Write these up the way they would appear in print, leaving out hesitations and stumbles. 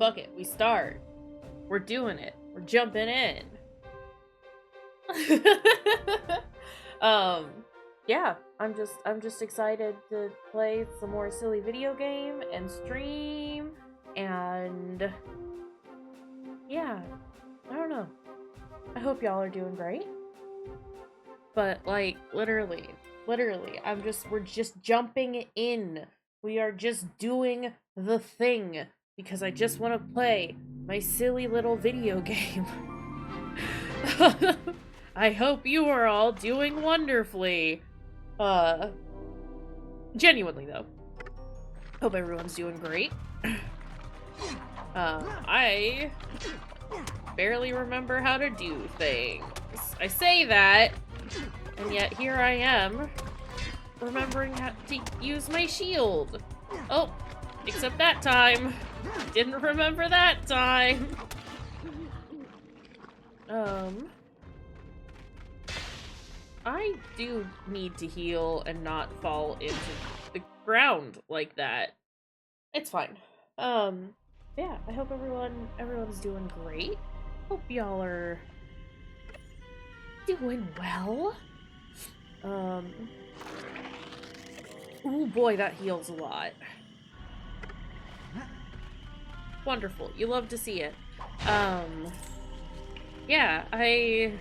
fuck it, we start. We're doing it. We're jumping in. Yeah, I'm just excited to play some more silly video game and stream, and yeah, I don't know. I hope y'all are doing great. But like literally, we're just jumping in. We are just doing the thing because I just want to play my silly little video game. I hope you are all doing wonderfully. Genuinely though. Hope everyone's doing great. I barely remember how to do things. I say that, and yet here I am, remembering how to use my shield. Oh, except that time. Didn't remember that time. I do need to heal and not fall into the ground like that. It's fine. Yeah, I hope everyone's doing great. Hope y'all are doing well. Oh boy, that heals a lot. Wonderful. You love to see it. Yeah, I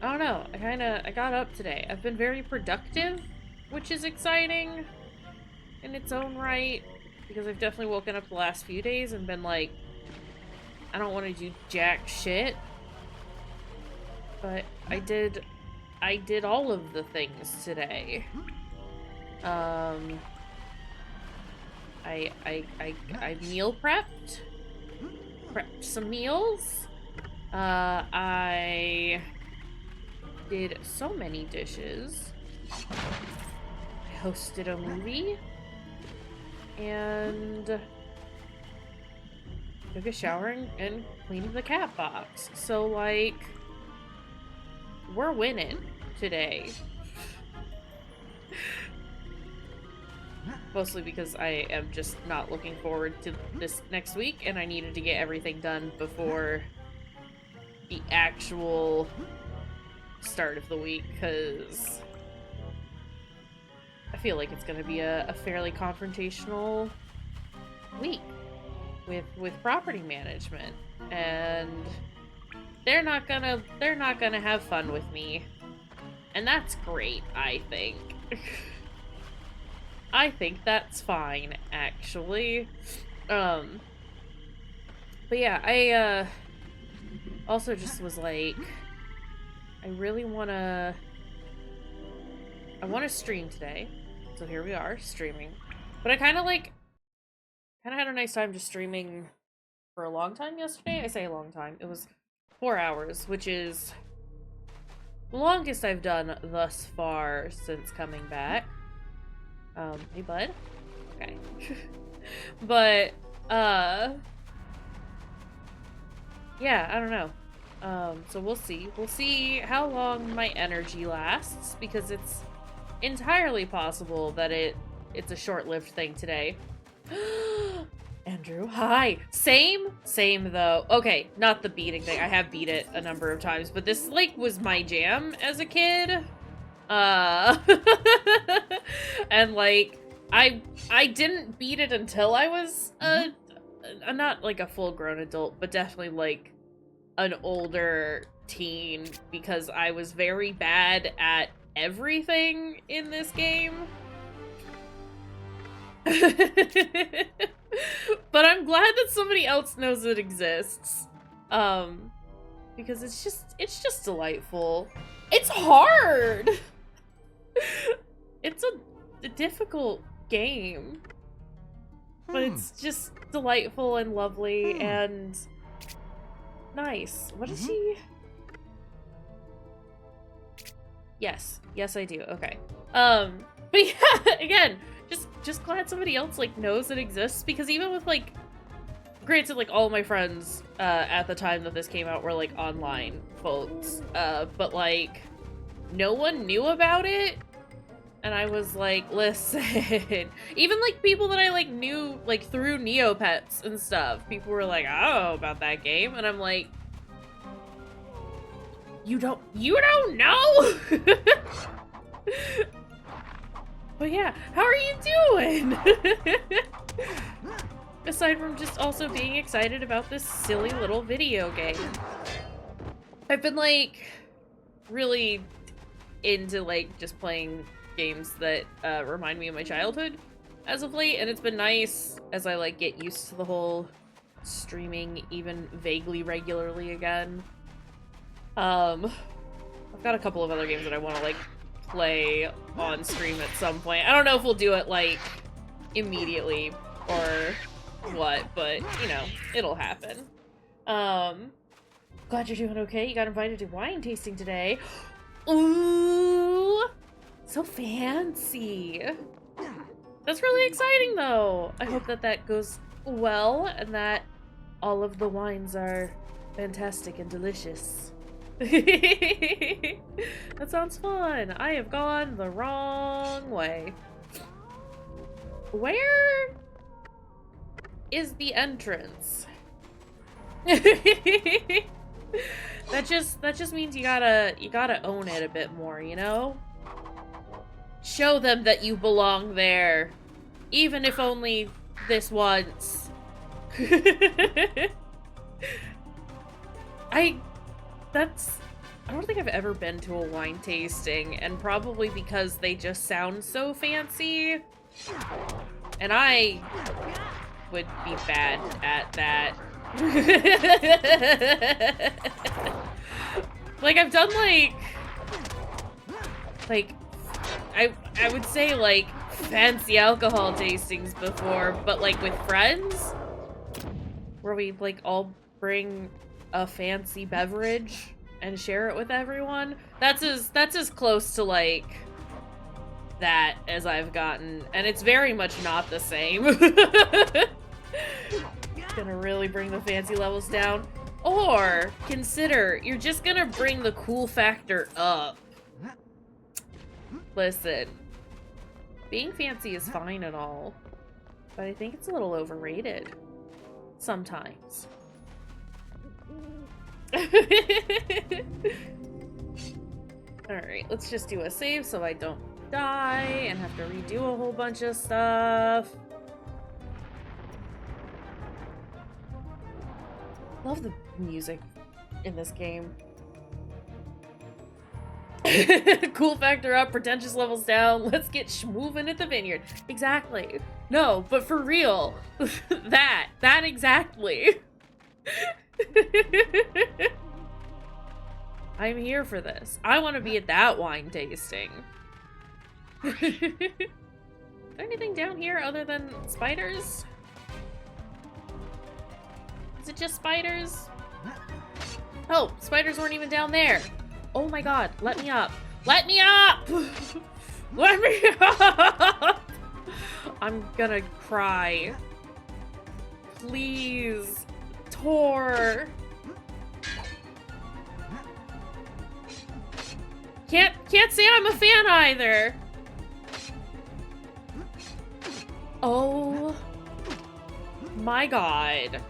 don't know. I got up today. I've been very productive, which is exciting in its own right, because I've definitely woken up the last few days and been like, I don't want to do jack shit. But I did all of the things today. I meal prepped some meals. I did so many dishes. I hosted a movie. And took a shower and cleaned the cat box. So, like, we're winning today. Mostly because I am just not looking forward to this next week, and I needed to get everything done before the actual start of the week, because I feel like it's going to be a fairly confrontational week with property management, and they're not gonna have fun with me, and that's great. I think. I think that's fine, actually. But yeah, I also just was like, I wanna stream today. So here we are, streaming. But I kinda had a nice time just streaming for a long time yesterday. I say a long time. It was 4 hours, which is the longest I've done thus far since coming back. Hey bud? Okay. But, yeah, I don't know. So we'll see. We'll see how long my energy lasts, because it's entirely possible that it's a short-lived thing today. Andrew, hi! Same though. Okay, not the beating thing. I have beat it a number of times, but this, like, was my jam as a kid. And, like, I didn't beat it until I was, not, like, a full-grown adult, but definitely, like, an older teen, because I was very bad at everything in this game. But I'm glad that somebody else knows it exists. Because it's just delightful. It's hard! It's a difficult game. But it's just delightful and lovely and nice. What is she? Yes, I do. Okay. But yeah, again, just glad somebody else, like, knows it exists, because even with, like, granted, like, all of my friends at the time that this came out were, like, online folks, but, like, no one knew about it, and I was like, listen, even like people that I like knew like through Neopets and stuff, people were like, I don't know about that game, and I'm like, you don't know? But yeah, how are you doing? Aside from just also being excited about this silly little video game. I've been like really into like just playing games that remind me of my childhood as of late, and it's been nice as I like get used to the whole streaming even vaguely regularly again. I've got a couple of other games that I want to like play on stream at some point. I don't know if we'll do it like immediately or what, but you know, it'll happen. Glad you're doing okay. You got invited to wine tasting today. Ooh, so fancy. That's really exciting though. I hope that that goes well and that all of the wines are fantastic and delicious. That sounds fun. I have gone the wrong way. Where is the entrance? That just means you gotta own it a bit more, you know? Show them that you belong there. Even if only this once. I don't think I've ever been to a wine tasting, and probably because they just sound so fancy. And I would be bad at that. Like, I've done, like, I would say, like, fancy alcohol tastings before, but, like, with friends? Where we, like, all bring a fancy beverage and share it with everyone? That's as close to, like, that as I've gotten, and it's very much not the same. Gonna really bring the fancy levels down. Or consider you're just gonna bring the cool factor up. Listen, being fancy is fine and all, but I think it's a little overrated sometimes. Alright, let's just do a save so I don't die and have to redo a whole bunch of stuff. Love the music in this game. Cool factor up, pretentious levels down, let's get schmoovin' at the vineyard. Exactly. No, but for real. that exactly. I'm here for this. I want to be at that wine tasting. Is there anything down here other than spiders? Is it just spiders? Oh, spiders weren't even down there. Oh my god, let me up. Let me up! Let me up! I'm gonna cry. Please. Tor. Can't say I'm a fan either. Oh my god.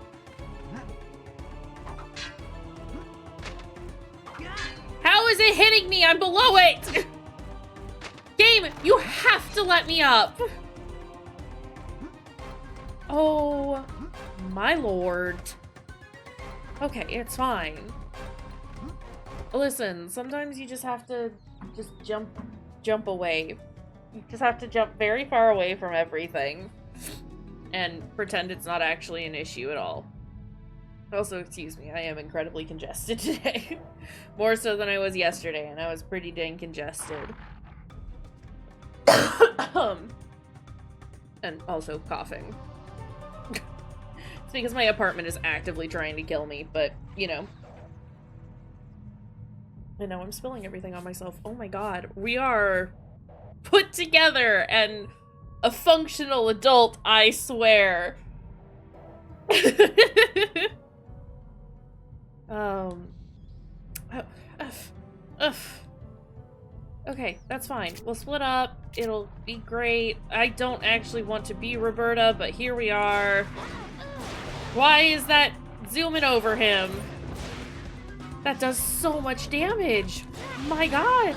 How is it hitting me? I'm below it! Game, you have to let me up. Oh my lord. Okay, it's fine. Listen, sometimes you just have to just jump away. You just have to jump very far away from everything and pretend it's not actually an issue at all. Also, excuse me, I am incredibly congested today. More so than I was yesterday, and I was pretty dang congested. And also coughing. It's because my apartment is actively trying to kill me, but, you know. And now I'm spilling everything on myself. Oh my god. We are put together and a functional adult, I swear. Okay, that's fine. We'll split up. It'll be great. I don't actually want to be Roberta, but here we are. Why is that zooming over him? That does so much damage. My god.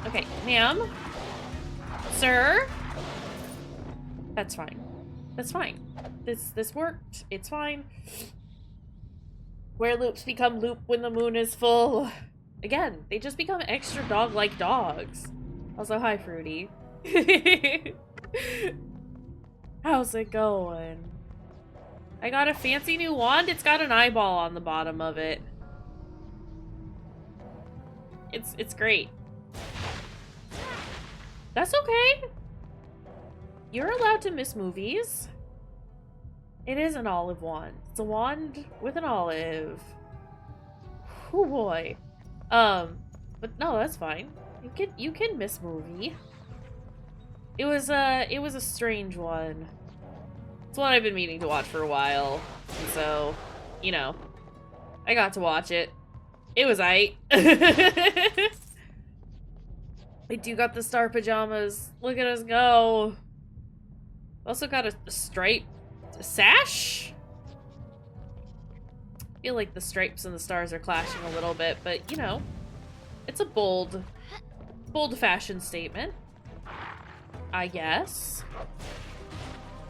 Okay, ma'am. Sir. That's fine. That's fine. This worked. It's fine. Where loops become loop when the moon is full. Again, they just become extra dog-like dogs. Also, hi, Fruity. How's it going? I got a fancy new wand. It's got an eyeball on the bottom of it. It's great. That's okay. You're allowed to miss movies. It is an olive wand. It's a wand with an olive. Oh boy. But no, that's fine. You can miss movie. It was a strange one. It's one I've been meaning to watch for a while. And so, you know, I got to watch it. It was aight. I do got the star pajamas. Look at us go. Also got a stripe sash? I feel like the stripes and the stars are clashing a little bit, but you know, it's a bold fashion statement, I guess.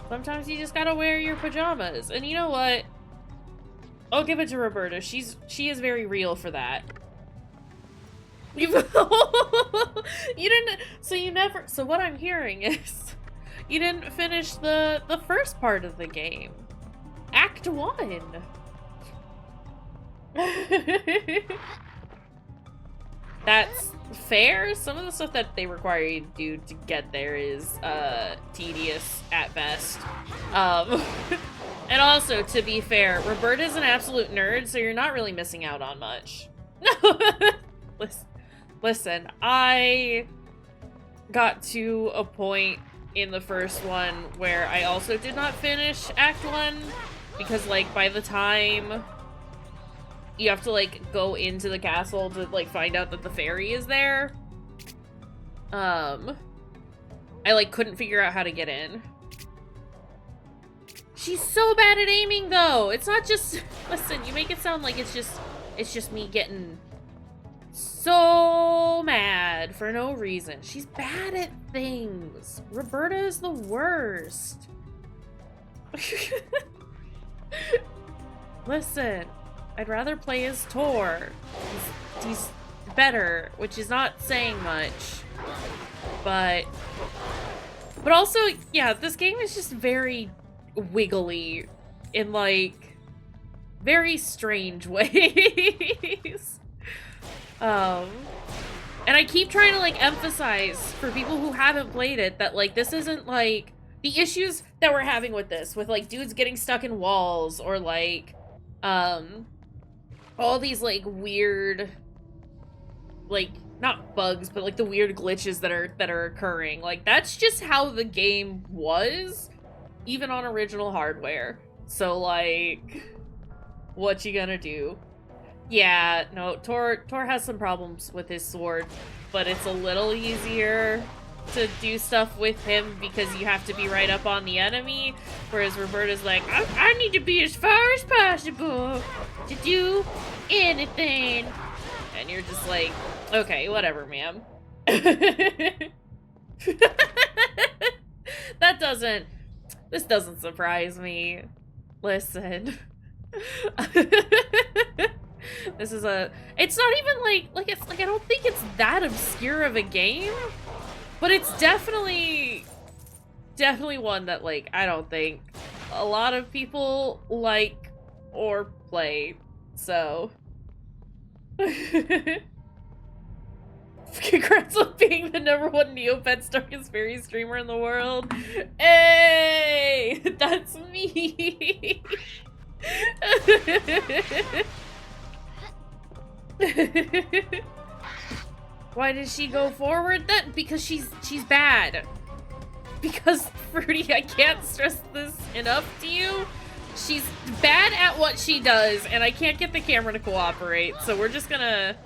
Sometimes you just gotta wear your pajamas, and you know what? I'll give it to Roberta. She is very real for that. You didn't. So you never. So what I'm hearing is, you didn't finish the first part of the game, Act 1. That's fair. Some of the stuff that they require you to do to get there is tedious at best. And also, to be fair, Roberta's an absolute nerd, so you're not really missing out on much. Listen, I got to a point in the first one where I also did not finish Act 1 because, like, by the time you have to, like, go into the castle to, like, find out that the Faerie is there, I, like, couldn't figure out how to get in. She's so bad at aiming, though! It's not just... Listen, you make it sound like it's just me getting so mad for no reason. She's bad at things. Roberta is the worst. Listen, I'd rather play as Tor. He's better, which is not saying much. But also, yeah, this game is just very wiggly in, like, very strange ways. And I keep trying to, like, emphasize for people who haven't played it that, like, this isn't, like, the issues that we're having with this, with, like, dudes getting stuck in walls, or, like, all these, like, weird, like, not bugs, but, like, the weird glitches that are occurring. Like, that's just how the game was, even on original hardware. So, like, what you gonna do? Yeah, no, Tor has some problems with his sword, but it's a little easier to do stuff with him because you have to be right up on the enemy, whereas Roberta's like, I need to be as far as possible to do anything. And you're just like, okay, whatever, ma'am. This doesn't surprise me. Listen. This is it's not even like it's like, I don't think it's that obscure of a game, but it's definitely one that, like, I don't think a lot of people like or play, so. Congrats on being the #1 Neopets Darkest Faerie streamer in the world. Hey! That's me! Why did she go forward? Because she's bad. Because, Fruity, I can't stress this enough to you. She's bad at what she does, and I can't get the camera to cooperate, so we're just gonna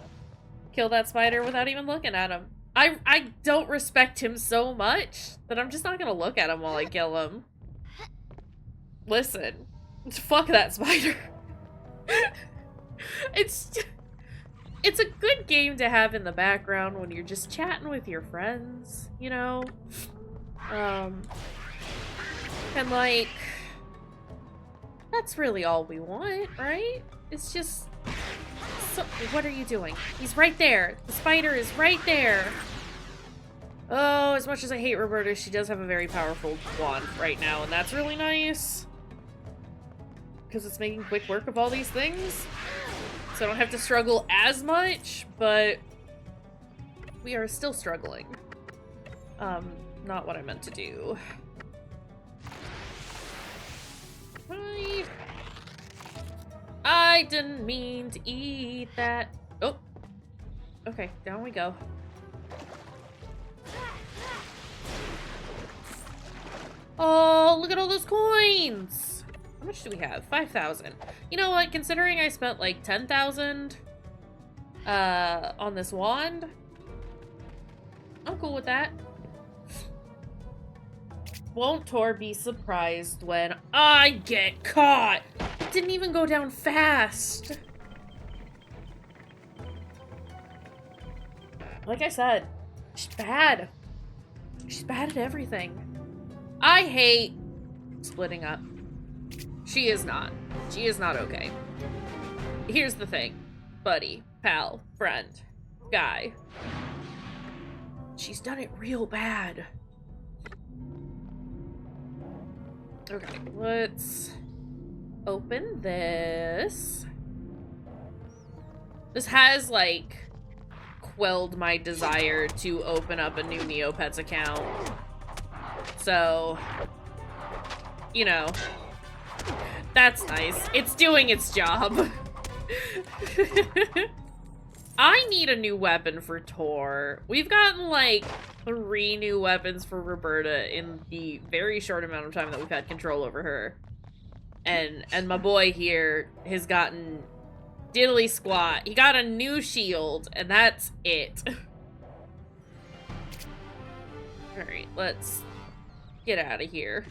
kill that spider without even looking at him. I don't respect him so much that I'm just not gonna look at him while I kill him. Listen, fuck that spider. It's a good game to have in the background when you're just chatting with your friends, you know? And like, that's really all we want, right? It's just, so, what are you doing? He's right there. The spider is right there. Oh, as much as I hate Roberta, she does have a very powerful wand right now, and that's really nice. Because it's making quick work of all these things. So I don't have to struggle as much, but we are still struggling. Not what I meant to do. I didn't mean to eat that. Oh. Okay, down we go. Oh, look at all those coins! How much do we have? 5,000. You know what? Considering I spent like 10,000 on this wand, I'm cool with that. Won't Tor be surprised when I get caught? It didn't even go down fast. Like I said, she's bad. She's bad at everything. I hate splitting up. She is not. She is not okay. Here's the thing. Buddy, pal, friend, guy. She's done it real bad. Okay, let's open this. This has, like, quelled my desire to open up a new Neopets account. So, you know, that's nice. It's doing its job. I need a new weapon for Tor. We've gotten, like, 3 new weapons for Roberta in the very short amount of time that we've had control over her. And my boy here has gotten diddly squat. He got a new shield, and that's it. Alright, let's get out of here.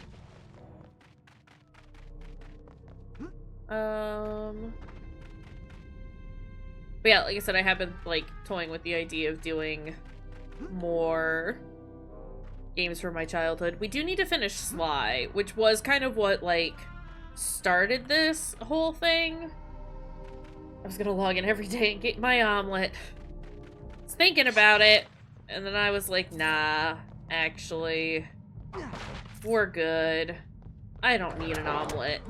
But yeah, like I said, I have been, like, toying with the idea of doing more games from my childhood. We do need to finish Sly, which was kind of what, like, started this whole thing. I was gonna log in every day and get my omelet. I was thinking about it, and then I was like, nah, actually, we're good. I don't need an omelet.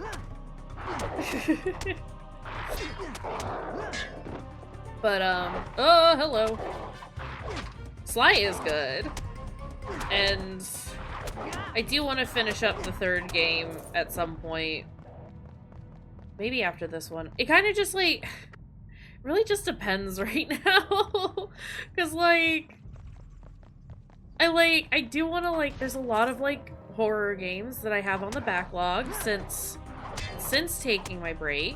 But, oh, hello. Sly is good. And I do want to finish up the 3rd game at some point. Maybe after this one. It kind of just, like, really just depends right now. Because, like, I do want to, like, there's a lot of, like, horror games that I have on the backlog since taking my break.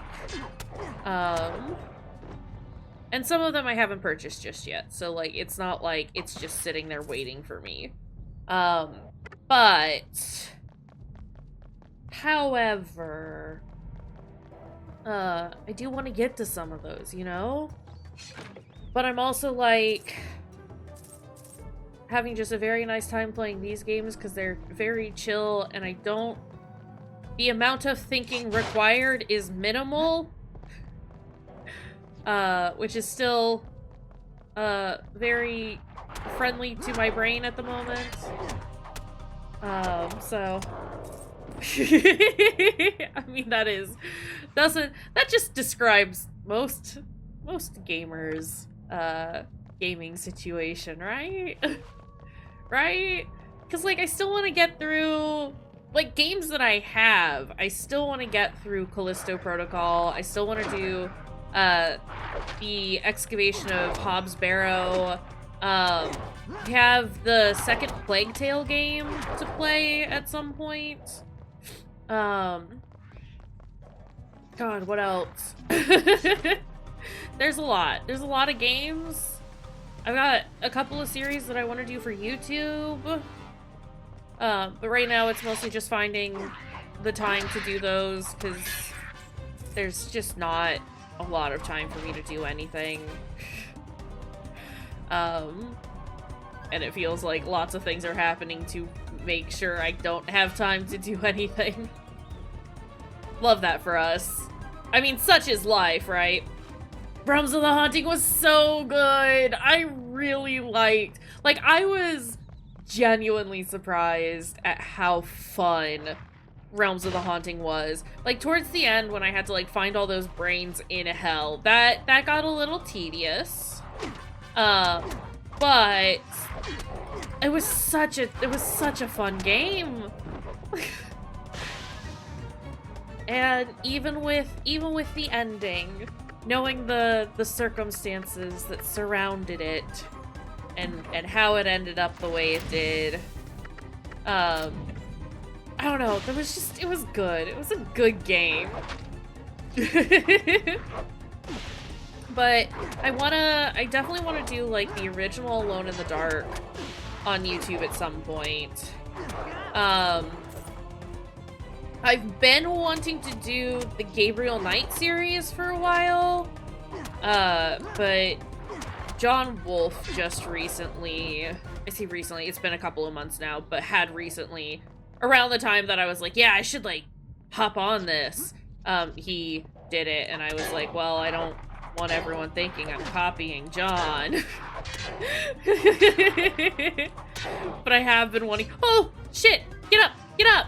And some of them I haven't purchased just yet, so, like, it's not like it's just sitting there waiting for me. But, however, I do want to get to some of those, you know? But I'm also, like, having just a very nice time playing these games because they're very chill, and I don't... The amount of thinking required is minimal. Which is still, very friendly to my brain at the moment. So... I mean, that just describes most gamers, gaming situation, right? Right? Because, like, I still want to get through... Like, games that I have, I still want to get through Callisto Protocol. I still want to do... the excavation of Hobbs Barrow. We have the 2nd Plague Tale game to play at some point. God, what else? There's a lot. There's a lot of games. I've got a couple of series that I want to do for YouTube. But right now it's mostly just finding the time to do those, because there's just not a lot of time for me to do anything. And it feels like lots of things are happening to make sure I don't have time to do anything. Love that for us. I mean, such is life, right? Realms of the Haunting was so good. I really liked... Like, I was genuinely surprised at how fun Realms of the Haunting was. Like, towards the end, when I had to, like, find all those brains in hell, that got a little tedious. But it was such a fun game. And even with the ending, knowing the circumstances that surrounded it and how it ended up the way it did, I don't know, it was good. It was a good game. But I definitely want to do, like, the original Alone in the Dark on YouTube at some point. I've been wanting to do the Gabriel Knight series for a while, but John Wolfe just recently, I say recently, it's been a couple of months now, but had recently, around the time that I was like, yeah, I should, like, hop on this, he did it, and I was like, well, I don't want everyone thinking I'm copying John. But I have been wanting— oh, shit! Get up! Get up!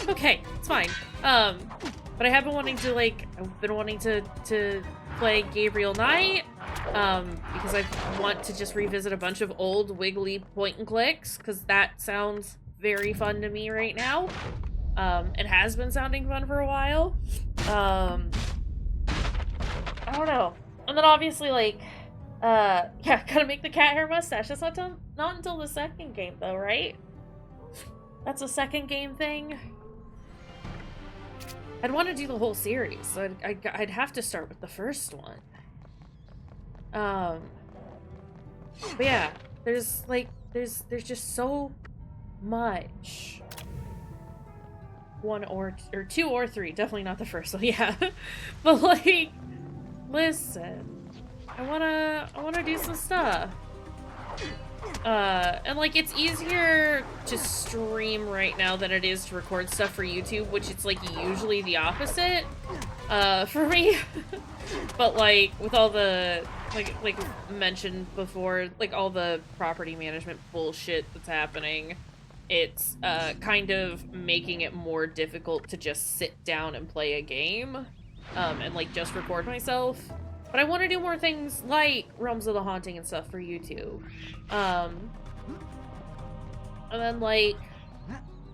Okay, it's fine. But I have been wanting to, like, I've been wanting to play Gabriel Knight, because I want to just revisit a bunch of old Wiggly point-and-clicks, because that sounds very fun to me right now. It has been sounding fun for a while. I don't know. And then obviously, like, yeah, gotta make the cat hair mustache. That's not until the second game, though, right? That's a second game thing. I'd want to do the whole series, so I'd have to start with the first one. But yeah, there's just so much. One or two or three, definitely not the first one, yeah. But, like, listen, I wanna do some stuff. And, like, it's easier to stream right now than it is to record stuff for YouTube, which it's, like, usually the opposite, for me. But, like, with all the, like mentioned before, like, all the property management bullshit that's happening, it's, kind of making it more difficult to just sit down and play a game, and, like, just record myself. But I want to do more things like Realms of the Haunting and stuff for YouTube. And then, like,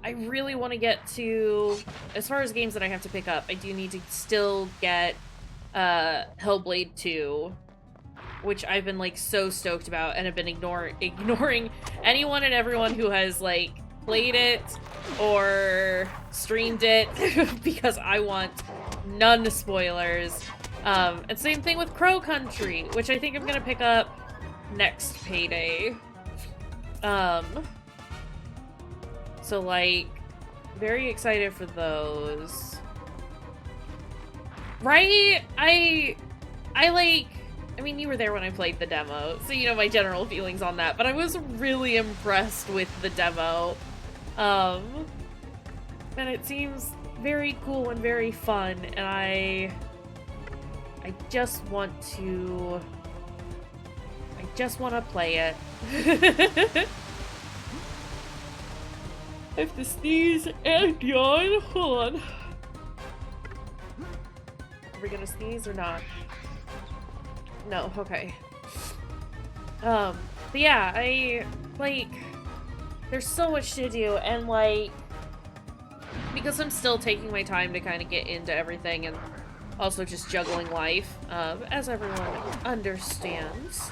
I really want to get to, as far as games that I have to pick up, I do need to still get Hellblade 2, which I've been, like, so stoked about and have been ignoring anyone and everyone who has, like, played it or streamed it because I want none spoilers. And same thing with Crow Country, which I think I'm gonna pick up next payday. So, like, very excited for those. Right? I mean, you were there when I played the demo, so you know my general feelings on that, but I was really impressed with the demo. And it seems very cool and very fun, and I just want to play it. I have to sneeze and yawn. Hold on. Are we gonna sneeze or not? No, okay. But yeah, there's so much to do, and, like, because I'm still taking my time to kind of get into everything, and also just juggling life, as everyone understands.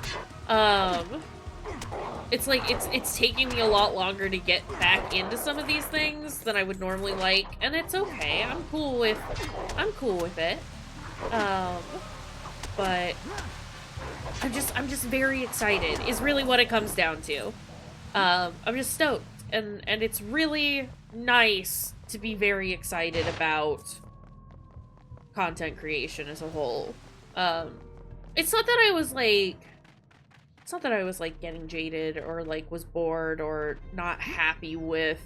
It's like, it's taking me a lot longer to get back into some of these things than I would normally like, and it's okay. I'm cool with it. But I'm just very excited, is really what it comes down to. I'm just stoked, and it's really nice to be very excited about content creation as a whole. It's not that I was like, getting jaded or like was bored or not happy with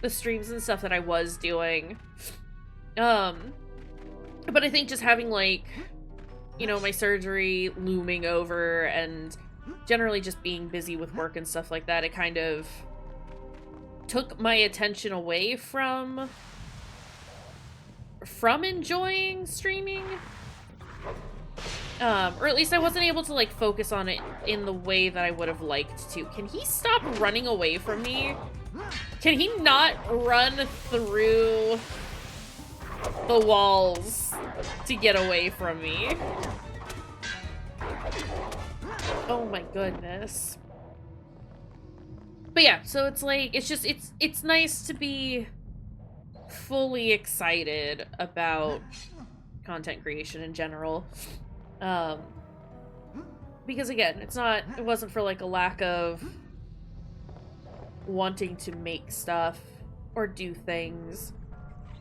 the streams and stuff that I was doing. But I think just having like, you know, my surgery looming over and generally just being busy with work and stuff like that, it kind of took my attention away from enjoying streaming. Or at least I wasn't able to like focus on it in the way that I would have liked to. Can he stop running away from me? Can he not run through the walls to get away from me? Oh my goodness. But yeah, so it's like, it's nice to be fully excited about content creation in general. Because again, it wasn't for like a lack of wanting to make stuff or do things.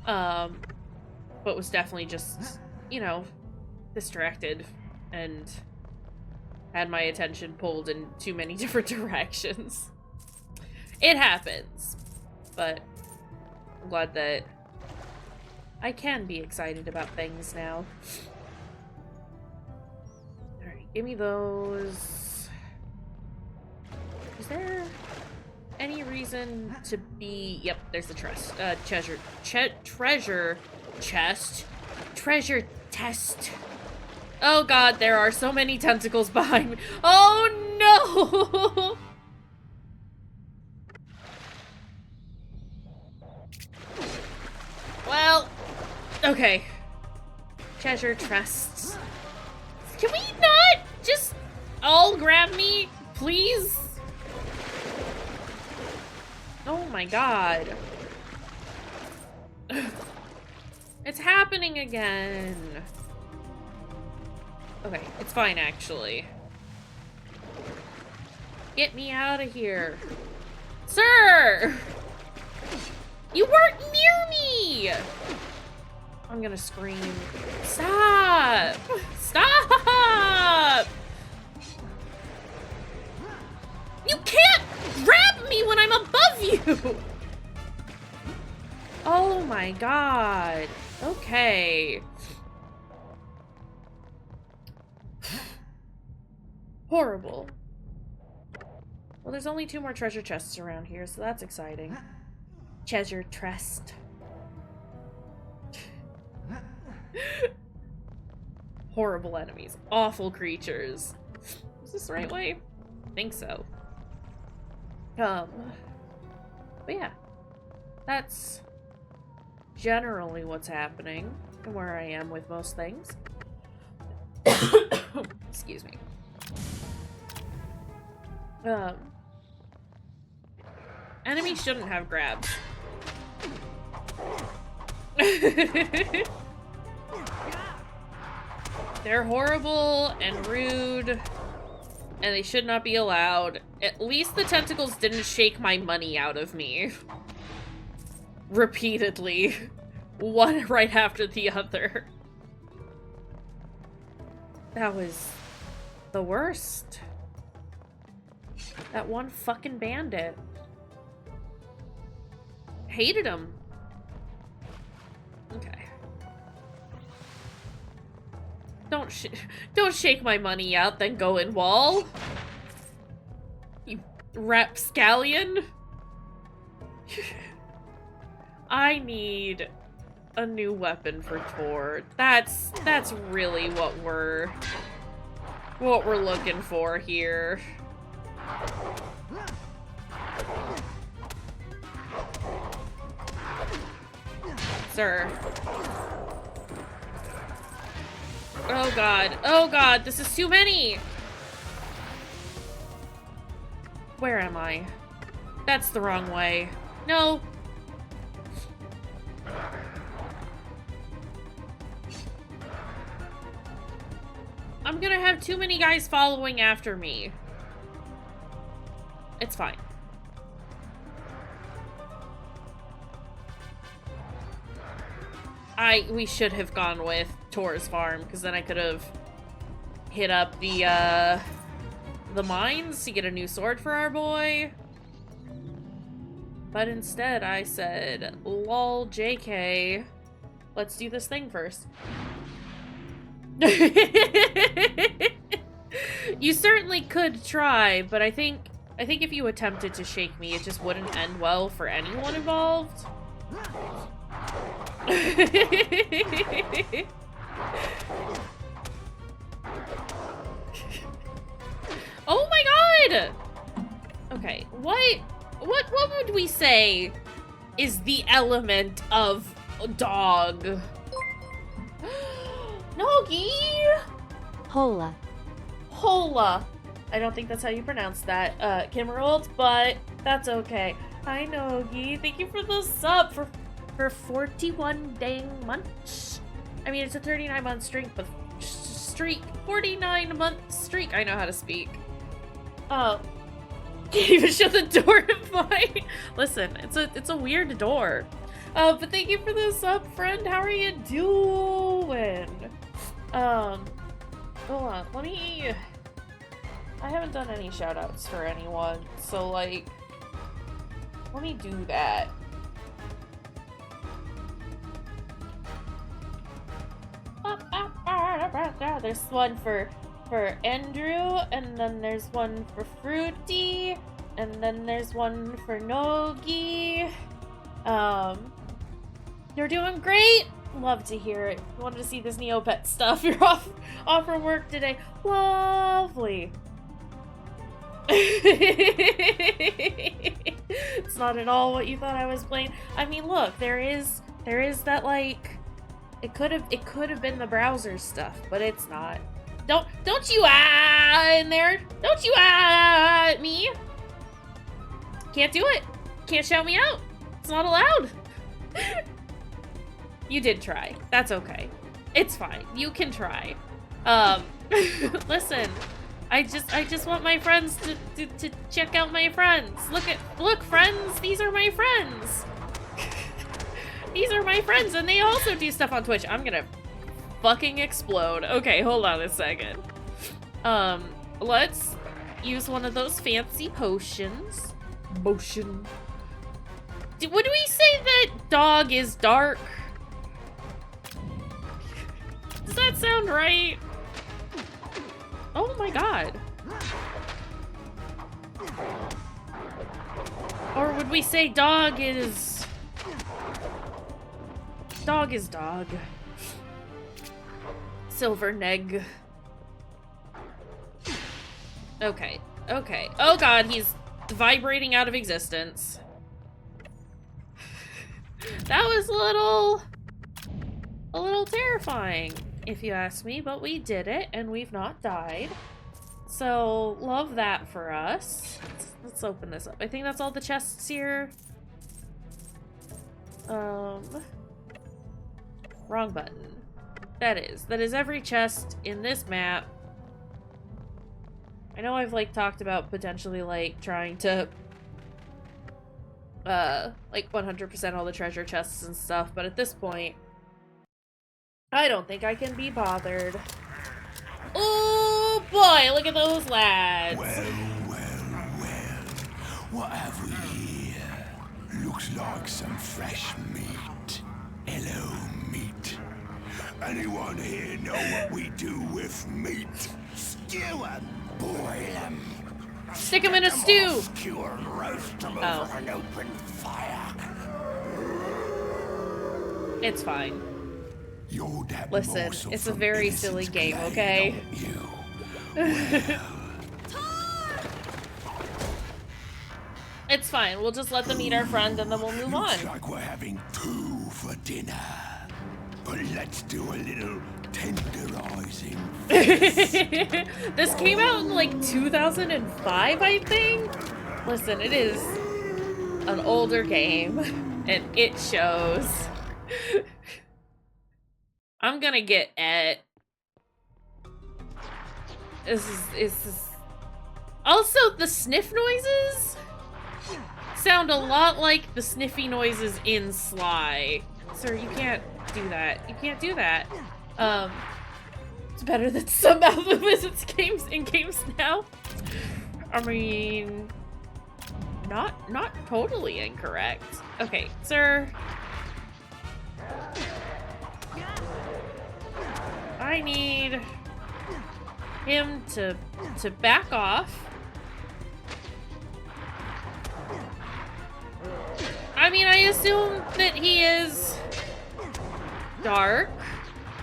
But was definitely just, you know, distracted and had my attention pulled in too many different directions. It happens, but I'm glad that I can be excited about things now. Alright, give me those. Is there any reason to be... Yep, there's the treasure chest. Treasure test. Oh god, there are so many tentacles behind me. Oh no! Well, okay. Treasure chests. Can we not just all grab me, please? Oh my god. It's happening again. Okay, it's fine actually. Get me out of here. Sir! You weren't near me! I'm gonna scream. Stop! Stop! You can't grab me when I'm above you! Oh my god. Okay. Horrible. Well, there's only 2 more treasure chests around here, so that's exciting. Treasure chest. Horrible enemies. Awful creatures. Is this the right way? I think so. But yeah. That's generally what's happening and where I am with most things. Excuse me. Enemies shouldn't have grabs. They're horrible and rude, and they should not be allowed. At least the tentacles didn't shake my money out of me. Repeatedly. One right after the other. That was the worst. That one fucking bandit. Hated him. Okay. Don't shake my money out, then go in wall. You rapscallion. I need a new weapon for Tor. That's really what we're looking for here. Sir. Oh god, this is too many! Where am I? That's the wrong way. No! I'm gonna have too many guys following after me. It's fine. We should have gone with Tor's farm, because then I could have hit up the mines to get a new sword for our boy. But instead, I said, lol, JK, let's do this thing first. You certainly could try, but I think if you attempted to shake me, it just wouldn't end well for anyone involved. Oh my god! Okay, what would we say is the element of dog? Nogi! Hola. Hola. I don't think that's how you pronounce that, Kimmerald, but that's okay. Hi, Nogi. Thank you for the sub for 41 dang months. I mean, it's a 39-month streak, but 49-month streak. I know how to speak. Oh. Can't even shut the door to fight. Listen, it's a weird door. But thank you for the sub, friend. How are you doing? Hold on. Let me... I haven't done any shoutouts for anyone, so, like, let me do that. There's one for Andrew, and then there's one for Fruity, and then there's one for Nogi. You're doing great. Love to hear it. Wanted to see this Neopet stuff. You're off from work today. Lovely. It's not at all what you thought I was playing. I mean, look, there is that, like, it could have been the browser stuff, but it's not. Don't you in there. Don't you at me. Can't do it. Can't shout me out. It's not allowed. You did try. That's okay. It's fine. You can try. Listen, I just want my friends to check out my friends. Look, friends, these are my friends. These are my friends, and they also do stuff on Twitch. I'm gonna fucking explode. Okay, hold on a second. Let's use one of those fancy potions. Would we say that dog is dark? Does that sound right? Oh my god. Or would we say dog is... Dog is dog. Silver neg. Okay. Okay. Oh god, he's vibrating out of existence. That was a little terrifying, if you ask me, but we did it, and we've not died. So, love that for us. Let's open this up. I think that's all the chests here. Wrong button. That is every chest in this map. I know I've, like, talked about potentially, like, trying to, like, 100% all the treasure chests and stuff, but at this point, I don't think I can be bothered. Oh boy, look at those lads! Well. What have we here? Looks like some fresh meat. Hello, meat. Anyone here know what we do with meat? Stew 'em, boil 'em. Stick 'em in a stew! Skewer and roast 'em over an open fire. It's fine. You're that Listen, morsel it's a from very Innocence silly game, Glade, okay? aren't you? Well, It's fine, we'll just let them eat our friend and then we'll move on. looks like we're having 2 for dinner. But let's do a little tenderizing. This came out in like 2005, I think? Listen, it is an older game, and it shows. I'm gonna get it. This is... Also, the sniff noises sound a lot like the sniffy noises in Sly. Sir, you can't do that. You can't do that. It's better that some alpha visits in games now. I mean, not totally incorrect. Okay, sir. I need him to back off. I mean, I assume that he is dark,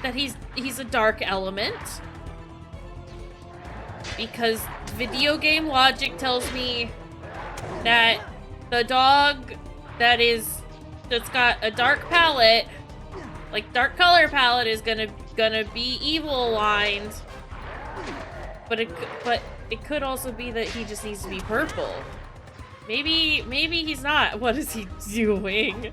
that he's a dark element, because video game logic tells me that the dog that's got a dark palette, like dark color palette, is gonna be evil aligned. But it could also be that he just needs to be purple. Maybe he's not. What is he doing?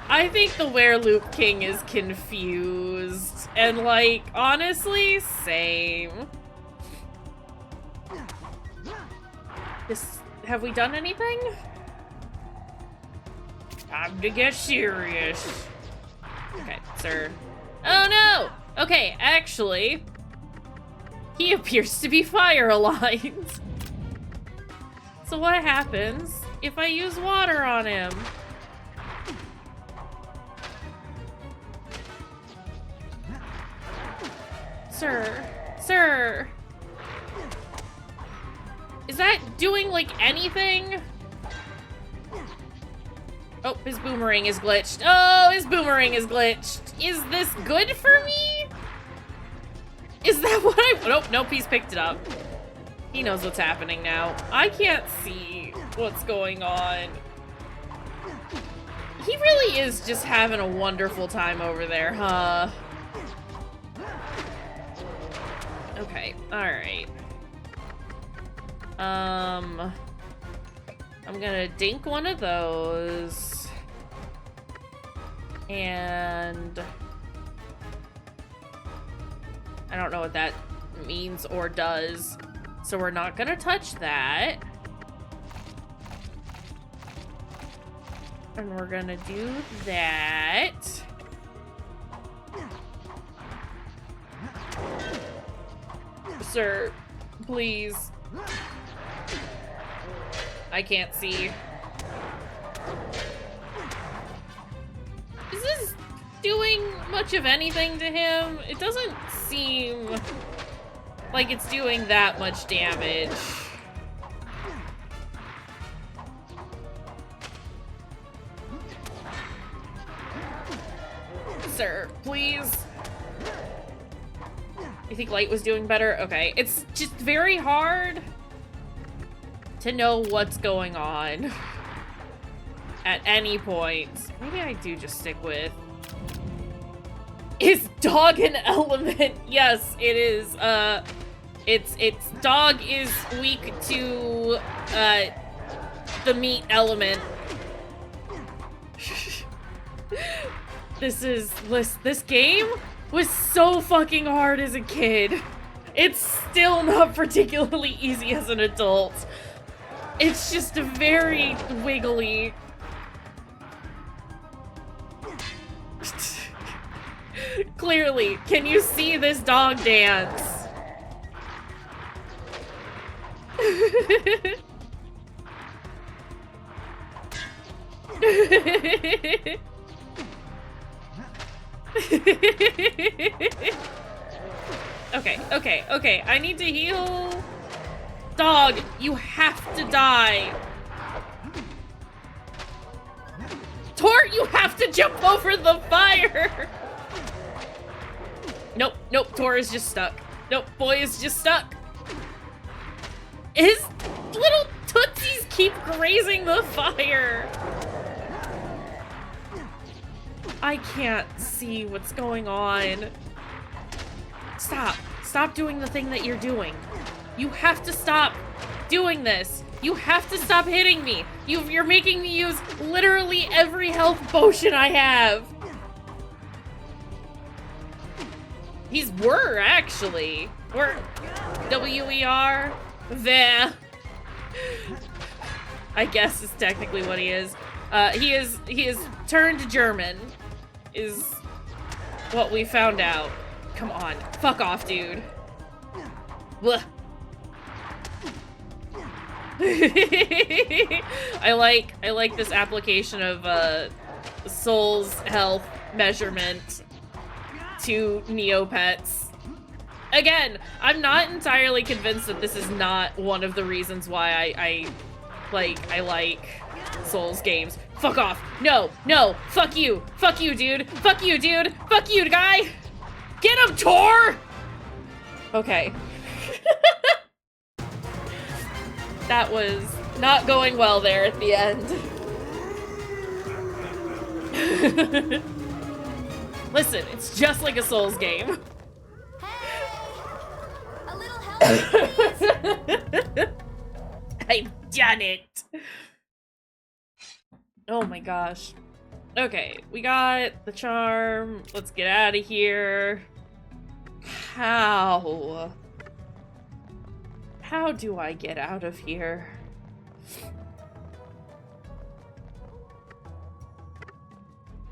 I think the Werewolf King is confused. And like, honestly, same. Have we done anything? Time to get serious. Okay, sir. Oh no! Okay, actually, he appears to be fire aligned. So what happens if I use water on him? Sir. Is that doing, like, anything? Oh, his boomerang is glitched. Oh, his boomerang is glitched. Is this good for me? Is that what Nope, he's picked it up. He knows what's happening now. I can't see what's going on. He really is just having a wonderful time over there, huh? Okay, alright. I'm gonna dink one of those. And I don't know what that means or does. So we're not gonna touch that. And we're gonna do that. Sir, please. I can't see. Is this doing much of anything to him? It doesn't seem like it's doing that much damage. Sir, please. You think light was doing better? Okay, it's just very hard to know what's going on at any point. Maybe I do just stick with... Is dog an element? Yes, it is. It's dog is weak to the meat element. This game was so fucking hard as a kid. It's still not particularly easy as an adult. It's just a very wiggly. Clearly, can you see this dog dance? Okay, I need to heal. Dog, you have to die. Tort, you have to jump over the fire. Nope, Tor is just stuck. Nope, boy is just stuck. His little tootsies keep grazing the fire. I can't see what's going on. Stop doing the thing that you're doing. You have to stop doing this. You have to stop hitting me. You're making me use literally every health potion I have. He's Were, actually. Were. W-E-R. There. I guess is technically what he is. He is turned German, is what we found out. Come on. Fuck off, dude. Blah. I like this application of Soul's health measurement to Neopets. Again, I'm not entirely convinced that this is not one of the reasons why I like Souls games. Fuck off. No, no, fuck you, dude. Fuck you, dude. Fuck you, guy. Get him, Tor! Okay. That was not going well there at the end. Listen, it's just like a Souls game. A little help, please. I've done it. Oh my gosh. Okay, we got the charm. Let's get out of here. How do I get out of here?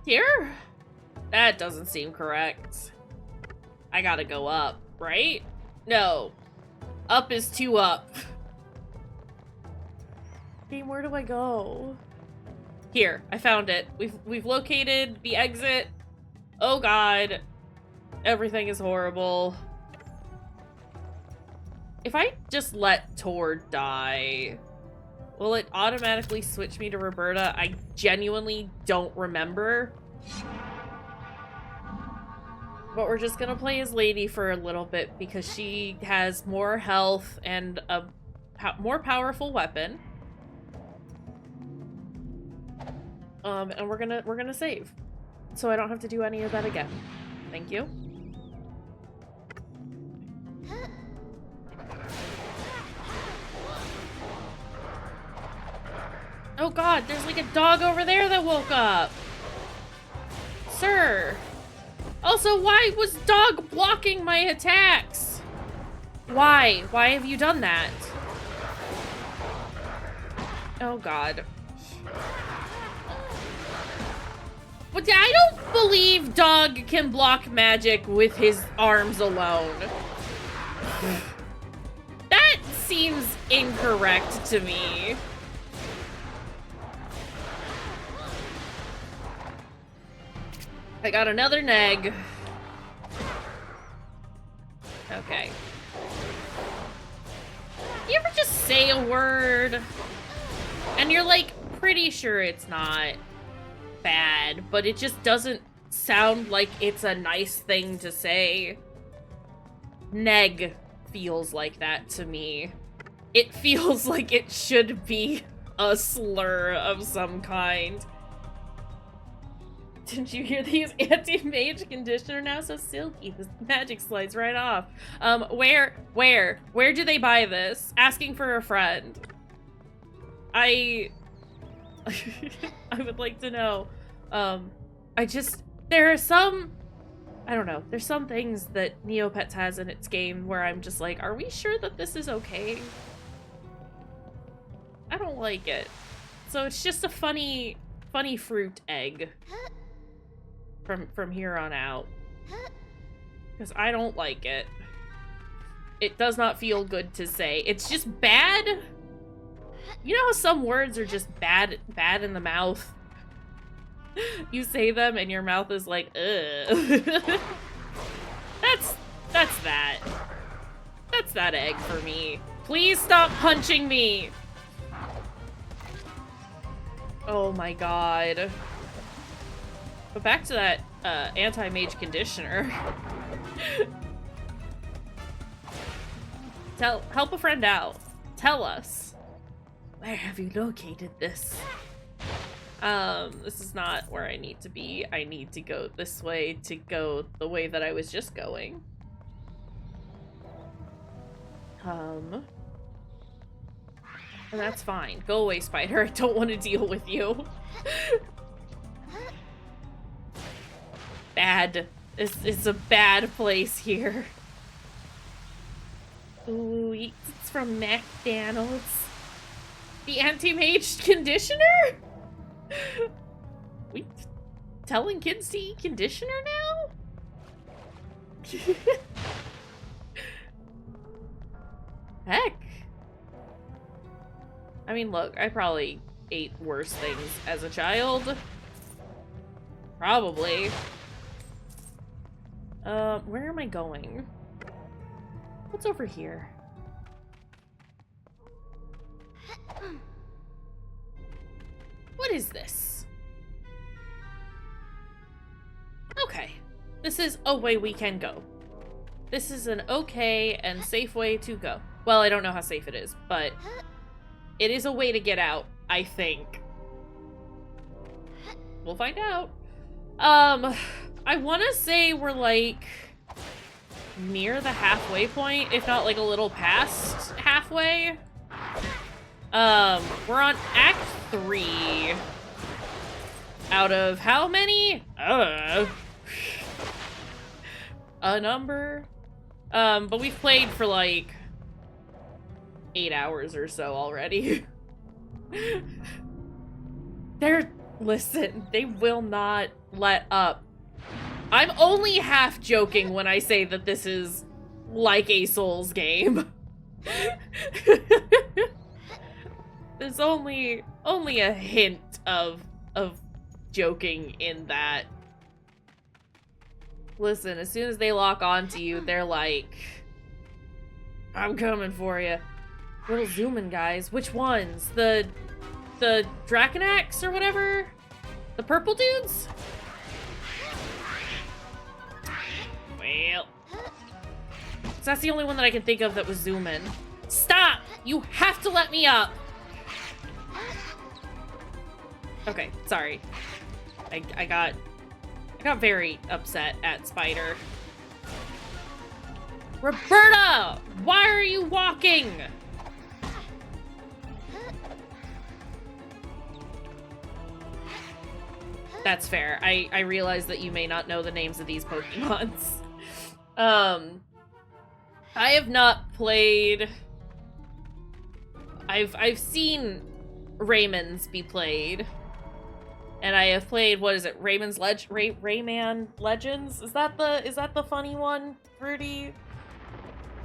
Here? That doesn't seem correct. I gotta go up, right? No. Up is 2 up. Game, where do I go? Here, I found it. We've located the exit. Oh god. Everything is horrible. If I just let Tor die, will it automatically switch me to Roberta? I genuinely don't remember. But we're just gonna play as Lady for a little bit because she has more health and a more powerful weapon. And we're gonna save, so I don't have to do any of that again. Thank you. Oh god, there's like a dog over there that woke up. Sir. Also, why was dog blocking my attacks? Why? Why have you done that? Oh god. But I don't believe dog can block magic with his arms alone. That seems incorrect to me. I got another neg. Okay. You ever just say a word and you're like pretty sure it's not bad, but it just doesn't sound like it's a nice thing to say? Neg feels like that to me. It feels like it should be a slur of some kind. Didn't you hear these? Anti-mage conditioner now so silky. The magic slides right off. Where do they buy this? Asking for a friend. I would like to know. There are some, I don't know, there's some things that Neopets has in its game where I'm just like, are we sure that this is okay? I don't like it. So it's just a funny fruit egg. From here on out. Because I don't like it. It does not feel good to say. It's just bad. You know how some words are just bad in the mouth? You say them and your mouth is like, ugh. That's that. That's that egg for me. Please stop punching me. Oh my god. But back to that anti-mage conditioner. Help a friend out. Tell us. Where have you located this? This is not where I need to be. I need to go this way to go the way that I was just going. And that's fine. Go away, spider. I don't want to deal with you. Bad. It's a bad place here. Ooh, it's from McDonald's. The anti-mage conditioner? We telling kids to eat conditioner now? Heck. I mean, look, I probably ate worse things as a child. Probably. Where am I going? What's over here? What is this? Okay. This is a way we can go. This is an okay and safe way to go. Well, I don't know how safe it is, but it is a way to get out, I think. We'll find out. I want to say we're, like, near the halfway point, if not, like, a little past halfway. We're on Act 3. Out of how many? A number. But we've played for, like, 8 hours or so already. Listen, they will not let up. I'm only half joking when I say that this is like a Souls game. There's only a hint of joking in that. Listen, as soon as they lock onto you, they're like, I'm coming for you. Little zooming guys. Which ones? The Draconax or whatever? The purple dudes? Well. So that's the only one that I can think of that was zooming. Stop! You have to let me up! Okay, sorry. I got very upset at Spider. Roberta! Why are you walking? That's fair. I realize that you may not know the names of these Pokemons. I have not played... I've seen Raymond's be played. And I have played, what is it, Rayman Legends? Is that the funny one, Rudy?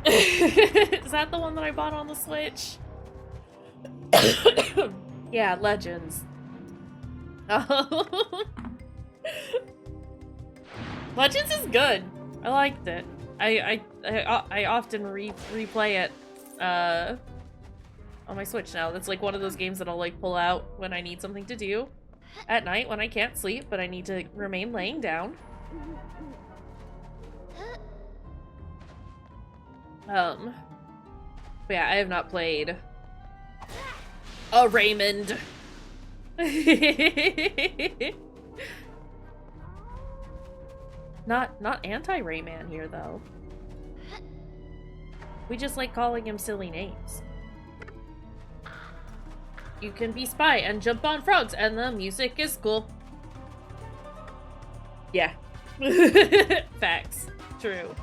Is that the one that I bought on the Switch? Yeah, Legends. Legends is good. I liked it. I often replay it on my Switch now. That's like one of those games that I'll like pull out when I need something to do at night when I can't sleep, but I need to remain laying down. But yeah, I have not played a Raymond. Not anti-Rayman here, though. We just like calling him silly names. You can be Spy and jump on frogs, and the music is cool. Yeah. Facts. True.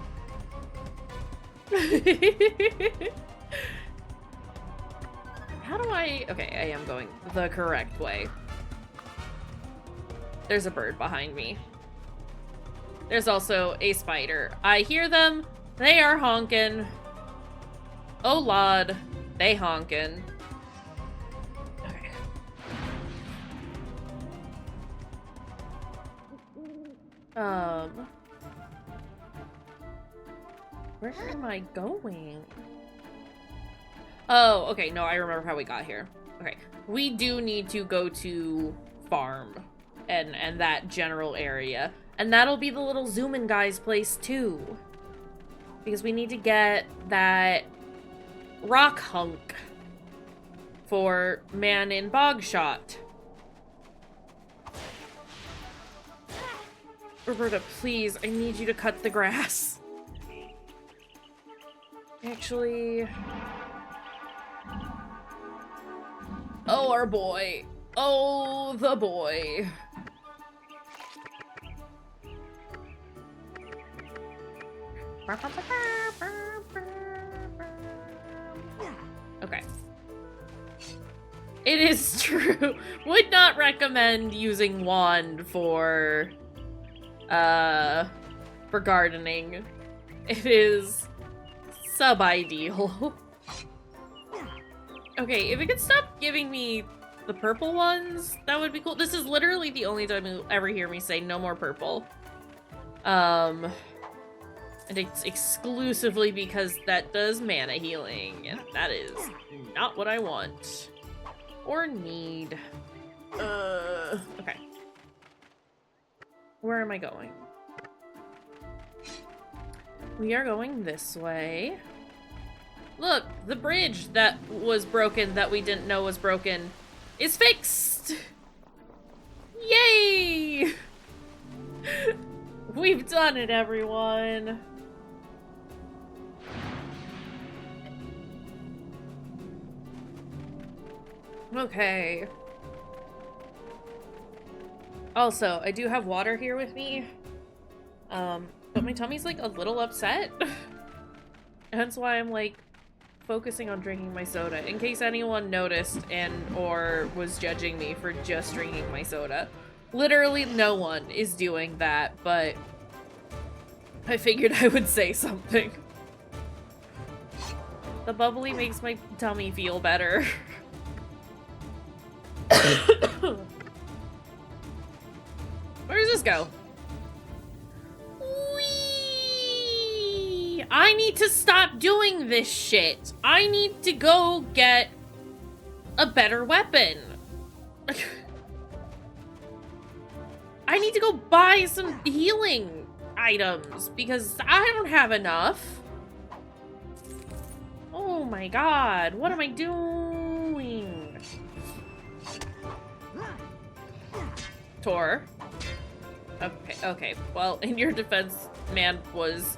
How do I... Okay, I am going the correct way. There's a bird behind me. There's also a spider. I hear them. They are honking. Oh, Lord. They honking. Okay. Where am I going? Oh, okay. No, I remember how we got here. Okay. We do need to go to farm and that general area. And that'll be the little zoomin' guy's place too. Because we need to get that rock hunk for man in bog shot. Roberta, please, I need you to cut the grass. Actually... Oh, our boy. Oh, the boy. Okay. It is true. Would not recommend using wand for gardening. It is sub-ideal. Okay, if it could stop giving me the purple ones, that would be cool. This is literally the only time you'll ever hear me say no more purple. And it's exclusively because that does mana healing, and that is not what I want. Or need. Okay. Where am I going? We are going this way. Look, the bridge that was broken that we didn't know was broken is fixed! Yay! We've done it, everyone! Okay. Also, I do have water here with me. But my tummy's like a little upset. Hence why I'm like focusing on drinking my soda, in case anyone noticed and or was judging me for just drinking my soda. Literally no one is doing that, but I figured I would say something. The bubbly makes my tummy feel better. Where does this go? Whee! I need to stop doing this shit. I need to go get a better weapon. I need to go buy some healing items because I don't have enough. Oh my god, what am I doing? Tor. Okay, well, in your defense, man was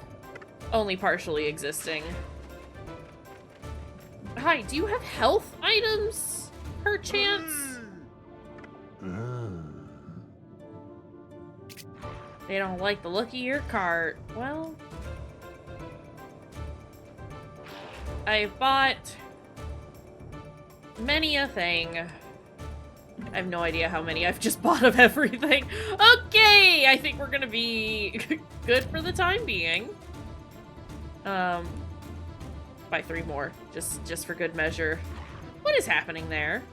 only partially existing. Hi, do you have health items, perchance? They don't like the look of your cart. Well, I've bought many a thing. I have no idea how many I've just bought of everything. Okay, I think we're gonna be good for the time being. Buy 3 more, just for good measure. What is happening there?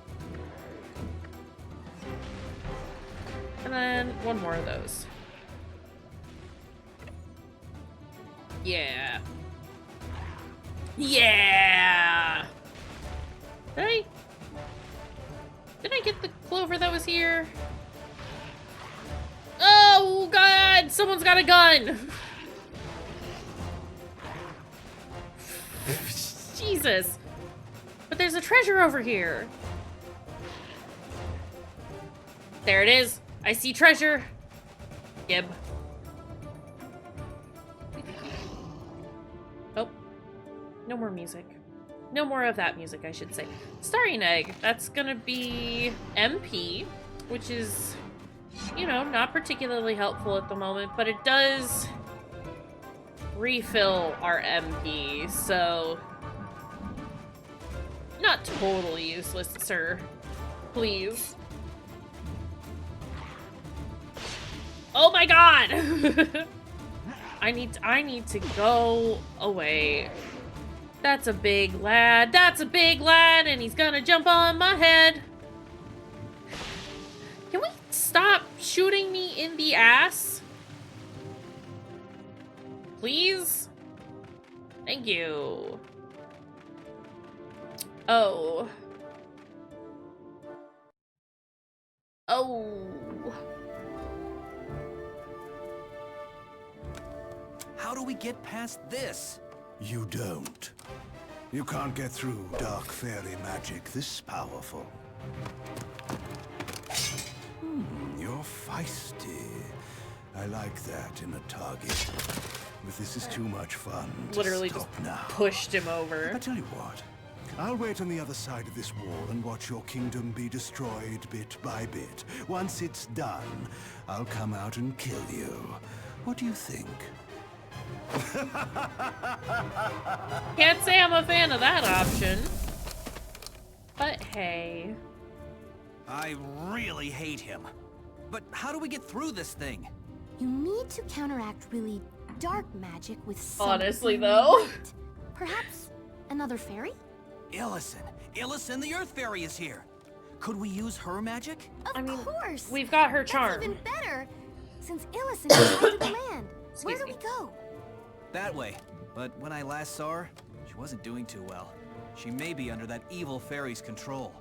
And then 1 more of those. Yeah. Yeah! Did I get the clover that was here? Oh god! Someone's got a gun! Jesus! But there's a treasure over here! There it is! I see treasure! Gib. Oh. No more music. No more of that music, I should say. Starring Egg. That's gonna be MP, which is, you know, not particularly helpful at the moment, but it does refill our MP, so not totally useless, sir. Please. Oh my god! I need to go away. That's a big lad. That's a big lad, and he's gonna jump on my head. Can we stop shooting me in the ass? Please? Thank you. Oh. Oh. How do we get past this? You don't. You can't get through dark fairy magic this powerful. You're feisty. I like that in a target. But this is too much fun. Literally Stop just now. pushed him over. I tell you what. I'll wait on the other side of this wall and watch your kingdom be destroyed bit by bit. Once it's done, I'll come out and kill you. What do you think? Can't say I'm a fan of that option. But hey. I really hate him. But how do we get through this thing? You need to counteract really dark magic with something Honestly, though. light. Perhaps another fairy? Illison! Illison, the Earth Fairy is here! Could we use her magic? Of course! We've got her That's charm. even better! Since Illison is tied to the land, where Excuse do me. we go? That way. But when I last saw her, she wasn't doing too well. She may be under that evil fairy's control.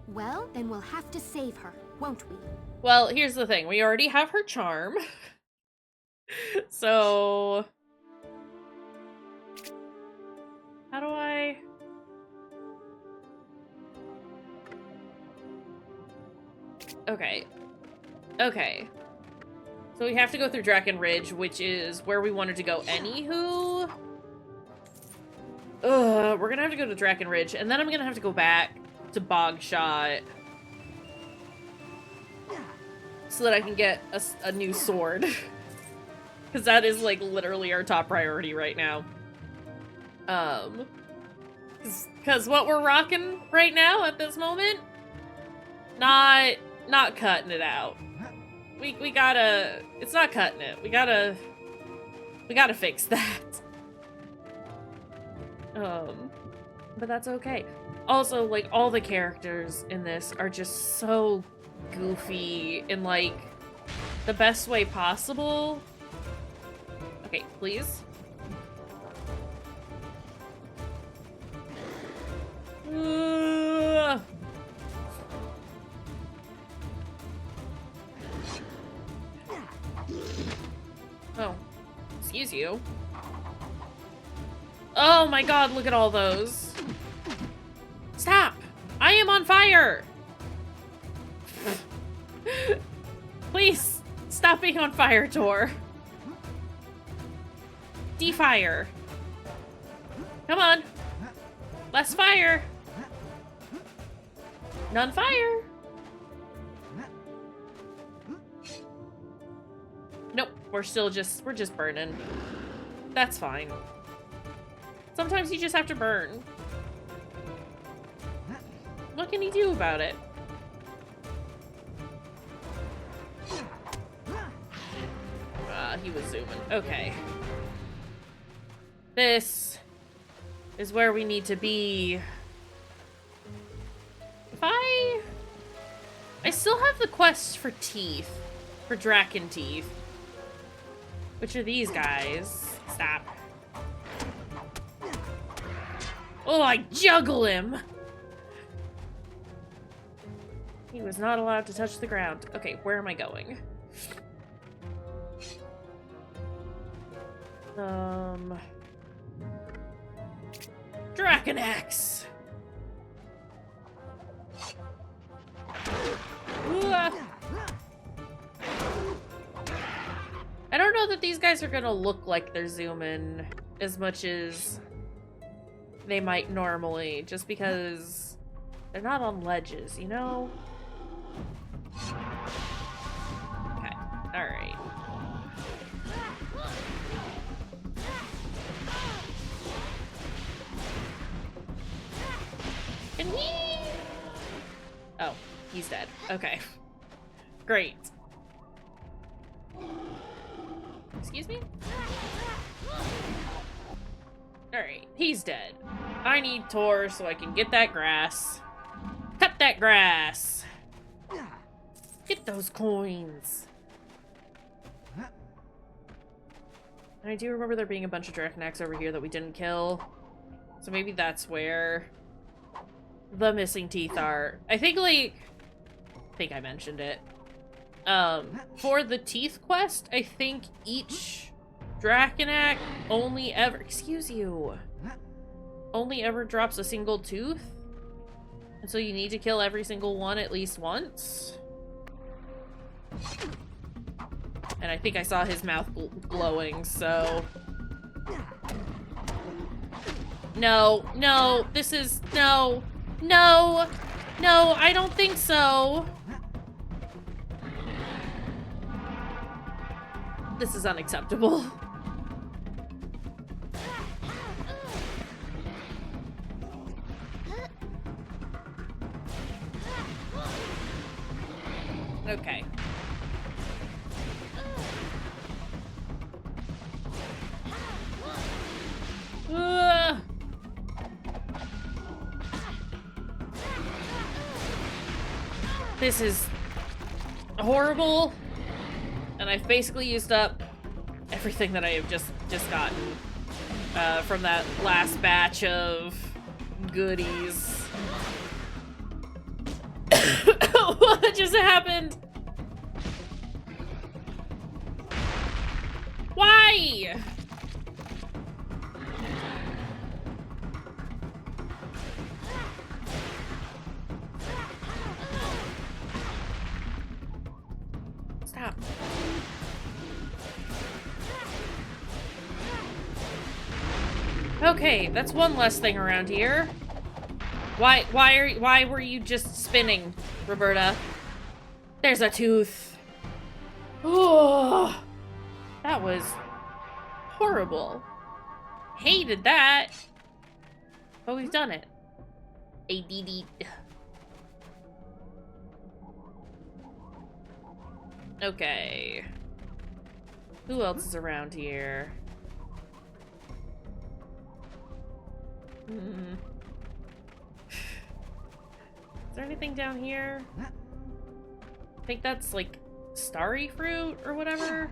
Well, then we'll have to save her, won't we? Well, here's the thing. We already have her charm. So... How do I... Okay. Okay. So we have to go through Draken Ridge, which is where we wanted to go anywho. We're gonna have to go to Draken Ridge, and then I'm gonna have to go back to Bogshot so that I can get a new sword. Because that is, like, literally our top priority right now. Because what we're rocking right now at this moment, not cutting it out. We gotta, it's not cutting it. We gotta fix that. But that's okay. Also, like, all the characters in this are just so goofy in, like, the best way possible. Okay, please. Oh, excuse you. Oh my god, look at all those. Stop! I am on fire! Please, stop being on fire, Tor. Defire. Come on. Less fire. None fire. Nope, we're just burning. That's fine. Sometimes you just have to burn. What can he do about it? He was zooming. Okay. This is where we need to be. If I still have the quest for teeth. For Draken teeth. Which are these guys. Stop. Oh, I juggle him! He was not allowed to touch the ground. Okay, where am I going? Draken Axe! I don't know that these guys are gonna look like they're zooming as much as they might normally, just because they're not on ledges, you know? Okay, alright. Can he? Oh, he's dead. Okay. Great. Excuse me? Alright, he's dead. I need Tor so I can get that grass. Cut that grass! Get those coins! And I do remember there being a bunch of Drakenaks over here that we didn't kill. So maybe that's where the missing teeth are. I think, like... I think I mentioned it. For the teeth quest, I think each Drakenak only ever... Excuse you. Only ever drops a single tooth. And so you need to kill every single one at least once. And I think I saw his mouth glowing, so... No, no, this is... No, no, no, I don't think so. This is unacceptable. Okay. This is horrible, and I've basically used up everything that I have just gotten from that last batch of goodies. What just happened? Why? Stop. Okay, that's one less thing around here. Why were you just spinning, Roberta? There's a tooth. Oh, that was horrible. Hated that. But we've done it. ADD. Okay. Who else is around here? Is there anything down here? I think that's like starry fruit or whatever.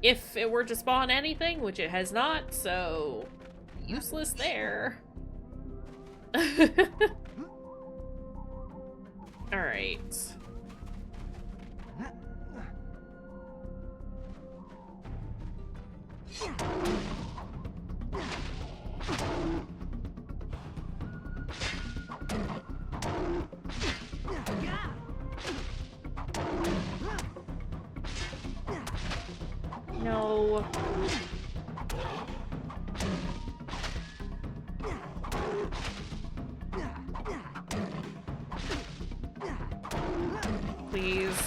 If it were to spawn anything, which it has not, so useless there. Alright. No. Please.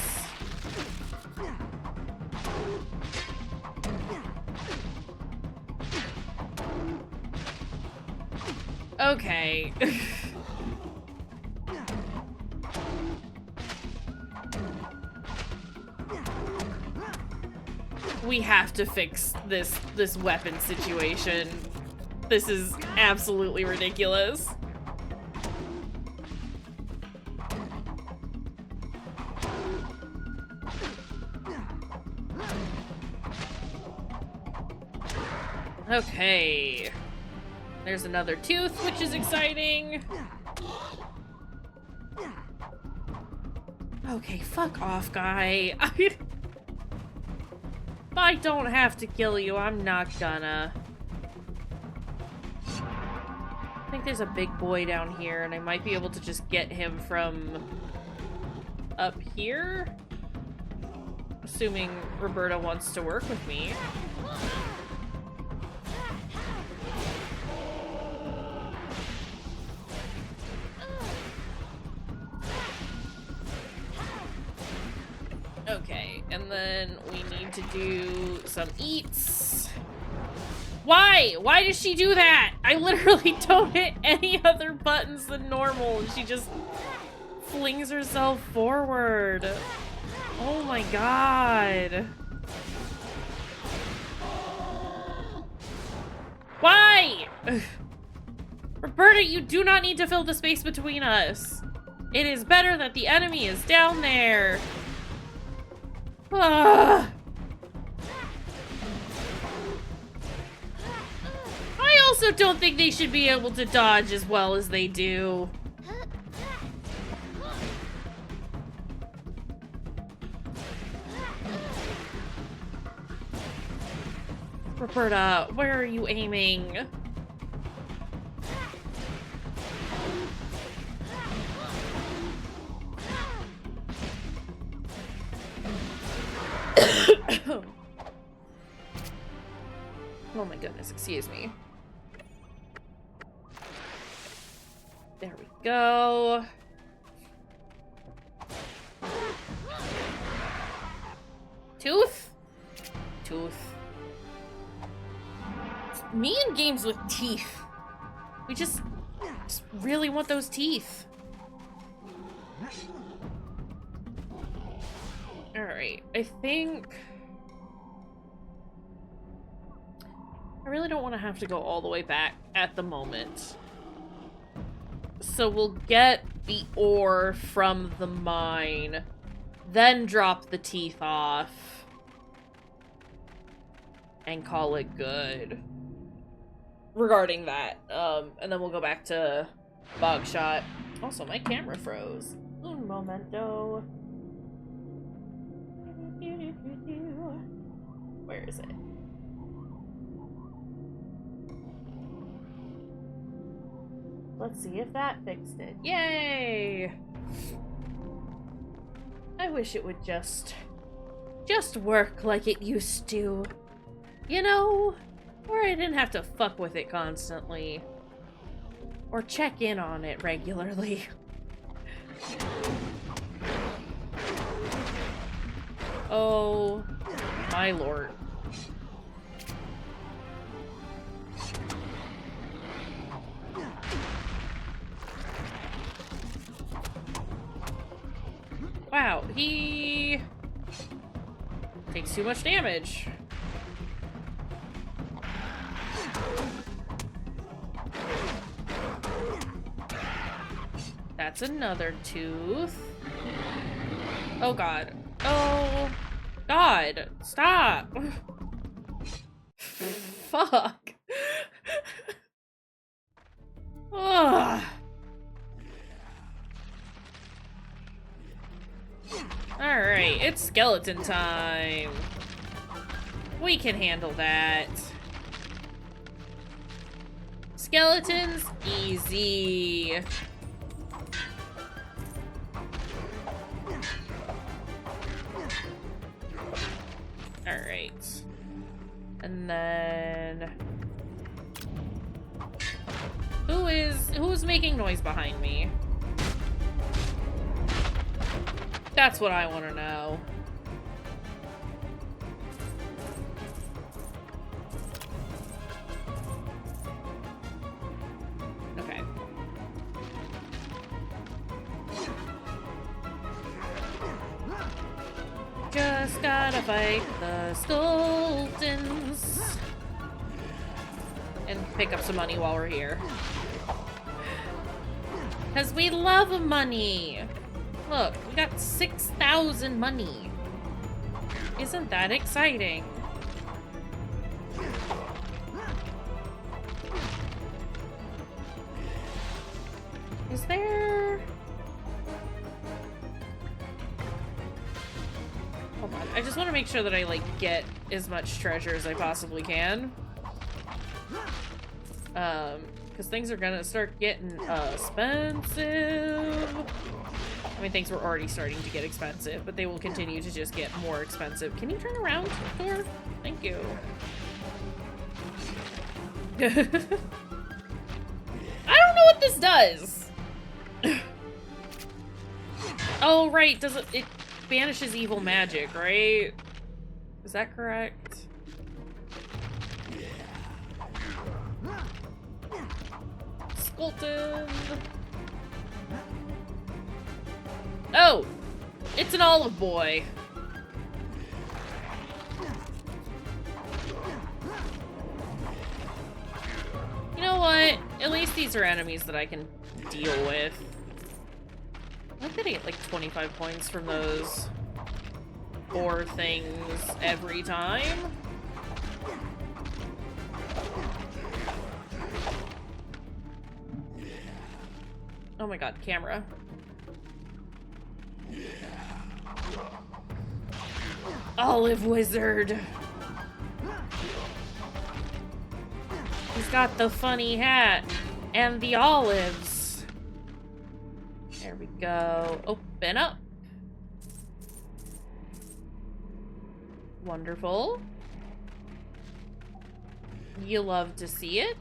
Okay. We have to fix this weapon situation. This is absolutely ridiculous. Okay. There's another tooth, which is exciting. Okay, fuck off, guy. I don't have to kill you, I'm not gonna. I think there's a big boy down here, and I might be able to just get him from up here? Assuming Roberta wants to work with me. Okay, and then we need to do some eats. Why? Why does she do that? I literally don't hit any other buttons than normal, and she just flings herself forward. Oh my god. Why? Roberta, you do not need to fill the space between us. It is better that the enemy is down there. I also don't think they should be able to dodge as well as they do. Roberta, where are you aiming? Oh my goodness, excuse me. There we go. Tooth? Tooth. Me in games with teeth. We just really want those teeth. Alright, I think... I really don't want to have to go all the way back at the moment. So we'll get the ore from the mine, then drop the teeth off, and call it good. Regarding that, and then we'll go back to Bogshot. Also, my camera froze. Un momento. Where is it? Let's see if that fixed it. Yay! I wish it would just work like it used to. You know? Where I didn't have to fuck with it constantly. Or check in on it regularly. Oh, my lord. Wow, he takes too much damage. That's another tooth. Oh god. Oh god. Stop. Fuck. Ugh. Alright, it's skeleton time. We can handle that. Skeletons, easy. Alright. And then... Who's making noise behind me? That's what I want to know. Okay. Just gotta fight the skeletons. And pick up some money while we're here. Because we love money! Look, we got 6,000 money. Isn't that exciting? Is there... Hold on, I just want to make sure that I, like, get as much treasure as I possibly can. Because things are gonna start getting, expensive. I mean, things were already starting to get expensive, but they will continue to just get more expensive. Can you turn around, Thor? Thank you. I don't know what this does. Oh, right. Does it banishes evil magic, right? Is that correct? Skeleton. Oh! It's an olive boy. You know what? At least these are enemies that I can deal with. I think I get like 25 points from those 4 things every time. Oh my god, camera. Olive wizard. He's got the funny hat and the olives. There we go. Open up. Wonderful. You love to see it.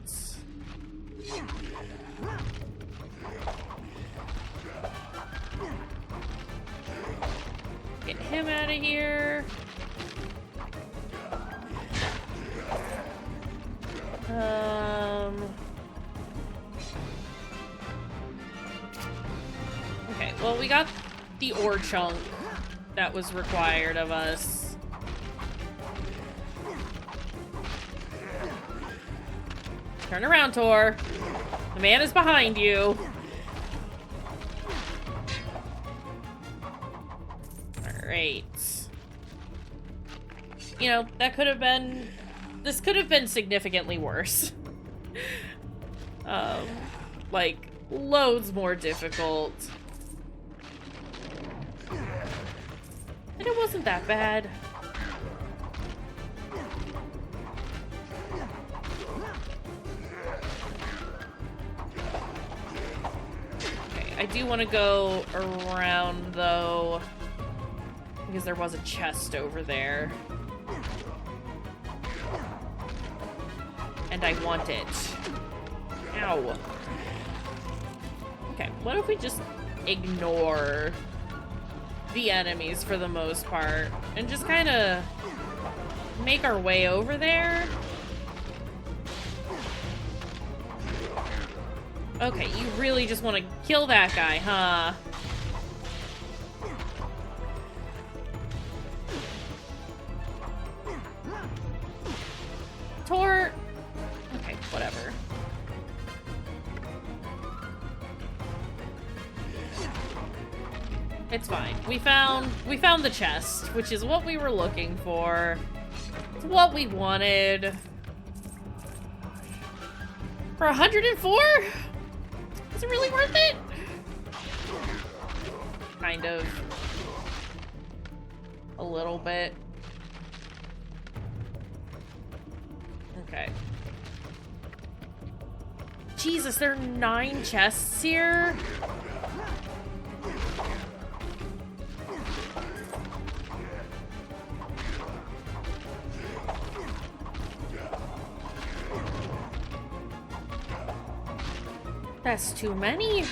Get him out of here. Okay, well, we got the ore chunk. that was required of us. Turn around, Tor. The man is behind you. Alright. You know, that could have been... This could have been significantly worse. Like, loads more difficult. And it wasn't that bad. Okay, I do want to go around, though, because there was a chest over there. And I want it. Ow. Okay, what if we just ignore the enemies for the most part and just kind of make our way over there? Okay, you really just want to kill that guy, huh? Tor... Okay, whatever. It's fine. We found the chest, which is what we were looking for. It's what we wanted. For 104? Is it really worth it? Kind of. A little bit. Okay. Jesus, there are 9 chests here? That's too many. Is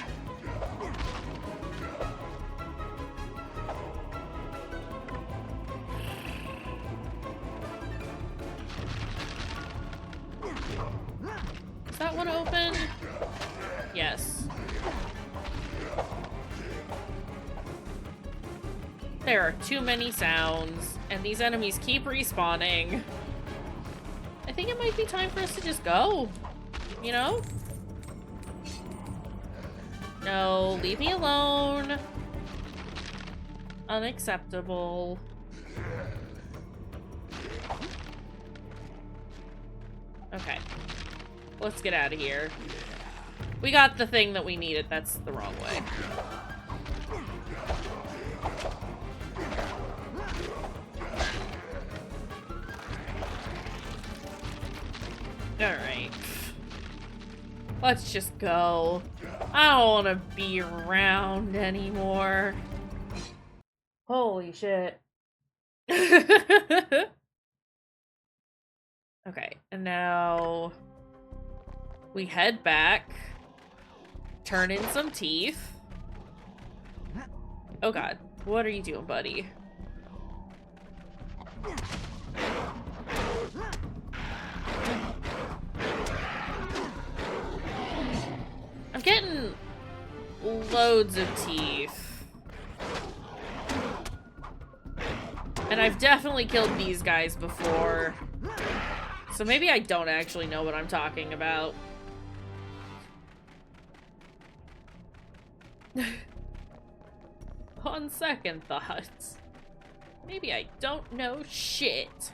that one open? Yes. There are too many sounds, and these enemies keep respawning. I think it might be time for us to just go. You know? No, leave me alone. Unacceptable. Okay. Let's get out of here. We got the thing that we needed. That's the wrong way. Alright. Let's just go. I don't want to be around anymore. Holy shit. Okay, and now we head back, turn in some teeth. Oh god, what are you doing, buddy? I'm getting loads of teeth. And I've definitely killed these guys before. So maybe I don't actually know what I'm talking about. On second thoughts, maybe I don't know shit.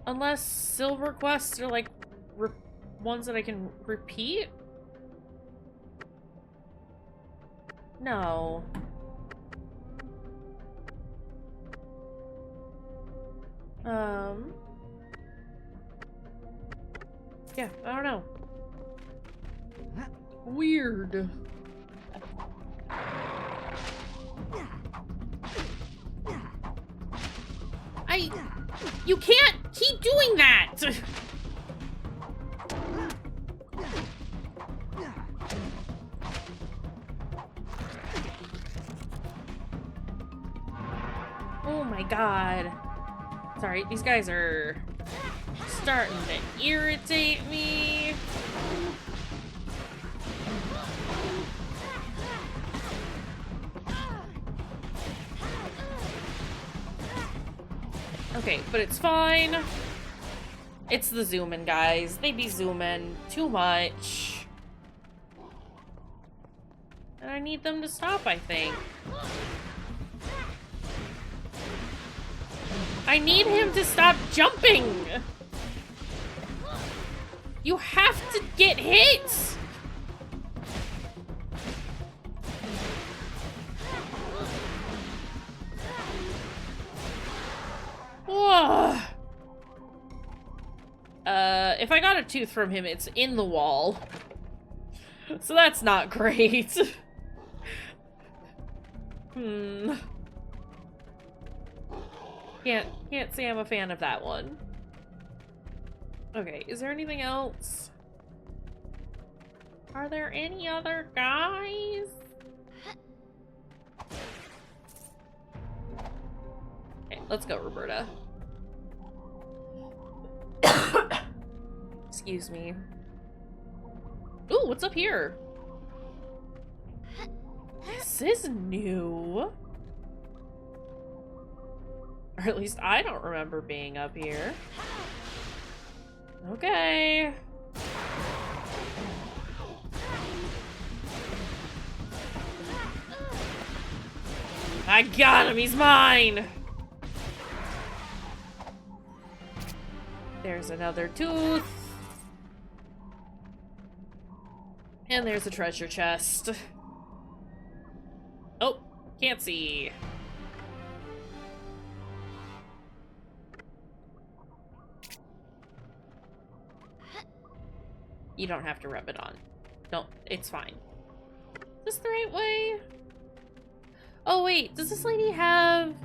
Unless silver quests are like ones that I can repeat? No. Yeah, I don't know. Weird. You can't keep doing that! Oh my god. Sorry, these guys are starting to irritate me. Okay, but it's fine. It's the zooming, guys. They be zooming too much. And I need them to stop, I think. I need him to stop jumping! You have to get hit! Whoa. If I got a tooth from him, it's in the wall. So that's not great. Can't say I'm a fan of that one. Okay, is there anything else? Are there any other guys? Okay, let's go, Roberta. Excuse me. Ooh, what's up here? This is new. Or at least I don't remember being up here. Okay. I got him, he's mine! There's another tooth. And there's a treasure chest. Oh, can't see. You don't have to rub it on. Don't, it's fine. Is this the right way? Oh wait, does this lady have...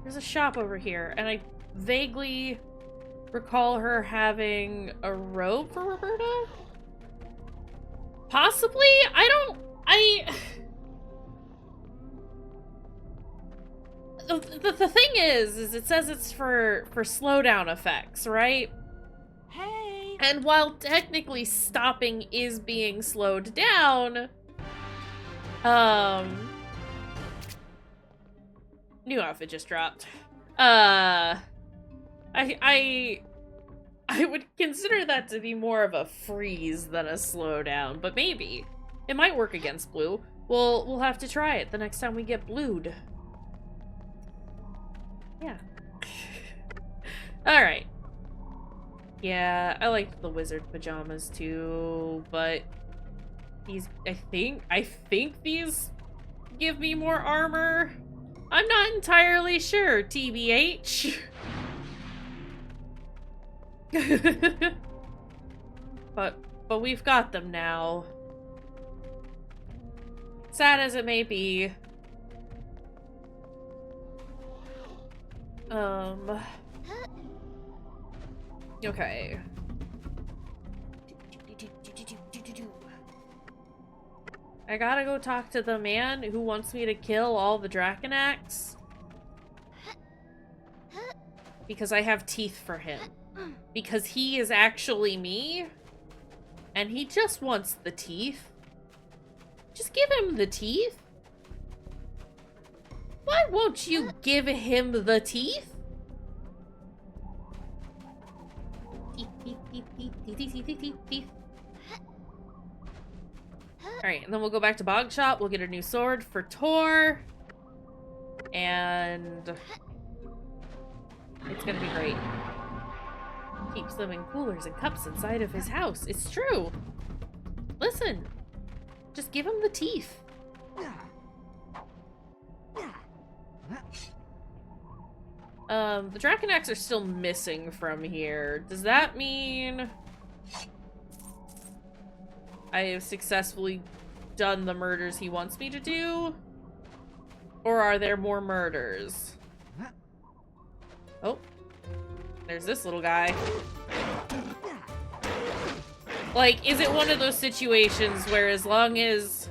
There's a shop over here, and I vaguely recall her having a robe for Roberta? Possibly? The thing is it says it's for slowdown effects, right? Hey! And while technically stopping is being slowed down, new outfit just dropped. I would consider that to be more of a freeze than a slowdown, but maybe. It might work against blue. We'll have to try it the next time we get blued. Yeah. Alright. Yeah, I liked the wizard pajamas too, but these, I think these give me more armor. I'm not entirely sure, TBH. but we've got them now. Sad as it may be. Okay. I gotta go talk to the man who wants me to kill all the Draconacs. Because I have teeth for him. Because he is actually me. And he just wants the teeth. Just give him the teeth. Why won't you give him the teeth? Teeth. Alright, and then we'll go back to Bog Shop. We'll get a new sword for Tor. And it's gonna be great. Keeps them in coolers and cups inside of his house. It's true. Listen. Just give him the teeth. The Draconacs are still missing from here. Does that mean I have successfully done the murders he wants me to do? Or are there more murders? Oh. There's this little guy. Like, is it one of those situations where as long as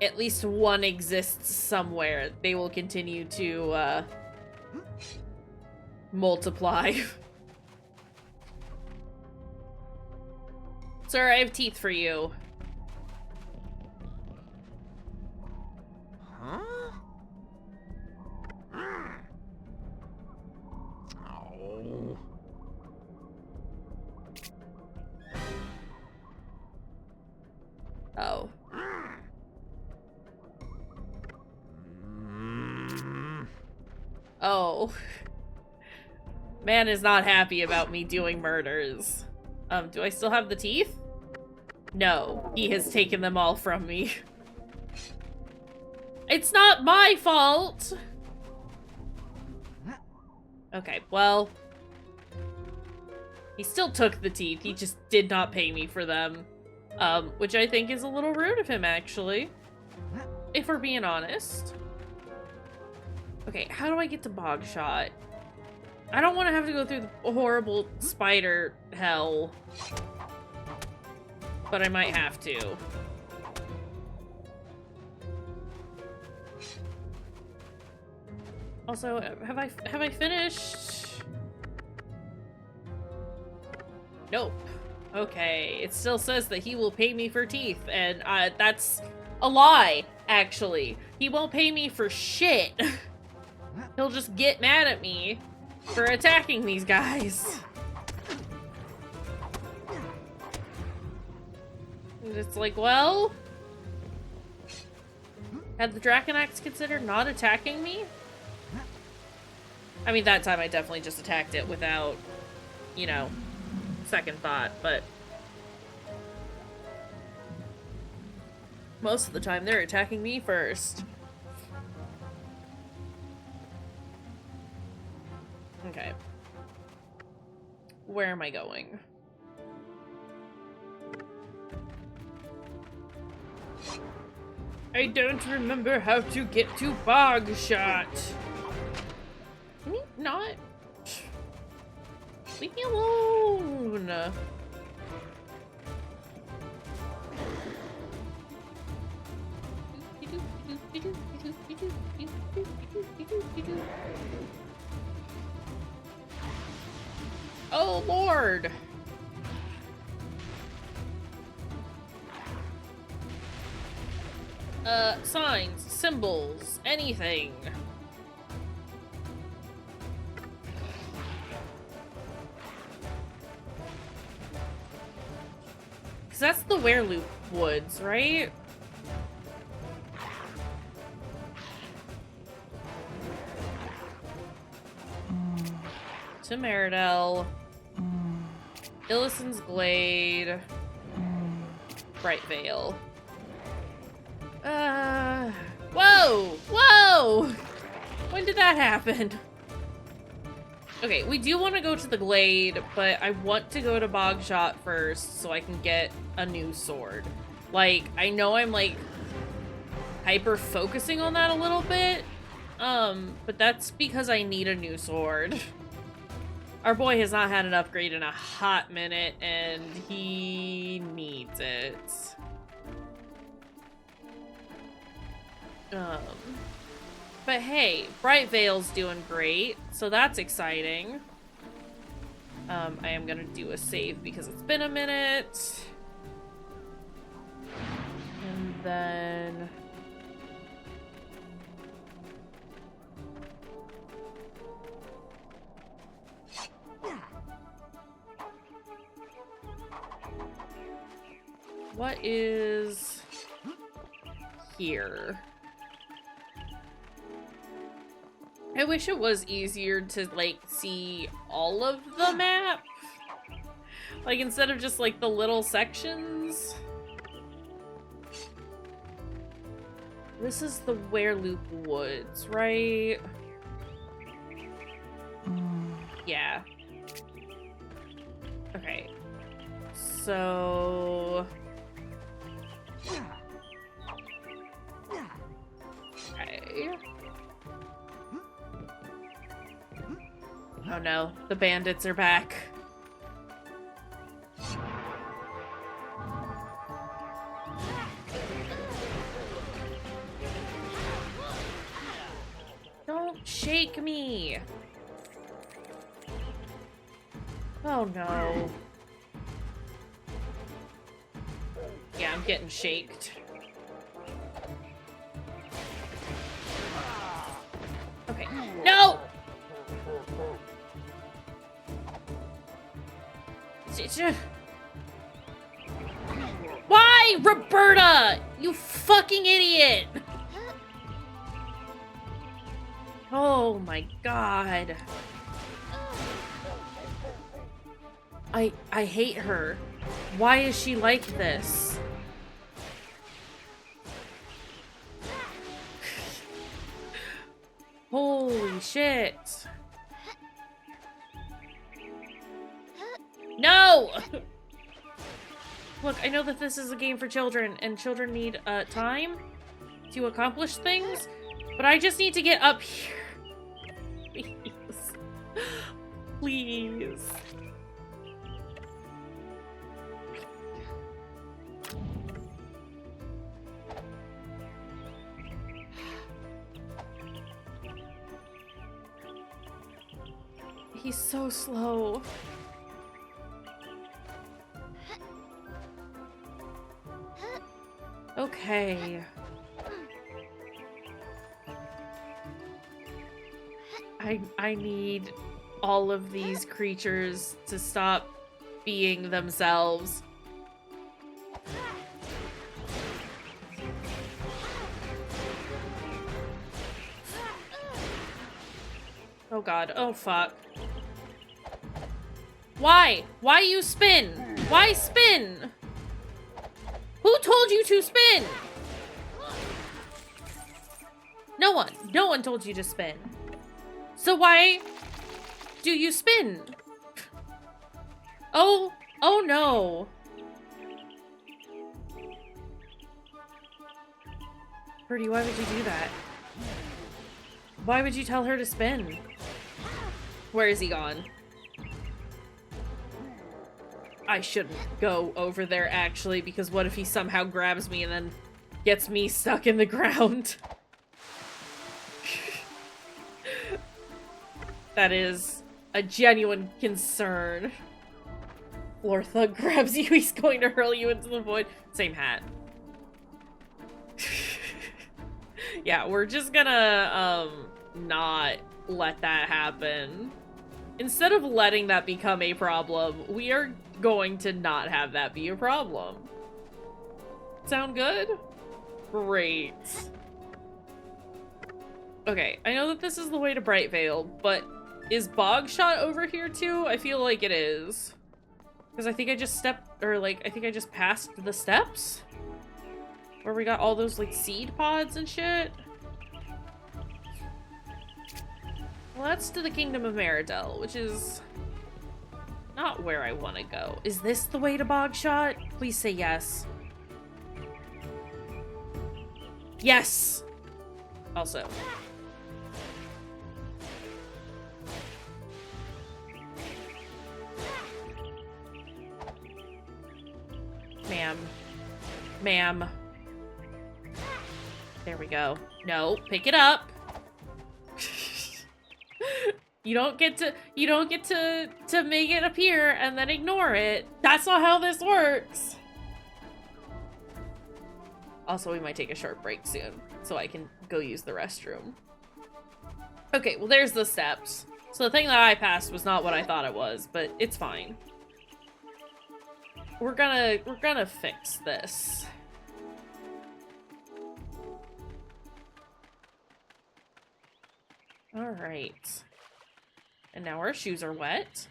at least one exists somewhere, they will continue to, multiply? Sir, I have teeth for you. Huh? Oh. Oh. Man is not happy about me doing murders. Do I still have the teeth? No, he has taken them all from me. It's not my fault! Okay, well... He still took the teeth, he just did not pay me for them. Which I think is a little rude of him, actually. If we're being honest. Okay, how do I get to Bogshot? I don't want to have to go through the horrible spider hell. But I might have to. Also, have I finished? Nope. Okay, it still says that he will pay me for teeth, and that's a lie, actually. He won't pay me for shit. He'll just get mad at me for attacking these guys. And it's like, well... Had the Draconax considered not attacking me? I mean, that time I definitely just attacked it without, you know, second thought, but... Most of the time, they're attacking me first. Okay. Where am I going? I don't remember how to get to Bogshot. Can you not? Leave me alone. Oh, Lord. Signs, symbols, anything. Because that's the Wereloop Woods, right? To Meridell. Illison's Glade. Bright Vale. Whoa! Whoa! When did that happen? Okay, we do want to go to the Glade, but I want to go to Bogshot first so I can get a new sword. Like, I know I'm, like, hyper-focusing on that a little bit, but that's because I need a new sword. Our boy has not had an upgrade in a hot minute, and he needs it. But hey, Bright Vale's doing great, so that's exciting. I am gonna do a save because it's been a minute. And then... What is here? I wish it was easier to, like, see all of the map. Like, instead of just, like, the little sections. This is the Wereloop Woods, right? Yeah. Okay. So... Okay. Oh no, the bandits are back. Don't shake me! Oh no. Yeah, I'm getting shaked. Okay. No! Why, Roberta? You fucking idiot! Oh my god. I hate her. Why is she like this? Holy shit. No! Look, I know that this is a game for children, and children need time to accomplish things, but I just need to get up here. Please. Please. He's so slow. Okay. I need all of these creatures to stop being themselves. Oh god, oh fuck. Why? Why you spin? Why spin? Who told you to spin? No one. No one told you to spin. So why do you spin? Oh no. Birdie, why would you do that? Why would you tell her to spin? Where is he gone? I shouldn't go over there, actually, because what if he somehow grabs me and then gets me stuck in the ground? That is a genuine concern. Floor Thug grabs you, he's going to hurl you into the void. Same hat. Yeah, we're just gonna, not let that happen. Instead of letting that become a problem, we are going to not have that be a problem. Sound good? Great. Okay, I know that this is the way to Brightvale, but is Bogshot over here too? I feel like it is. Because I think I just stepped, or like, I think I just passed the steps? Where we got all those like seed pods and shit? Well, that's to the Kingdom of Meridel, which is not where I want to go. Is this the way to Bogshot? Please say yes. Yes! Also. Ma'am. Ma'am. There we go. No, pick it up. You don't get to make it appear and then ignore it. That's not how this works. Also, we might take a short break soon so I can go use the restroom. Okay, well there's the steps. So the thing that I passed was not what I thought it was, but it's fine. We're gonna fix this. All right. And now our shoes are wet.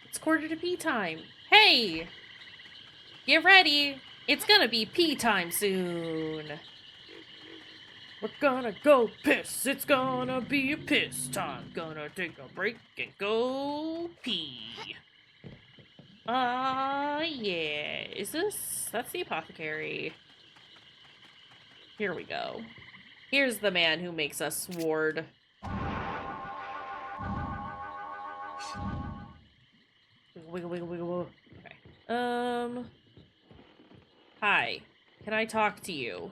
It's quarter to pee time. Hey! Get ready. It's gonna be pee time soon. We're gonna go piss. It's gonna be a piss time. Gonna take a break and go pee. Yeah. Is this? That's the apothecary. Here we go. Here's the man who makes us sword. Wiggle, wiggle, wiggle, wiggle. Okay. Hi. Can I talk to you?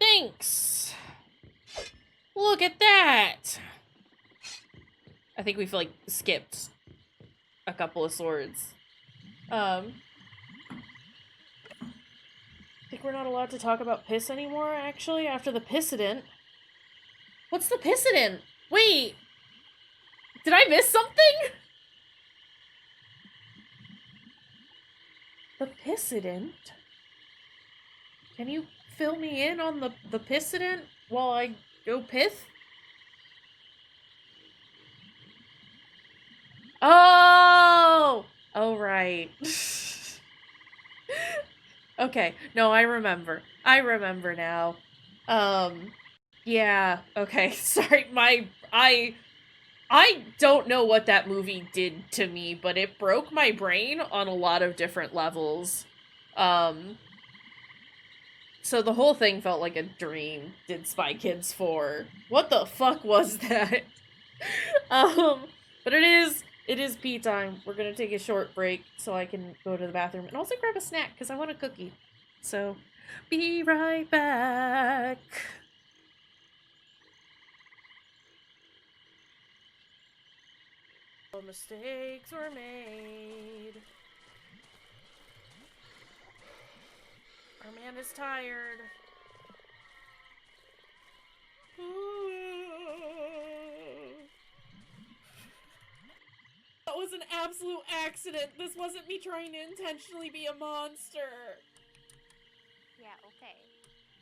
Thanks! Look at that! I think we've, like, skipped a couple of swords. we're not allowed to talk about piss anymore, actually, after the pissident. What's the pissident? Wait! Did I miss something? The pissident? Can you fill me in on the pissident while I go pith? Oh! Oh, right. Okay, no, I remember. I remember now. Yeah, okay, sorry, I don't know what that movie did to me, but it broke my brain on a lot of different levels. So the whole thing felt like a dream, did Spy Kids 4. What the fuck was that? But it is pee time. We're gonna take a short break so I can go to the bathroom and also grab a snack, because I want a cookie. So, be right back. Mistakes were made. Our man is tired. That was an absolute accident. This wasn't me trying to intentionally be a monster. Yeah, okay.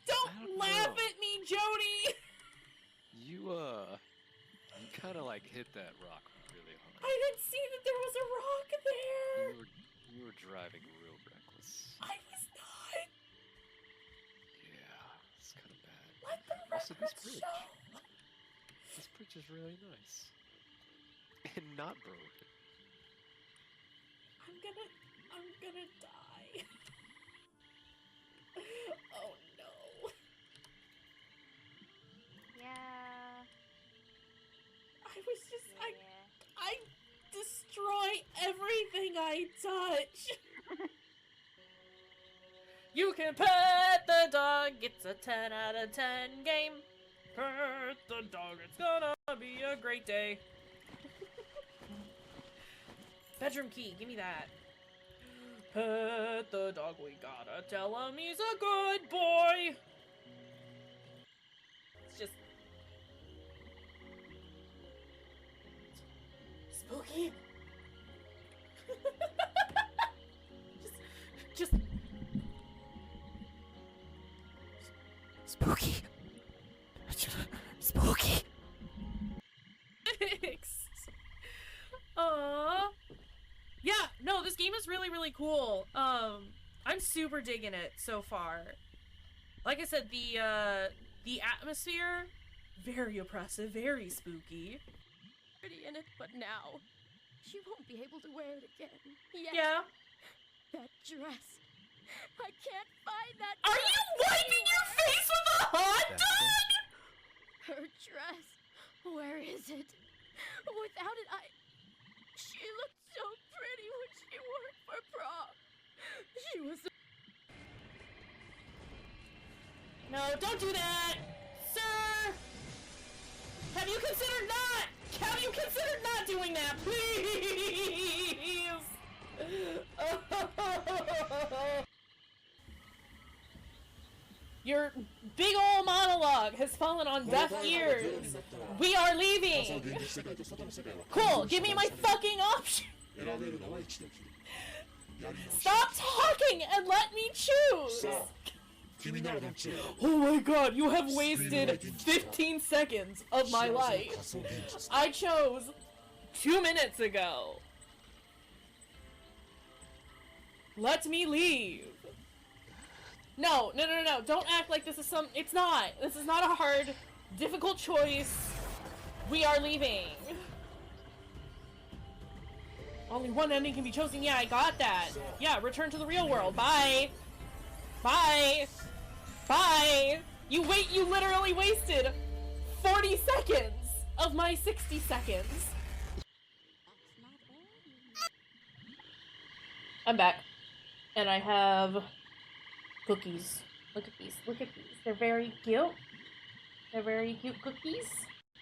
Don't laugh at me, Jody! You kind of like hit that rock really hard. I didn't see that there was a rock there! You were driving real reckless. I was not! Yeah, it's kind of bad. Let the Also, record this bridge. show! This bridge is really nice. And not broken. I'm gonna die. Oh no. Yeah. I was just, Yeah. I destroy everything I touch. You can pet the dog, it's a 10 out of 10 game. Pet the dog, it's gonna be a great day. Bedroom key, give me that. Pet the dog, we gotta tell him he's a good boy. It's just spooky. just spooky. Spooky. Yeah, no, this game is really, really cool. I'm super digging it so far. Like I said, the atmosphere, very oppressive, very spooky. Pretty in it, but now she won't be able to wear it again. Yeah. That dress. I can't find that Are dress you wiping your face with a hot dog? Her dress. Where is it? Without it, she looked so pretty when she wore it for prom. She was No, don't do that! Sir! Have you considered not doing that, please? Your big ol' monologue has fallen on deaf ears. We are leaving. Cool, give me my fucking option. Stop talking and let me choose. Oh my god, you have wasted 15 seconds of my life. I chose 2 minutes ago. Let me leave. No, don't act like this is it's not. This is not a hard, difficult choice. We are leaving. Only one ending can be chosen. Yeah, I got that. Yeah, return to the real world. Bye. Bye. Bye. You literally wasted 40 seconds of my 60 seconds. I'm back. And I have cookies. Look at these. Look at these. They're very cute. They're very cute cookies.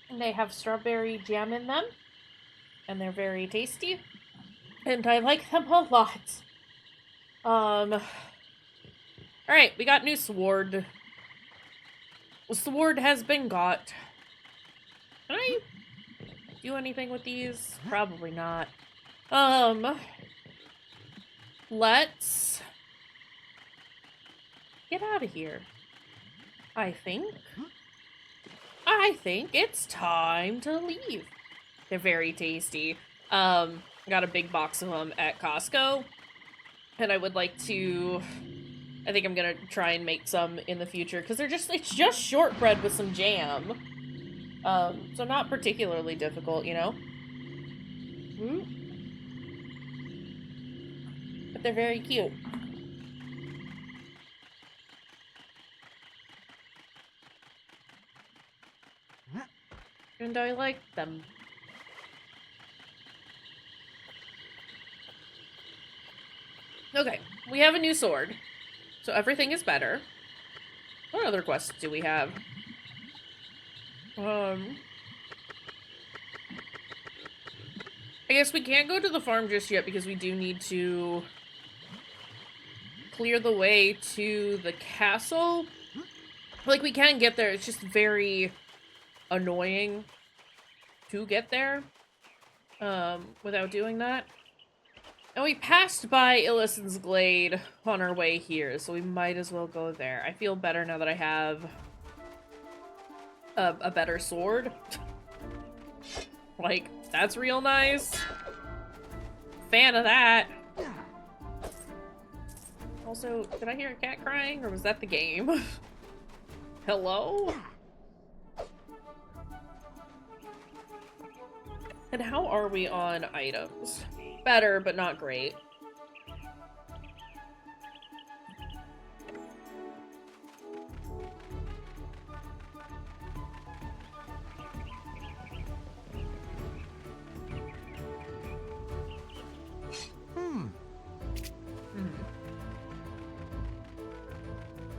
And they have strawberry jam in them. And they're very tasty. And I like them a lot. Alright, we got new sword. The sword has been got. Can I do anything with these? Probably not. Let's get out of here. I think it's time to leave. They're very tasty. Got a big box of them at Costco, and I would like to. I think I'm gonna try and make some in the future because it's just shortbread with some jam. So not particularly difficult, you know. But they're very cute. And I like them. Okay, we have a new sword. So everything is better. What other quests do we have? I guess we can't go to the farm just yet because we do need to clear the way to the castle. Like, we can get there, it's just very annoying to get there without doing that. And we passed by Illisan's Glade on our way here, so we might as well go there. I feel better now that I have a better sword. Like, that's real nice. Fan of that. Also, did I hear a cat crying, or was that the game? Hello? And how are we on items? Better, but not great.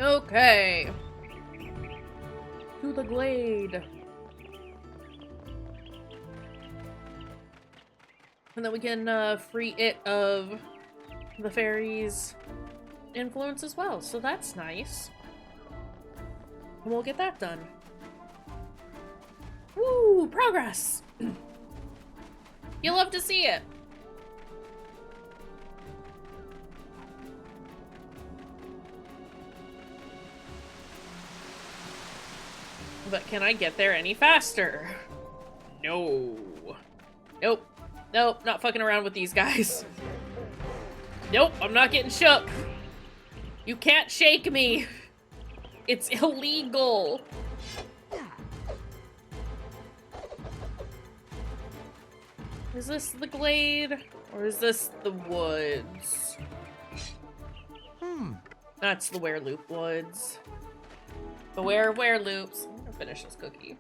Okay. To the glade. And then we can free it of the Faerie's influence as well, so that's nice. And we'll get that done. Woo! Progress! You love to see it! But can I get there any faster? No. Nope. Nope, not fucking around with these guys. Nope, I'm not getting shook. You can't shake me. It's illegal. Is this the glade? Or is this the woods? That's the Wereloop woods. Beware wereloops. I'm gonna finish this cookie.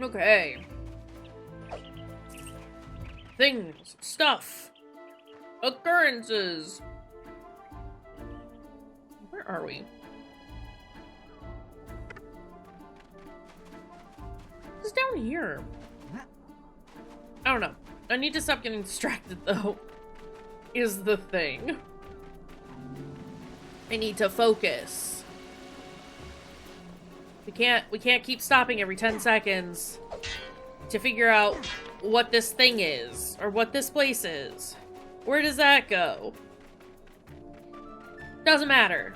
Okay. Things, stuff, occurrences. Where are we? It's down here. I don't know. I need to stop getting distracted though. Is the thing. I need to focus. We can't keep stopping every 10 seconds to figure out what this thing is, or what this place is. Where does that go? Doesn't matter.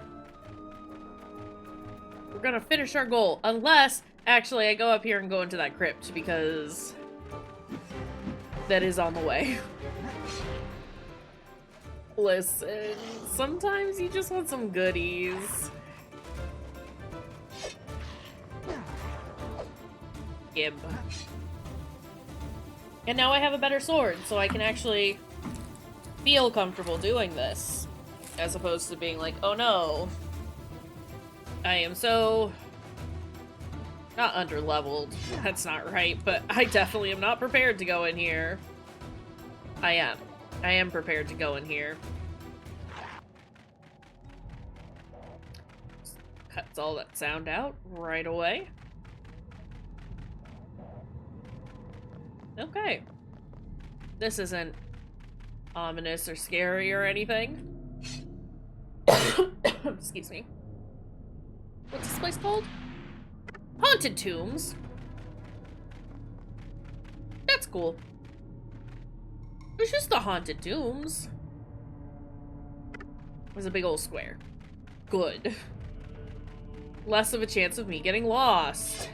We're gonna finish our goal, unless, actually, I go up here and go into that crypt, because that is on the way. Listen, sometimes you just want some goodies. Gib. And now I have a better sword, so I can actually feel comfortable doing this. As opposed to being like, oh no. I am so Not under-leveled. That's not right, but I definitely am not prepared to go in here. I am. I am prepared to go in here. Cuts all that sound out right away. Okay. This isn't ominous or scary or anything. Excuse me. What's this place called? Haunted Tombs. That's cool. It's just the Haunted Tombs. There's a big old square. Good. Less of a chance of me getting lost.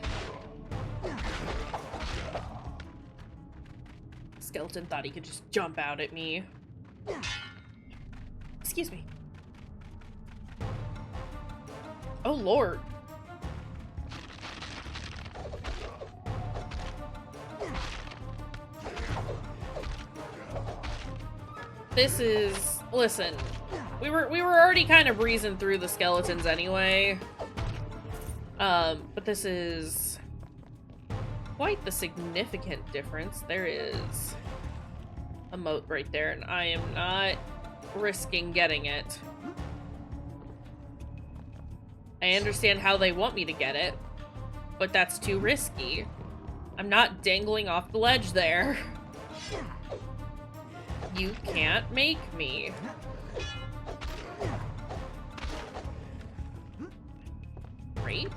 Skeleton thought he could just jump out at me. Excuse me. Oh, Lord. This is... Listen. We were already kind of breezing through the skeletons anyway. But this is... quite the significant difference. There is a moat right there, and I am not risking getting it. I understand how they want me to get it, but that's too risky. I'm not dangling off the ledge there. You can't make me. Great.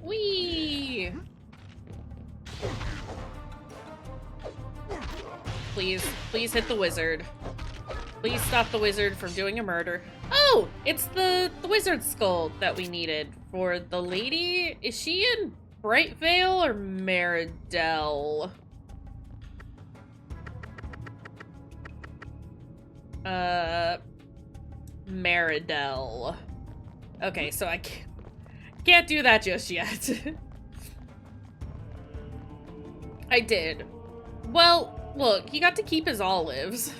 Whee! Please hit the wizard. Please stop the wizard from doing a murder. Oh! It's the wizard skull that we needed for the lady. Is she in Brightvale or Meridell? Meridell. Okay, so I can't do that just yet. I did. Well, look, he got to keep his olives.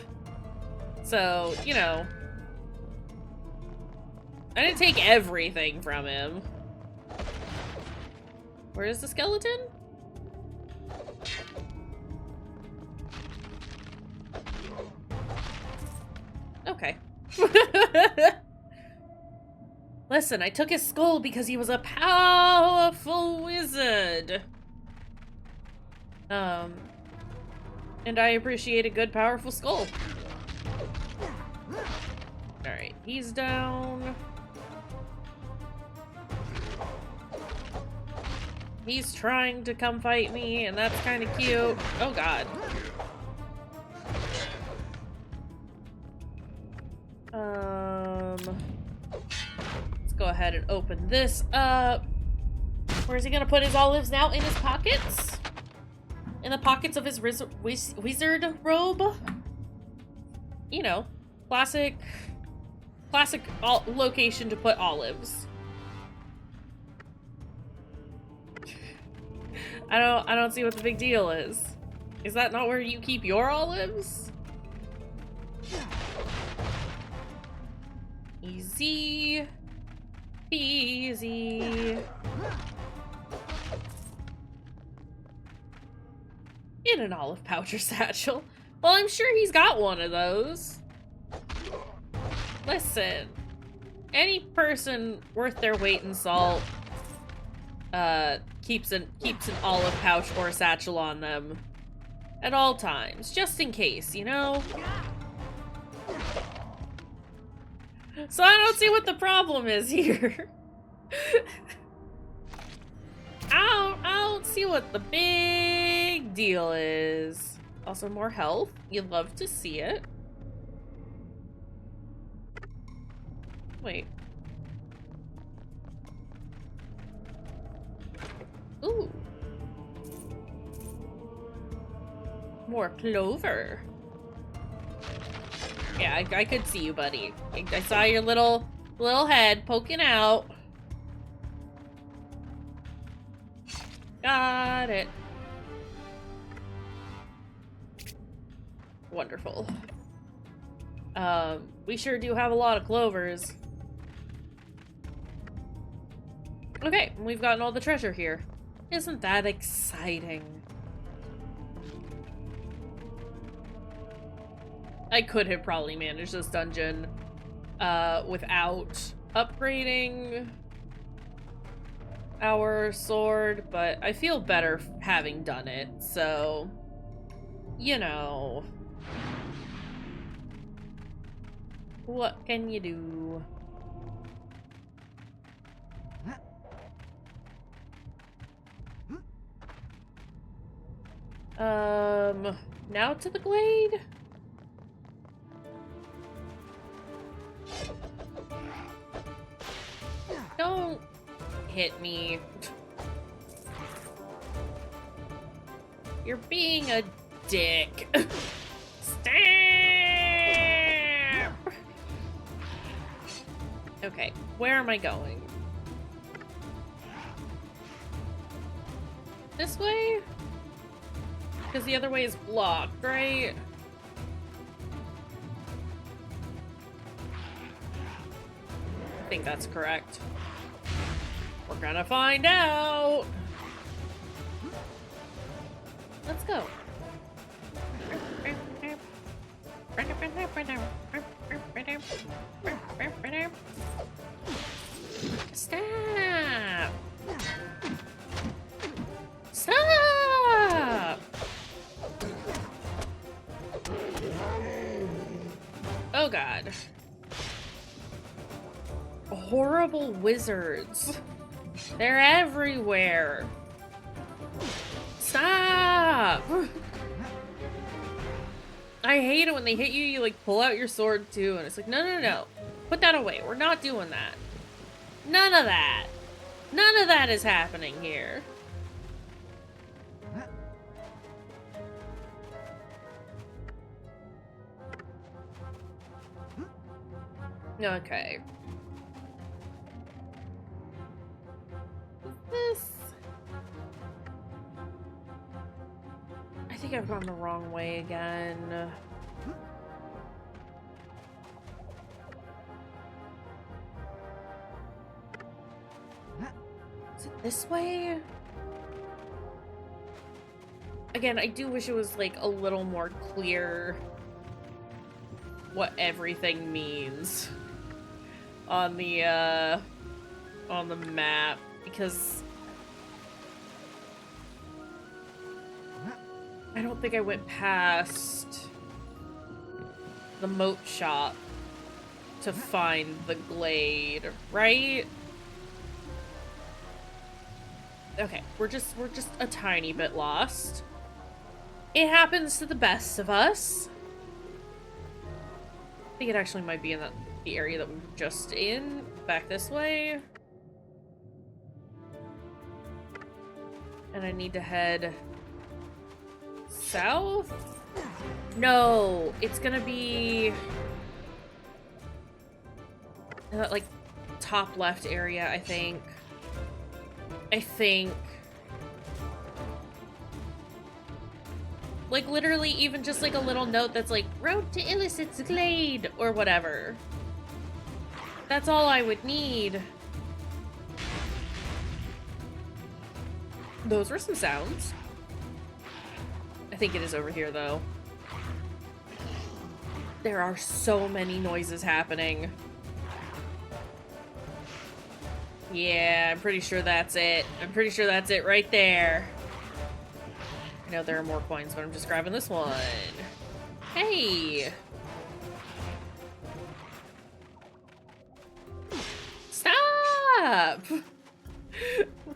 So, you know. I didn't take everything from him. Where is the skeleton? Okay. Listen, I took his skull because he was a powerful wizard. And I appreciate a good, powerful skull. Alright, he's down. He's trying to come fight me, and that's kind of cute. Oh, God. Let's go ahead and open this up. Where's he gonna put his olives now? In his pockets? In the pockets of his wizard robe? You know, classic location to put olives. I don't see what the big deal is. Is that not where you keep your olives? Easy peasy. In an olive pouch or satchel. Well, I'm sure he's got one of those. Listen, any person worth their weight in salt keeps an olive pouch or a satchel on them at all times, just in case, you know? So I don't see what the problem is here. I don't see what the big deal is. Also, more health. You'd love to see it. Wait. Ooh. More clover. Yeah, I could see you, buddy. I saw your little head poking out. Got it. Wonderful. We sure do have a lot of clovers. Okay, we've gotten all the treasure here. Isn't that exciting? I could have probably managed this dungeon without upgrading our sword, but I feel better having done it, so, you know. What can you do? Now to the glade? Don't hit me. You're being a dick. Stab! Okay, where am I going? This way? Because the other way is blocked, right? I think that's correct. We're gonna find out! Let's go. Stop! Stop! Oh god. Horrible wizards. They're everywhere. Stop! I hate it when they hit you, you like pull out your sword too, and it's like, no, no, no. Put that away. We're not doing that. None of that. None of that is happening here. Okay. This... I think I've gone the wrong way again. Is it this way? Again, I do wish it was like a little more clear what everything means on the map, because I don't think I went past the moat shop to find the glade, right? Okay, we're just a tiny bit lost. It happens to the best of us. I think it actually might be in the area that we were just in, back this way. And I need to head south? No, it's gonna be in that, like, top left area, I think. Like, literally, even just, like, a little note that's like, route to Illicit's Glade, or whatever. That's all I would need. Those were some sounds. I think it is over here, though. There are so many noises happening. Yeah, I'm pretty sure that's it. I'm pretty sure that's it right there. I know there are more coins, but I'm just grabbing this one. Hey! Stop!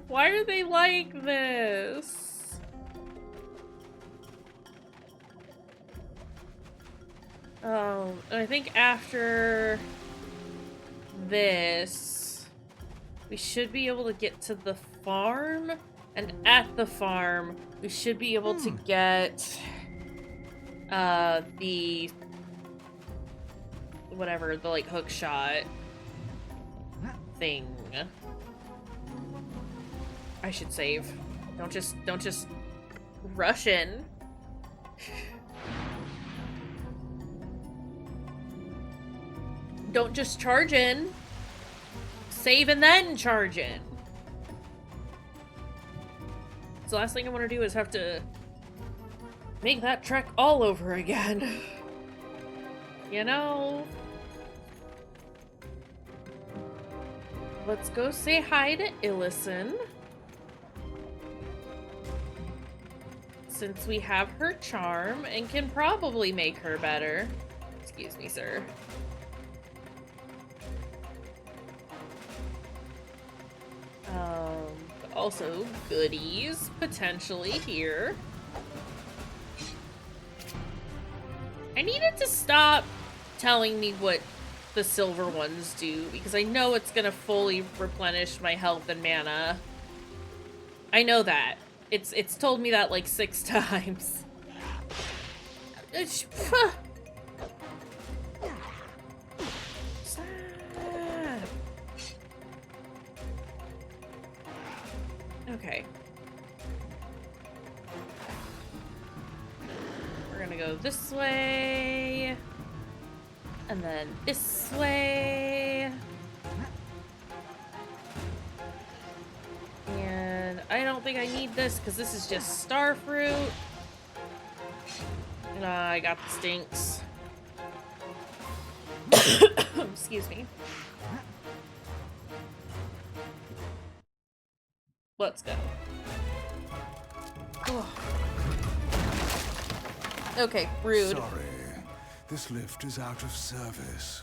Why are they like this? Oh, and I think after this, we should be able to get to the farm, and at the farm, we should be able to get the whatever, the like hook shot thing. I should save. Don't just rush in. Don't just charge in. Save and then charge in. So the last thing I want to do is have to make that trek all over again. You know? Let's go say hi to Illison. Since we have her charm and can probably make her better. Excuse me, sir. But also goodies potentially here. I needed to stop telling me what the silver ones do because I know it's gonna fully replenish my health and mana. I know that. It's told me that like 6 times. Okay. We're gonna go this way. And then this way. And I don't think I need this because this is just star fruit. And I got the stinks. Excuse me. Let's go. Ugh. Okay, rude. Sorry, this lift is out of service.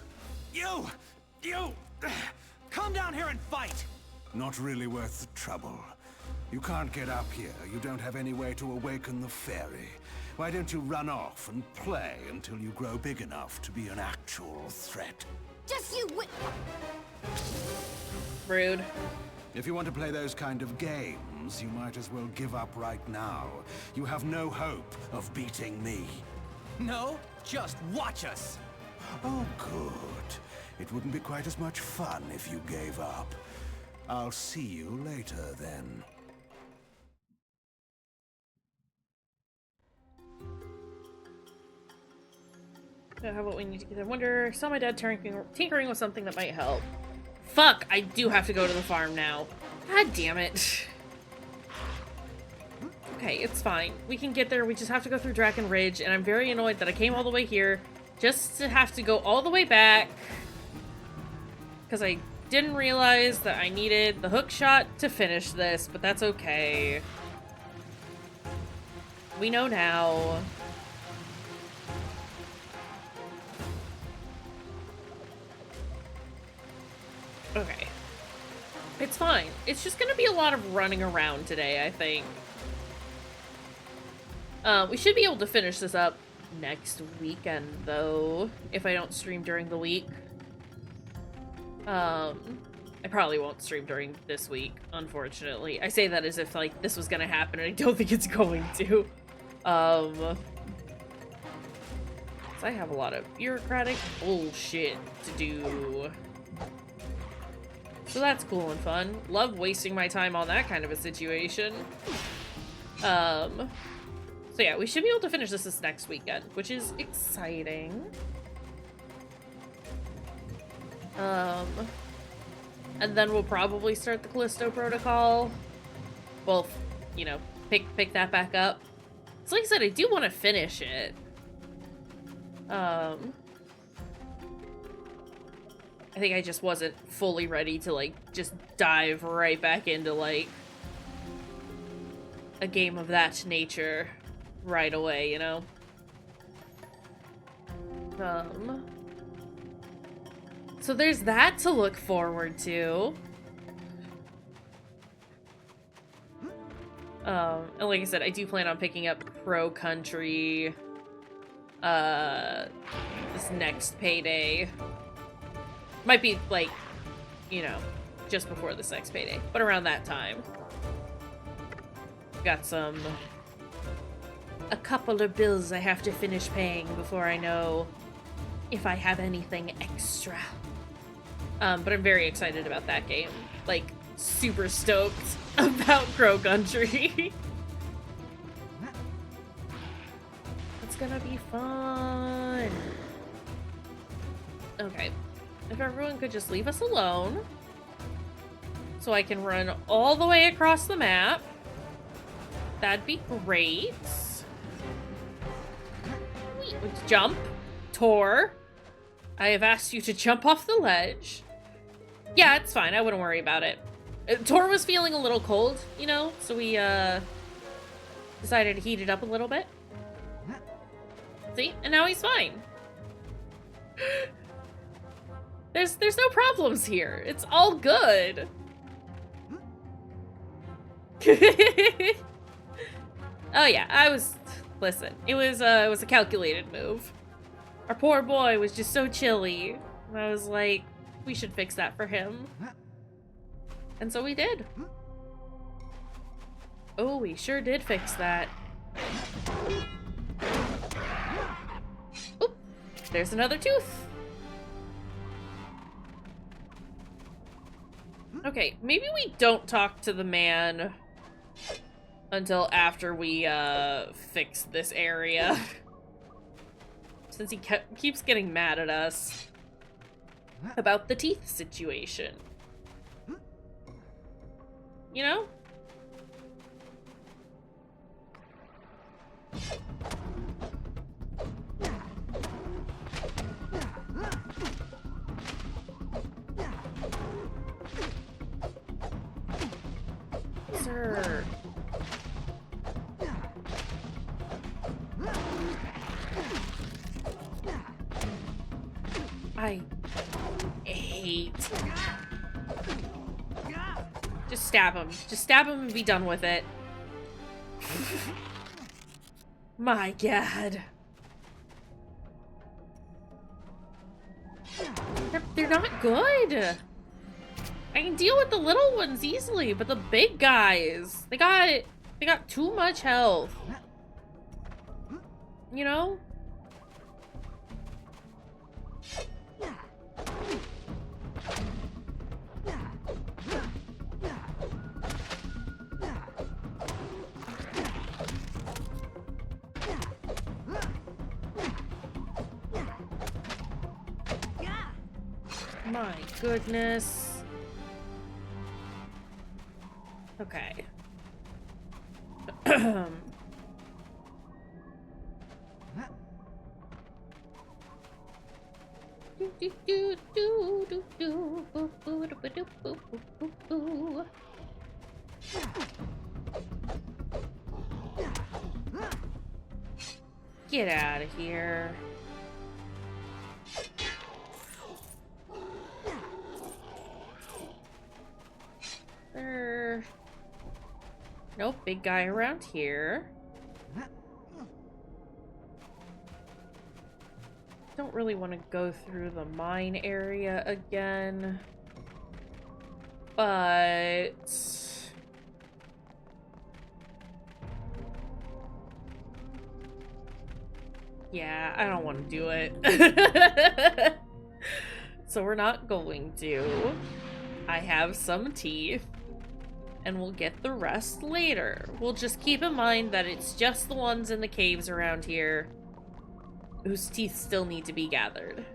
You! Come down here and fight! Not really worth the trouble. You can't get up here. You don't have any way to awaken the Faerie. Why don't you run off and play until you grow big enough to be an actual threat? Just you wait. Rude. If you want to play those kind of games, you might as well give up right now. You have no hope of beating me. No, just watch us! Oh, good. It wouldn't be quite as much fun if you gave up. I'll see you later, then. So how about we need to get there? Wonder, saw my dad tinkering with something that might help. Fuck, I do have to go to the farm now. God damn it. Okay, it's fine. We can get there, we just have to go through Draken Ridge, and I'm very annoyed that I came all the way here just to have to go all the way back. Because I didn't realize that I needed the hook shot to finish this, but that's okay. We know now. Okay. It's fine. It's just gonna be a lot of running around today, I think. We should be able to finish this up next weekend, though, if I don't stream during the week. I probably won't stream during this week, unfortunately. I say that as if, like, this was gonna happen, and I don't think it's going to. So I have a lot of bureaucratic bullshit to do. So that's cool and fun. Love wasting my time on that kind of a situation. So yeah, we should be able to finish this next weekend, which is exciting. And then we'll probably start the Callisto Protocol. Well, you know, pick that back up. So like I said, I do want to finish it. I think I just wasn't fully ready to, like, just dive right back into, like, a game of that nature right away, you know? So there's that to look forward to. And like I said, I do plan on picking up Pro Country, this next payday. Might be, like, you know, just before this next payday, but around that time. Got a couple of bills I have to finish paying before I know if I have anything extra. But I'm very excited about that game. Like, super stoked about Pro Country. It's gonna be fun. Okay. if everyone could just leave us alone so I can run all the way across the map, that'd be great. Let's jump. Tor, I have asked you to jump off the ledge. Yeah, it's fine. I wouldn't worry about it. Tor was feeling a little cold, you know, so we decided to heat it up a little bit. See? And now he's fine. There's no problems here. It's all good. Oh yeah, listen, it was a calculated move. Our poor boy was just so chilly. And I was like, we should fix that for him. And so we did. Oh, we sure did fix that. Oop, there's another tooth. Okay, maybe we don't talk to the man until after we fix this area. Since he keeps getting mad at us about the teeth situation. You know? Sir. I hate. Just stab him. Just stab him and be done with it. My God. They're not good. I can deal with the little ones easily, but the big guys, they got too much health. You know? My goodness. Okay. Get out of here. Nope, big guy around here. Don't really want to go through the mine area again. But... yeah, I don't want to do it. So we're not going to. I have some teeth. And we'll get the rest later. We'll just keep in mind that it's just the ones in the caves around here whose teeth still need to be gathered.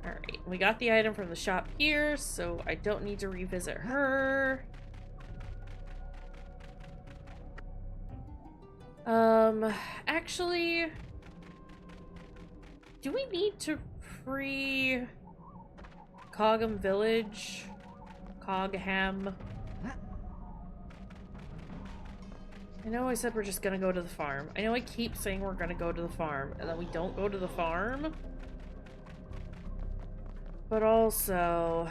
Alright, we got the item from the shop here, so I don't need to revisit her. Actually, do we need to free Cogham Village? Cogham? I know I said we're just gonna go to the farm. I know I keep saying we're gonna go to the farm, and then we don't go to the farm. But also,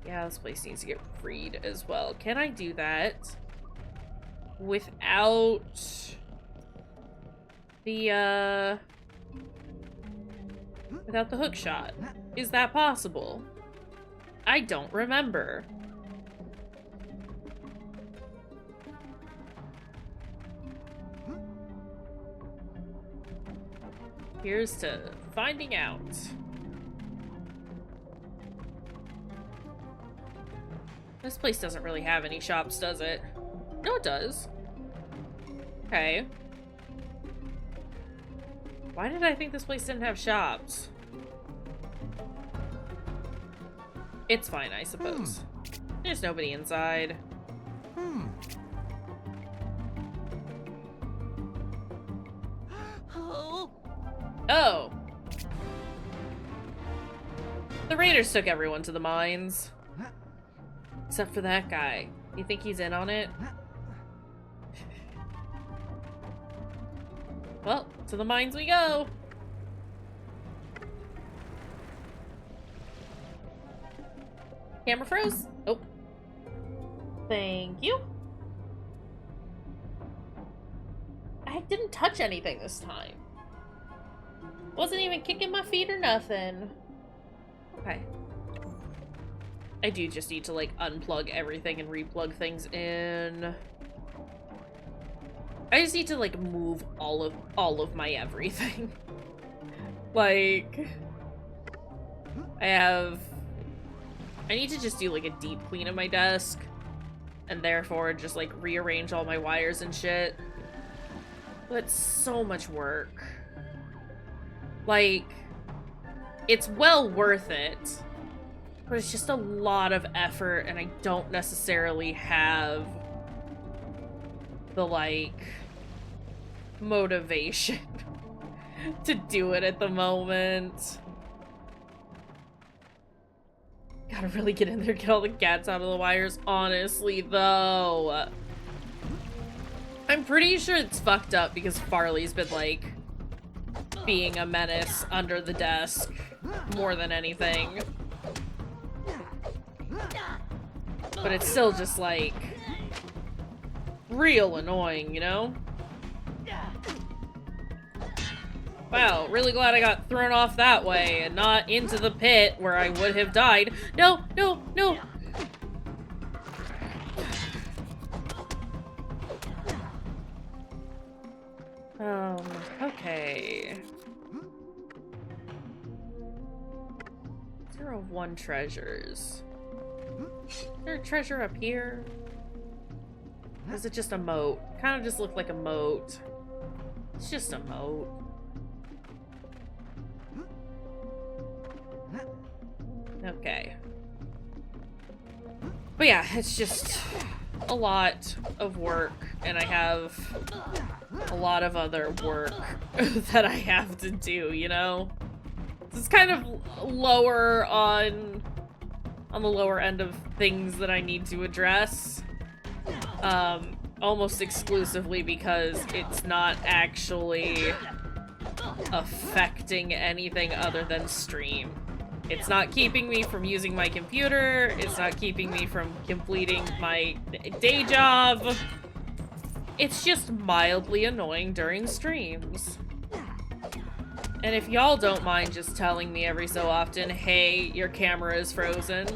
yeah, this place needs to get freed as well. Can I do that without the, without the hook shot? Is that possible? I don't remember. Here's to finding out. This place doesn't really have any shops, does it? No, it does. Okay. Why did I think this place didn't have shops? It's fine, I suppose. There's nobody inside. Oh! The raiders took everyone to the mines. Except for that guy. You think he's in on it? Well, to the mines we go! Camera froze? Oh. Thank you. I didn't touch anything this time. Wasn't even kicking my feet or nothing. Okay. I do just need to, like, unplug everything and replug things in. I just need to, like, move all of my everything. Like, I need to just do, like, a deep clean of my desk. And therefore just, like, rearrange all my wires and shit. But it's so much work. Like, it's well worth it. But it's just a lot of effort, and I don't necessarily have the, like, motivation to do it at the moment. Gotta really get in there, get all the cats out of the wires. Honestly, though, I'm pretty sure it's fucked up because Farley's been, like, being a menace under the desk more than anything. But it's still just, like, real annoying, you know? Wow, really glad I got thrown off that way and not into the pit where I would have died. No, no, no! Okay. 0 of 1 treasures. Is there a treasure up here? Or is it just a moat? Kind of just looked like a moat. It's just a moat. Okay. But yeah, it's just a lot of work, and I have a lot of other work that I have to do, you know? It's kind of lower on the lower end of things that I need to address. Almost exclusively because it's not actually affecting anything other than stream. It's not keeping me from using my computer. It's not keeping me from completing my day job. It's just mildly annoying during streams. And if y'all don't mind just telling me every so often, hey, your camera is frozen,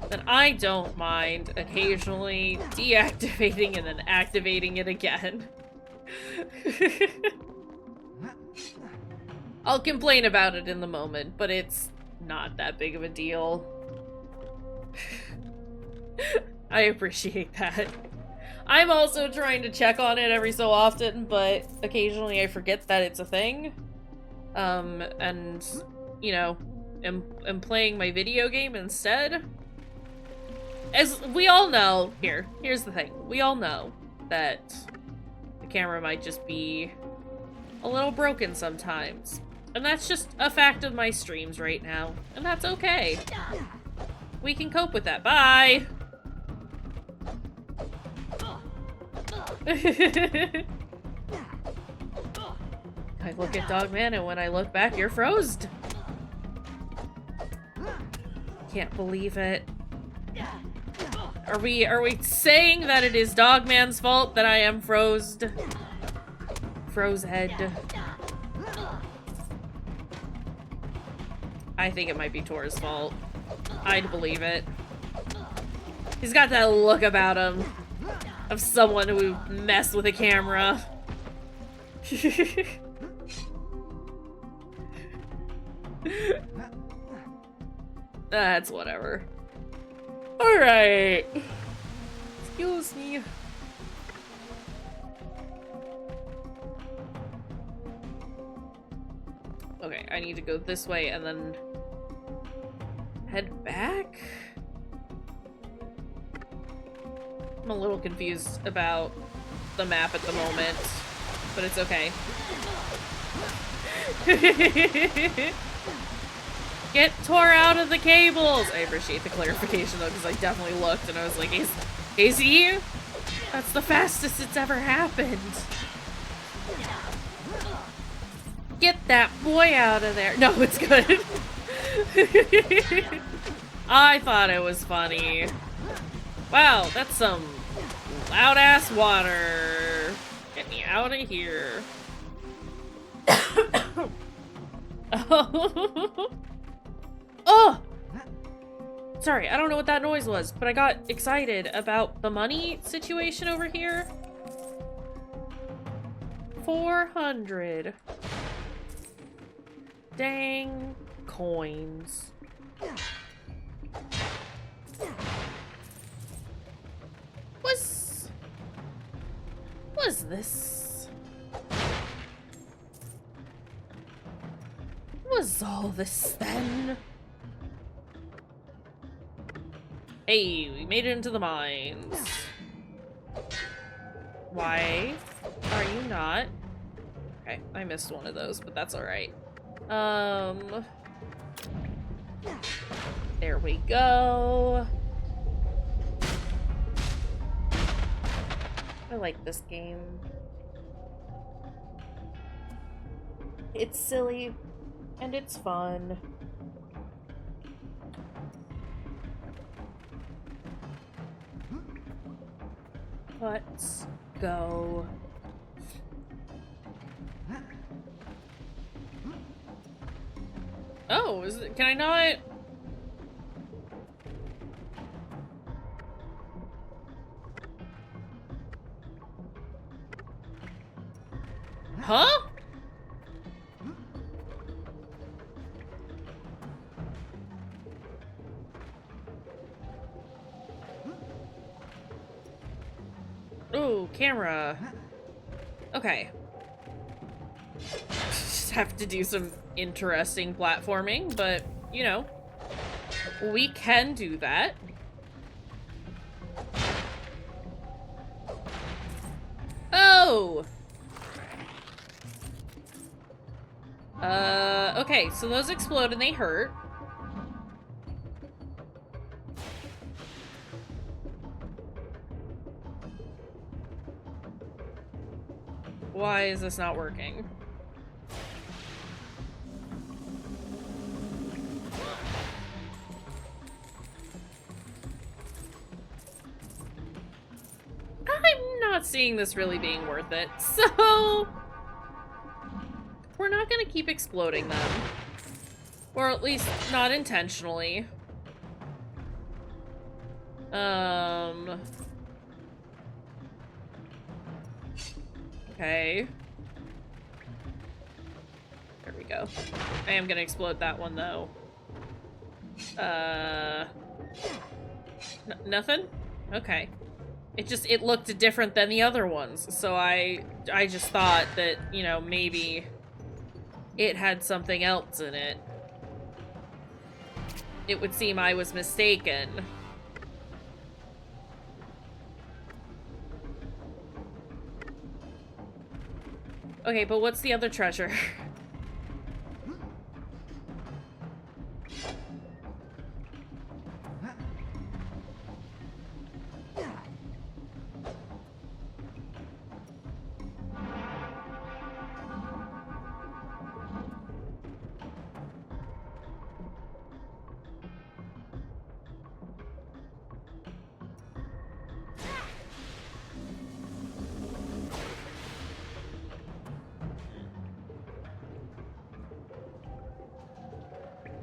then I don't mind occasionally deactivating and then activating it again. I'll complain about it in the moment, but it's not that big of a deal. I appreciate that. I'm also trying to check on it every so often, but occasionally I forget that it's a thing. And, you know, am playing my video game instead. As we all know, here's the thing. We all know that the camera might just be a little broken sometimes. And that's just a fact of my streams right now. And that's okay. We can cope with that. Bye! I look at Dogman, and when I look back, you're frozed. Can't believe it. Are we saying that it is Dogman's fault that I am frozed? Froze head. I think it might be Tor's fault. I'd believe it. He's got that look about him of someone who messed with a camera. That's whatever. Alright. Excuse me. need to go this way and then head back? I'm a little confused about the map at the moment, but it's okay. Get tore out of the cables! I appreciate the clarification though, because I definitely looked and I was like, is he? That's the fastest it's ever happened. Get that boy out of there. No, it's good. I thought it was funny. Wow, that's some loud ass water. Get me out of here. Oh! Sorry, I don't know what that noise was, but I got excited about the money situation over here. 400. Dang coins. Was this? Was all this then? Hey, we made it into the mines. Why are you not? Okay, I missed one of those, but that's alright. There we go. I like this game. It's silly, and it's fun. Let's go. Oh, is it, can I not? Huh? Ooh, camera. Okay. Just have to do some interesting platforming, but, you know, we can do that. Oh! Okay, so those explode and they hurt. Why is this not working? I'm not seeing this really being worth it, so we're not gonna keep exploding them. Or at least not intentionally. Okay. There we go. I am gonna explode that one though. Nothing? Okay. It looked different than the other ones, so I just thought that, you know, maybe it had something else in it. It would seem I was mistaken. Okay, but what's the other treasure?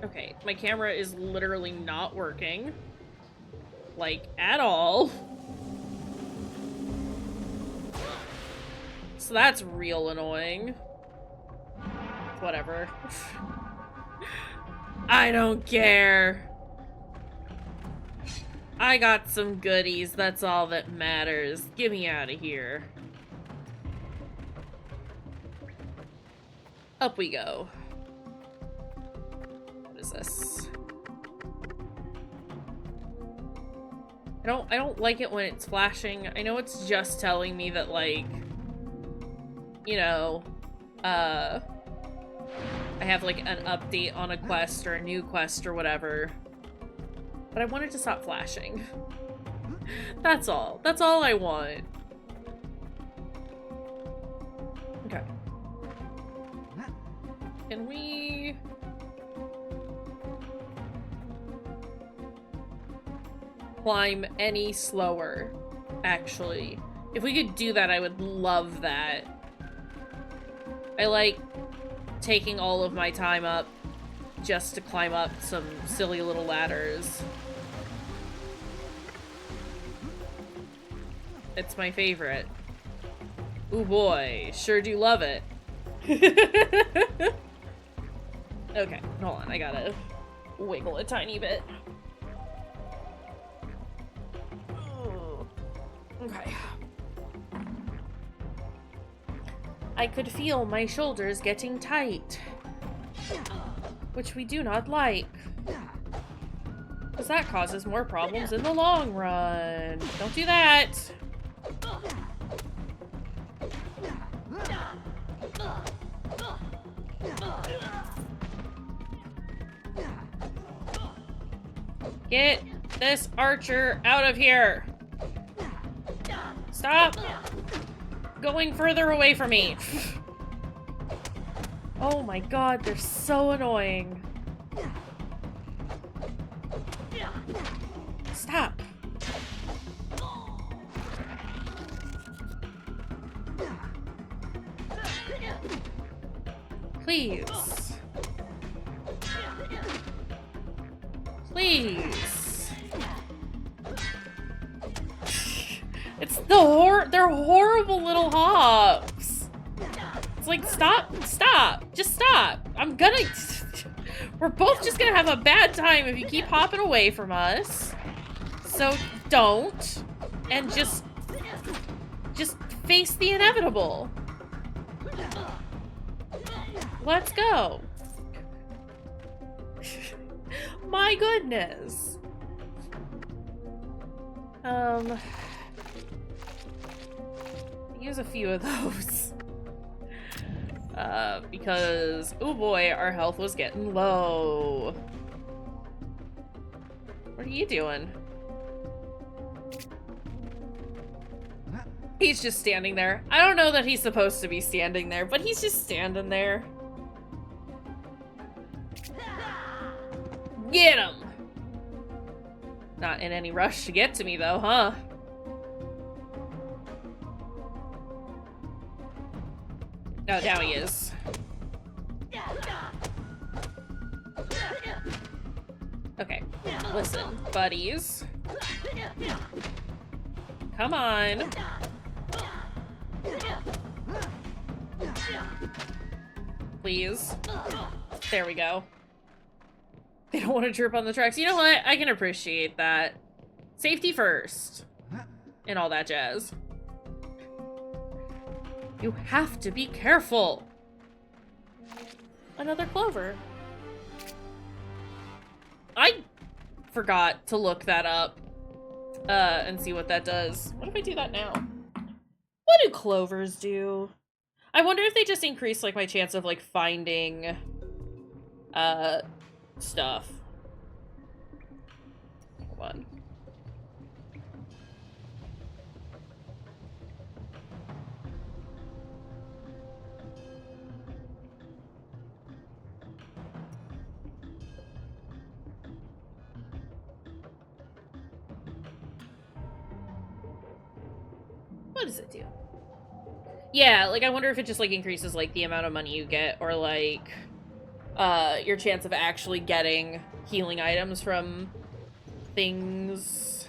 Okay, my camera is literally not working. Like, at all. So that's real annoying. Whatever. I don't care. I got some goodies, that's all that matters. Get me out of here. Up we go. is this? I don't like it when it's flashing. I know it's just telling me that, like, you know, I have like an update on a quest or a new quest or whatever. But I want it to stop flashing. That's all. That's all I want. Okay. Can we... climb any slower, actually? If we could do that, I would love that. I like taking all of my time up just to climb up some silly little ladders. It's my favorite. Ooh boy, sure do love it. Okay, hold on, I gotta wiggle a tiny bit. Okay. I could feel my shoulders getting tight, which we do not like, because that causes more problems in the long run. Don't do that. Get this archer out of here. Stop going further away from me. Oh my god, they're so annoying. Stop. Please. Please. It's they're horrible little hops. It's like, stop, just stop. We're both just gonna have a bad time if you keep hopping away from us. So don't, and just face the inevitable. Let's go. My goodness. Use a few of those. Because, oh boy, our health was getting low. What are you doing? He's just standing there. I don't know that he's supposed to be standing there, but he's just standing there. Get him! Not in any rush to get to me, though, huh? Oh, now he is. Okay, listen, buddies. Come on. Please. There we go. They don't want to trip on the tracks. You know what? I can appreciate that. Safety first. And all that jazz. You have to be careful. Another clover. I forgot to look that up. And see what that does. What if I do that now? What do clovers do? I wonder if they just increase, like, my chance of, like, finding, stuff. Hold on. What does it do? Yeah, like, I wonder if it just, like, increases, like, the amount of money you get, or, like, your chance of actually getting healing items from things.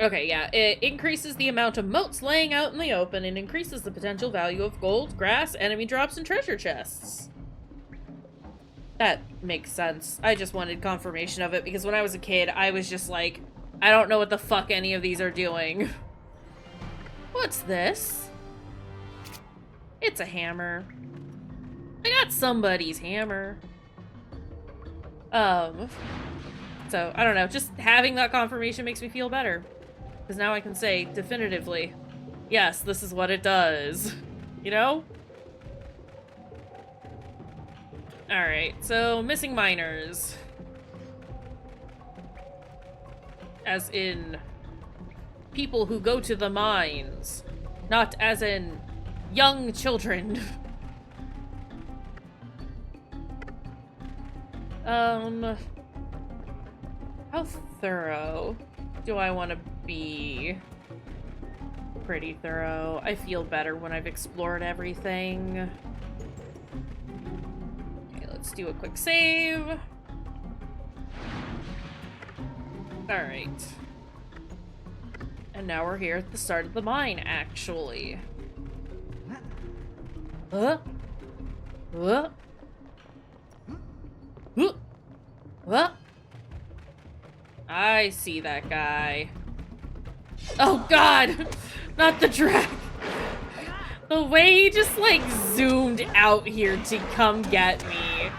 Okay, yeah, it increases the amount of motes laying out in the open and increases the potential value of gold, grass, enemy drops, and treasure chests. That makes sense. I just wanted confirmation of it because when I was a kid, I was just like, I don't know what the fuck any of these are doing. What's this? It's a hammer. I got somebody's hammer. So, I don't know. Just having that confirmation makes me feel better. Because now I can say definitively, yes, this is what it does. You know? Alright, so missing miners. As in people who go to the mines. Not as in young children. How thorough do I want to be? Pretty thorough. I feel better when I've explored everything. Okay, let's do a quick save. Alright. And now we're here at the start of the mine, actually. What? I see that guy. Oh god! Not the drag! The way he just like zoomed out here to come get me.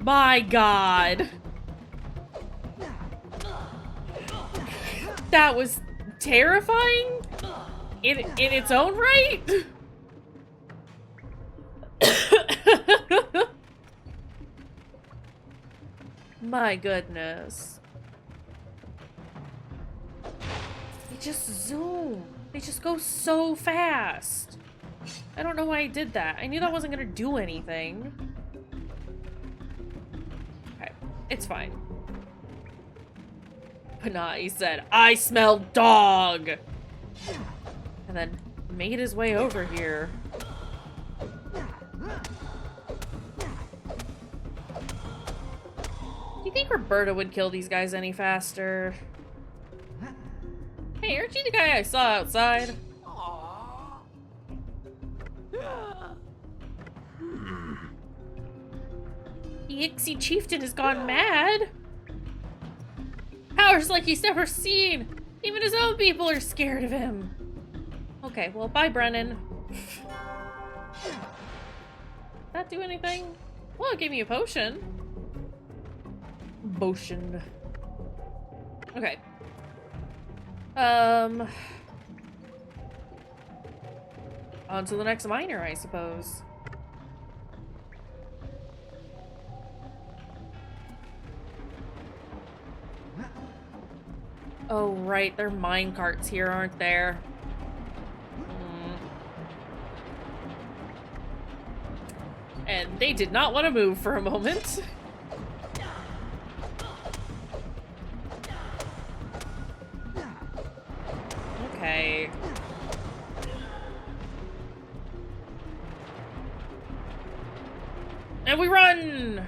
My god. That was terrifying in its own right. My goodness. They just zoom. They just go so fast. I don't know why I did that. I knew that wasn't gonna do anything. Okay, it's fine. Panai said, I smell dog! And then made his way over here. Do you think Roberta would kill these guys any faster? Hey, aren't you the guy I saw outside? The Ixie chieftain has gone mad. Powers like he's never seen. Even his own people are scared of him. Okay, well, bye, Brennan. That do anything? Well, it gave me a potion. Potion. Okay. On to the next miner, I suppose. Oh, right. There are mine carts here, aren't there? And they did not want to move for a moment. Okay. And we run!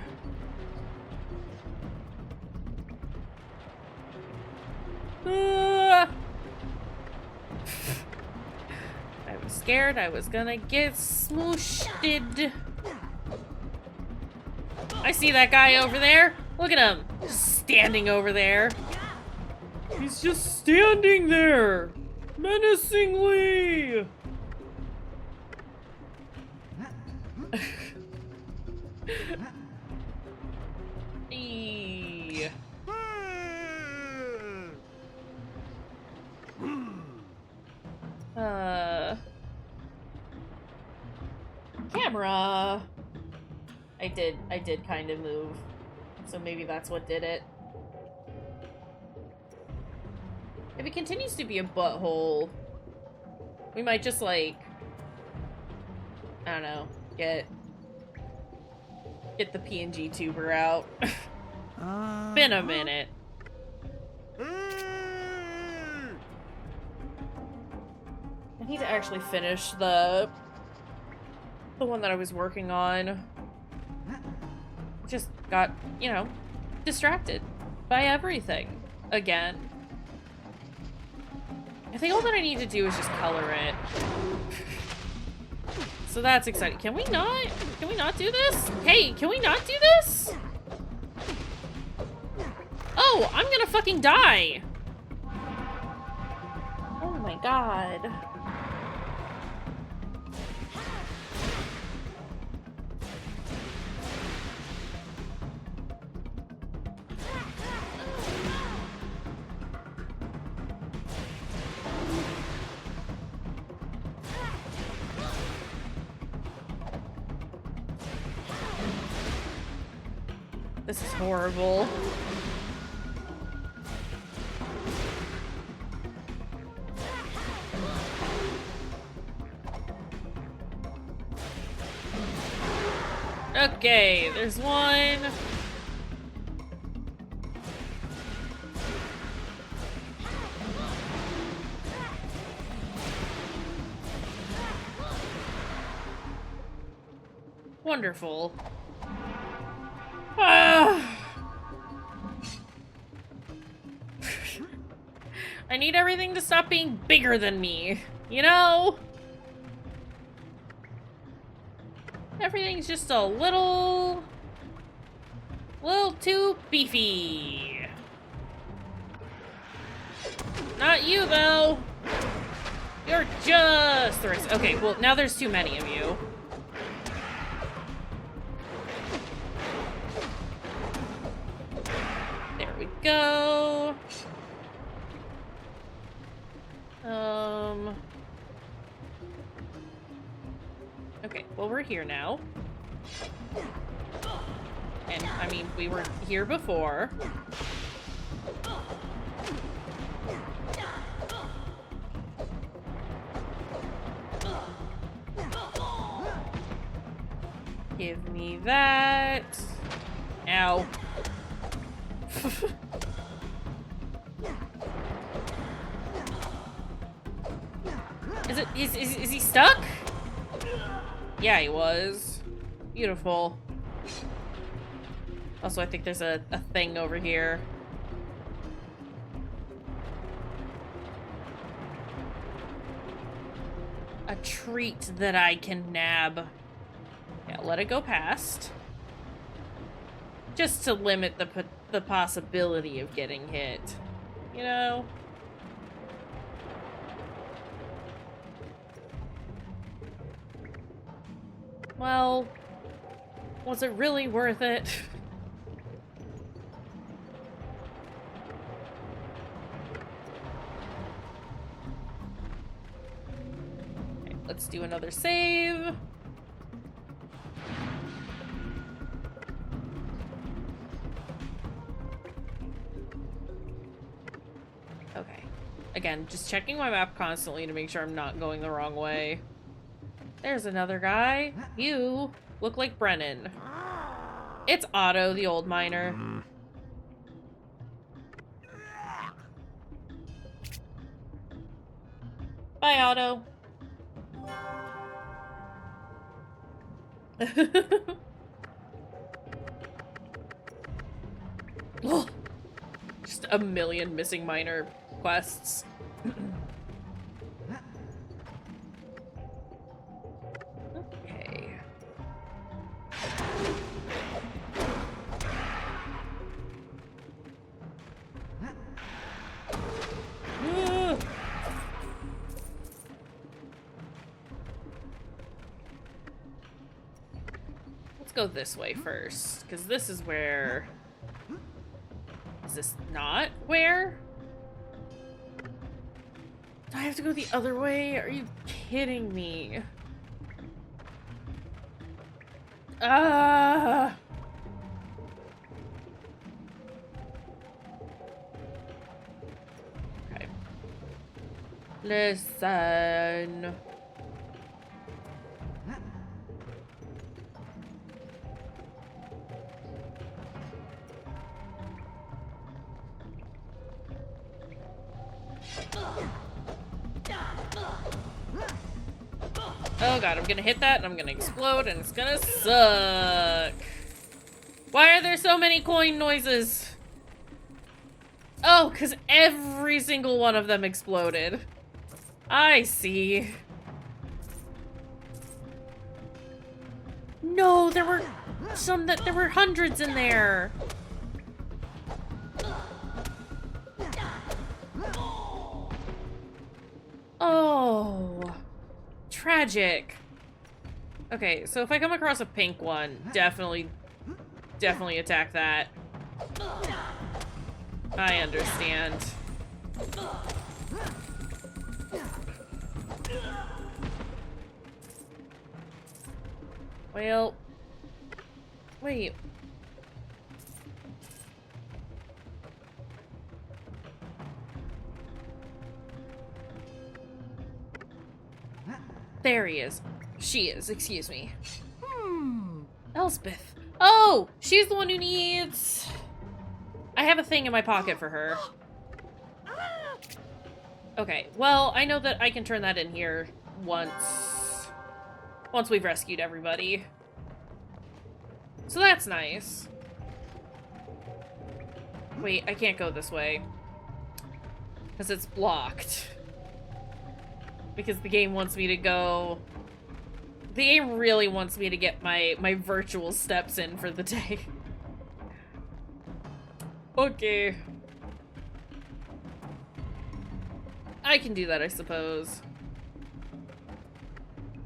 I was scared I was gonna get smooshed. I see that guy over there. Look at him. Just standing over there. He's just standing there. Menacingly. Eee. Camera. I did kind of move. So maybe that's what did it. If it continues to be a butthole, we might just like, I don't know, get the PNG tuber out. Been a minute. I need to actually finish the one that I was working on. Just got, you know, distracted by everything again. I think all that I need to do is just color it. So that's exciting. Can we not do this? Hey, can we not do this? No! I'm gonna fucking die! Oh my god. This is horrible. Okay, there's one. Wonderful. Ah. I need everything to stop being bigger than me, you know? Everything's just a little too beefy. Not you, though. You're just the rest. Okay, well, now there's too many of you. There we go. Okay, well, we're here now. And, I mean, we were here before. Give me that. Ow. Is he stuck? Yeah, he was. Beautiful. Also, I think there's a thing over here. A treat that I can nab. Yeah, let it go past. Just to limit the possibility of getting hit. You know? Well, was it really worth it? Okay, let's do another save. Okay. Again, just checking my map constantly to make sure I'm not going the wrong way. There's another guy. You look like Brennan. It's Otto, the old miner. Bye, Otto. Oh, just a million missing miner quests. Okay. Let's go this way first, because this is where... Is this not where? Do I have to go the other way? Are you kidding me? Ah! Okay. Listen. Oh god, I'm gonna hit that and I'm gonna explode and it's gonna suck. Why are there so many coin noises? Oh, because every single one of them exploded. I see. No, there were some that there were hundreds in there. magic. Okay, so if I come across a pink one, definitely attack that. I understand. Well, wait. There he is. She is, excuse me. Elspeth. Oh, she's the one who needs... I have a thing in my pocket for her. Okay, well, I know that I can turn that in here once we've rescued everybody. So that's nice. Wait, I can't go this way. Because it's blocked. Because the game wants me to go... The game really wants me to get my virtual steps in for the day. Okay. I can do that, I suppose.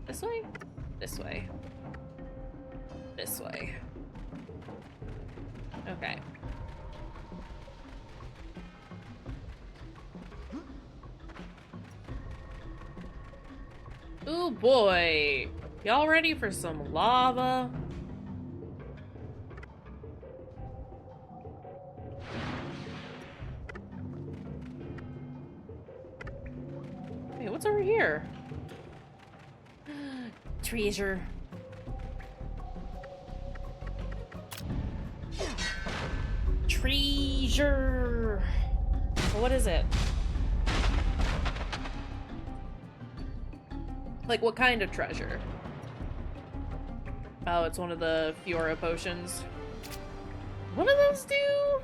This way? This way. This way. Okay. Ooh boy. Y'all ready for some lava? Wait, what's over here? Treasure. Treasure. What is it? Like, what kind of treasure? Oh, it's one of the Fiora potions. What do those do?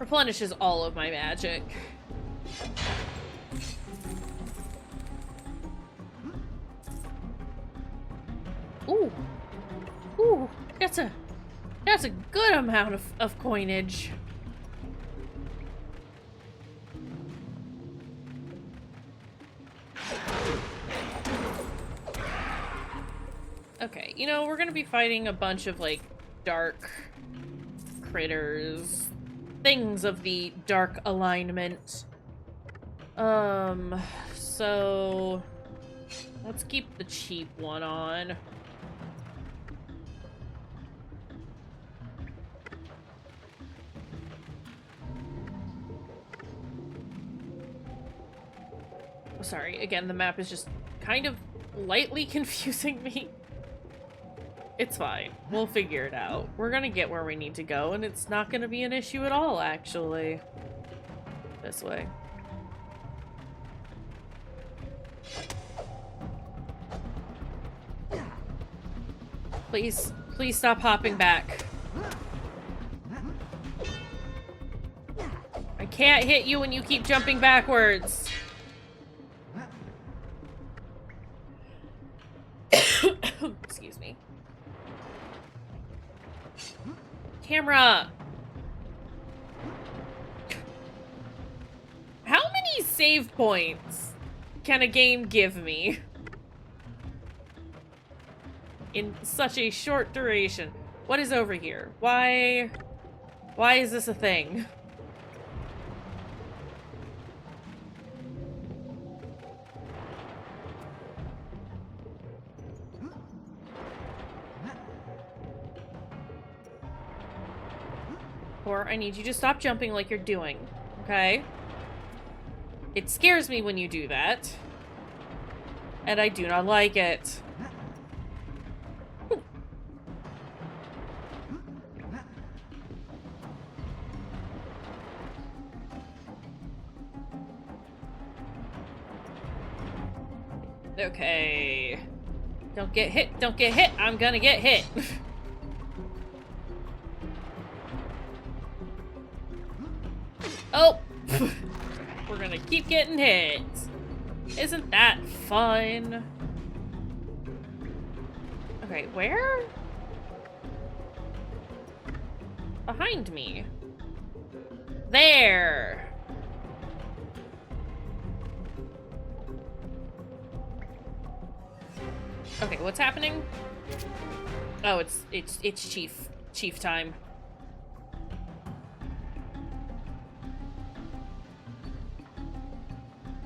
Replenishes all of my magic. Ooh. Ooh, that's a good amount of coinage. Okay, you know, we're gonna be fighting a bunch of, like, dark critters. Things of the dark alignment. So... let's keep the cheap one on. Sorry, again, the map is just kind of lightly confusing me. It's fine. We'll figure it out. We're gonna get where we need to go, and it's not gonna be an issue at all, actually. This way. Please, please stop hopping back. I can't hit you when you keep jumping backwards. Excuse me. Camera! How many save points can a game give me in such a short duration? What is over here? Why is this a thing? Or I need you to stop jumping like you're doing, okay? It scares me when you do that. And I do not like it. Okay. Don't get hit, don't get hit. I'm gonna get hit. Oh! We're gonna keep getting hit. Isn't that fun? Okay, where? Behind me. There! Okay, what's happening? Oh, it's chief time.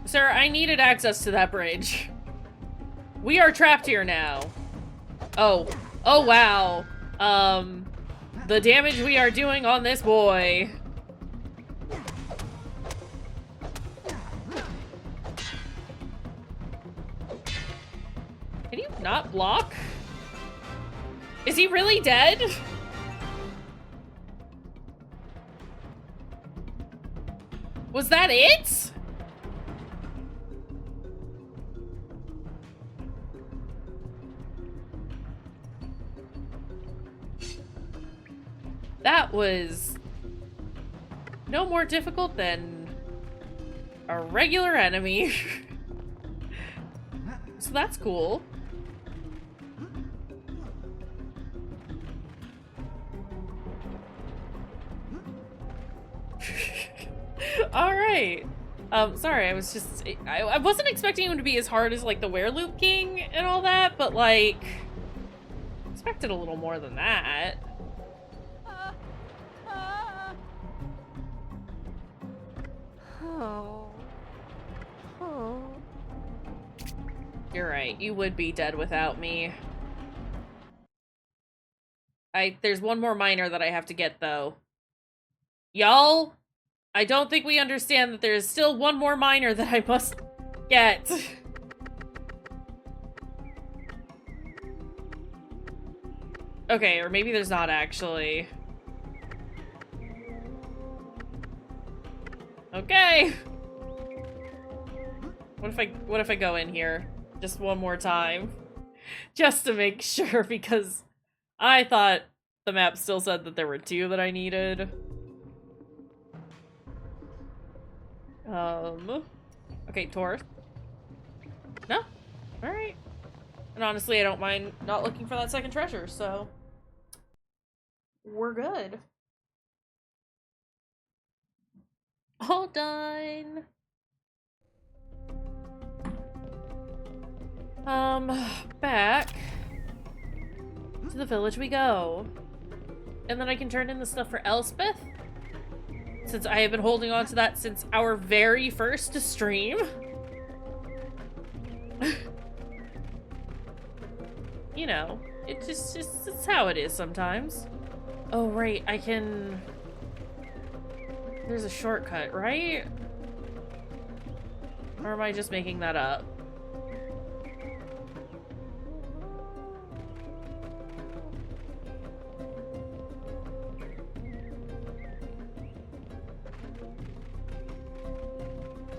Sir, I needed access to that bridge. We are trapped here now. Oh. Oh, wow. The damage we are doing on this boy. Can you not block? Is he really dead? Was that it? That was no more difficult than a regular enemy. So that's cool. All right. Sorry, I was just I wasn't expecting him to be as hard as like the Werewolf King and all that, but like expected a little more than that. Oh. Oh. You're right. You would be dead without me. There's one more miner that I have to get though. Y'all, I don't think we understand that there's still one more miner that I must get. Okay, or maybe there's not actually. Okay. What if I go in here just one more time? Just to make sure, because I thought the map still said that there were 2 that I needed. Okay, Tor. No? Alright. And honestly, I don't mind not looking for that second treasure, so we're good. All done. Back to the village we go. And then I can turn in the stuff for Elspeth, since I have been holding on to that since our very first stream. You know, it's how it is sometimes. Oh, right, I can... There's a shortcut, right? Or am I just making that up?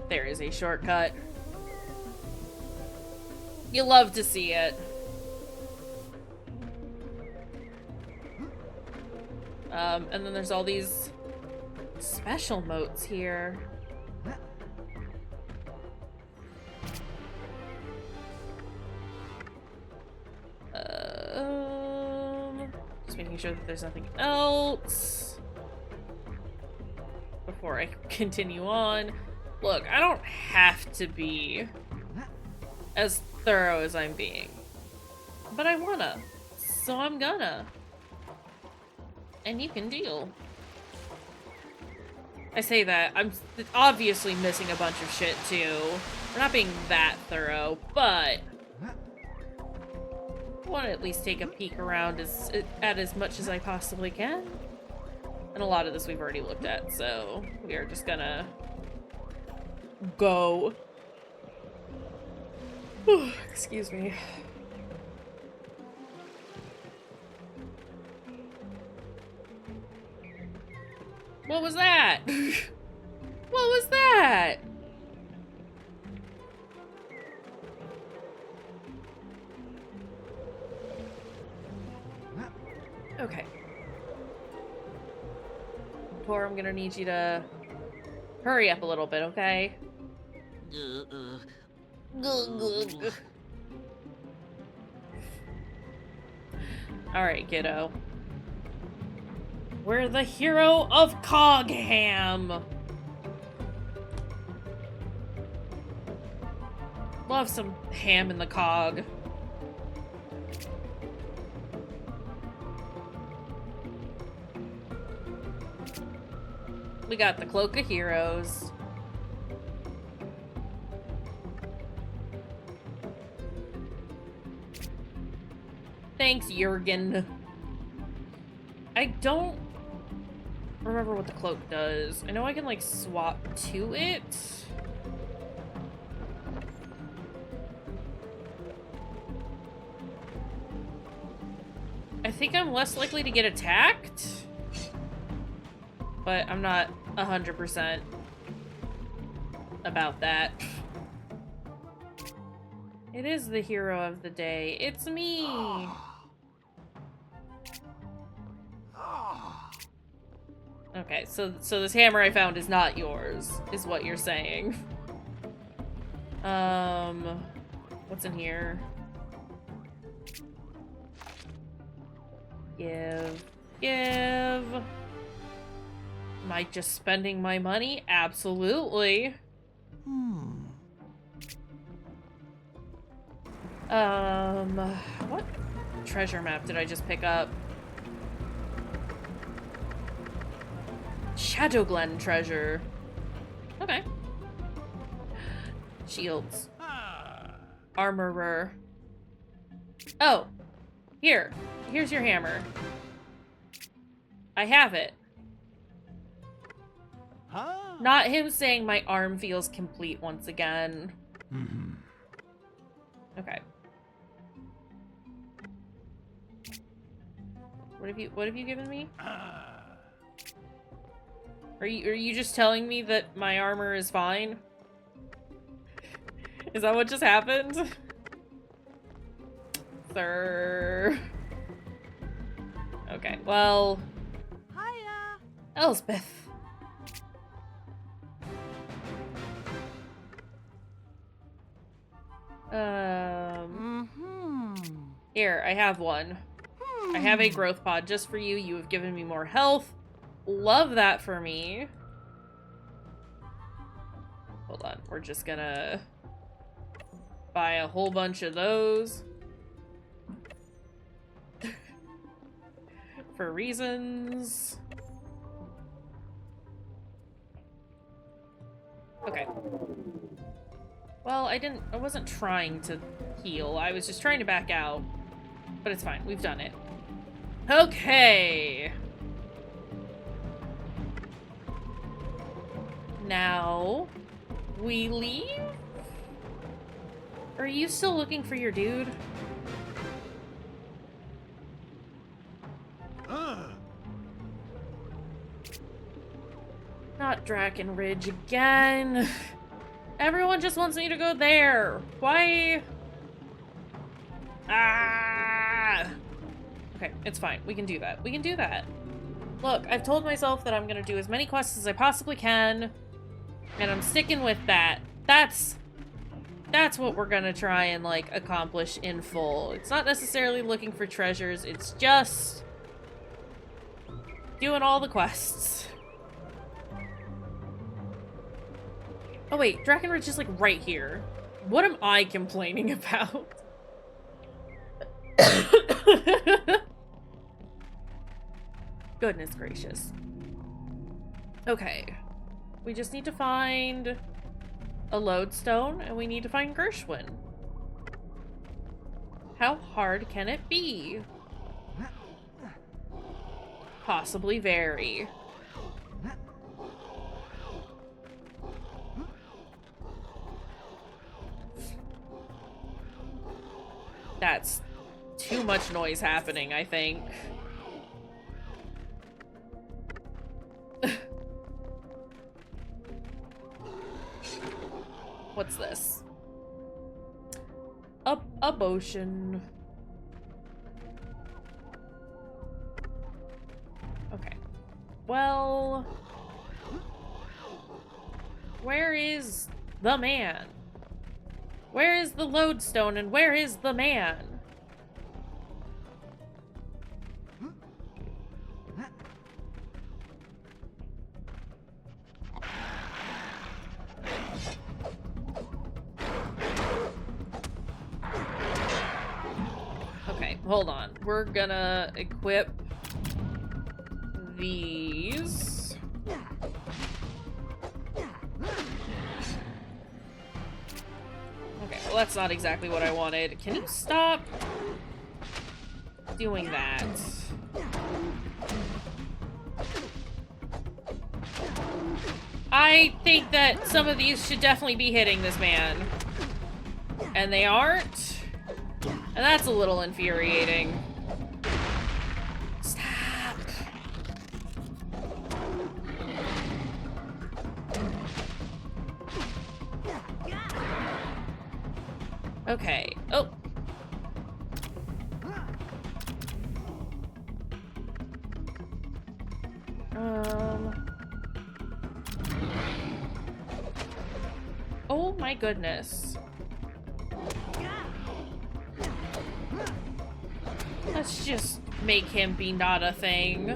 There is a shortcut. You love to see it. And then there's all these special motes here. Just making sure that there's nothing else before I continue on. Look, I don't have to be as thorough as I'm being, but I wanna, so I'm gonna. And you can deal. I say that, I'm obviously missing a bunch of shit too. We're not being that thorough, but I want to at least take a peek around at as much as I possibly can. And a lot of this we've already looked at, so we are just gonna go. Excuse me. What was that? What was that? Okay. Tor, I'm gonna need you to hurry up a little bit, okay? Alright, kiddo. We're the hero of Cogham! Love some ham in the cog. We got the Cloak of Heroes. Thanks, Jurgen. I don't remember what the cloak does. I know I can, like, swap to it. I think I'm less likely to get attacked, but I'm not 100% about that. It is the hero of the day. It's me! Okay, so this hammer I found is not yours, is what you're saying. What's in here? Give. Am I just spending my money? Absolutely. What treasure map did I just pick up? Shadowglen treasure. Okay. Shields. Armorer. Oh. Here's your hammer. I have it. Not him saying my arm feels complete once again. Okay. What have you given me? Are you just telling me that my armor is fine? Is that what just happened? Sir. Okay, well. Hiya. Elspeth. Here, I have one. I have a growth pod just for you. You have given me more health. Love that for me. Hold on, we're just gonna buy a whole bunch of those. For reasons. Okay. Well, I wasn't trying to heal. I was just trying to back out. But it's fine. We've done it. Okay. Now, we leave? Are you still looking for your dude? Not Draken Ridge again. Everyone just wants me to go there. Why? Ah! Okay, it's fine. We can do that. We can do that. Look, I've told myself that I'm gonna do as many quests as I possibly can, and I'm sticking with that. That's what we're gonna try and, like, accomplish in full. It's not necessarily looking for treasures, it's just doing all the quests. Oh wait, Draken Ridge is, like, right here. What am I complaining about? Goodness gracious. Okay. We just need to find a lodestone, and we need to find Gershwin. How hard can it be? Possibly very. That's too much noise happening, I think. What's this? A potion. Okay. Well, where is the man? Where is the lodestone and where is the man? Okay, hold on. We're gonna equip these. well, that's not exactly what I wanted. Can you stop doing that? I think that some of these should definitely be hitting this man. And they aren't. And that's a little infuriating. Stop. Okay. Oh. Oh my goodness. Let's just make him be not a thing.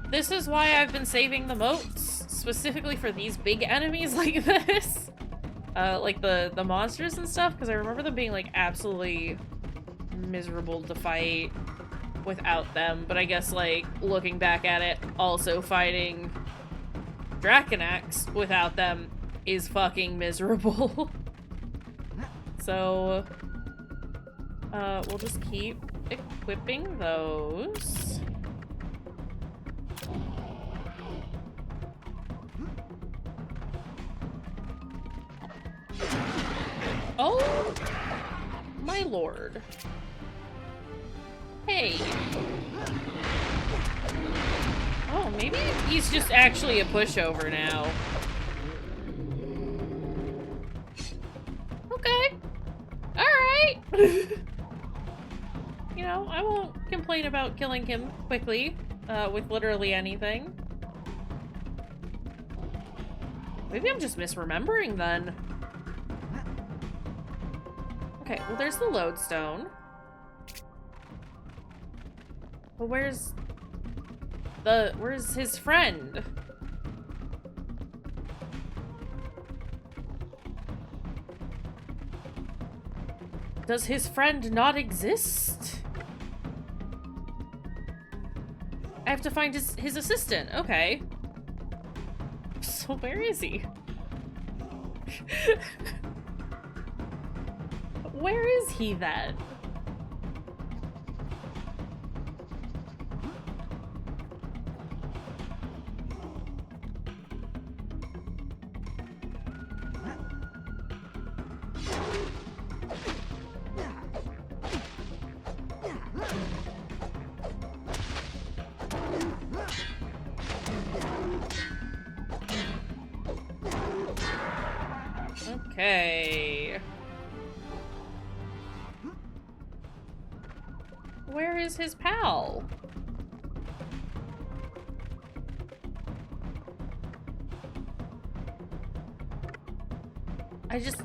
This is why I've been saving the moats, specifically for these big enemies like this. Like the monsters and stuff, because I remember them being like absolutely miserable to fight without them, but I guess like looking back at it, also fighting Draconax without them is fucking miserable. So we'll just keep equipping those. Oh my lord. Hey. Oh, maybe he's just actually a pushover now. Okay. Alright. You know, I won't complain about killing him quickly, with literally anything. Maybe I'm just misremembering then. Okay, well there's the lodestone. But where's his friend? Does his friend not exist? I have to find his assistant. Okay. So where is he? Where is he then? Okay. Where is his pal?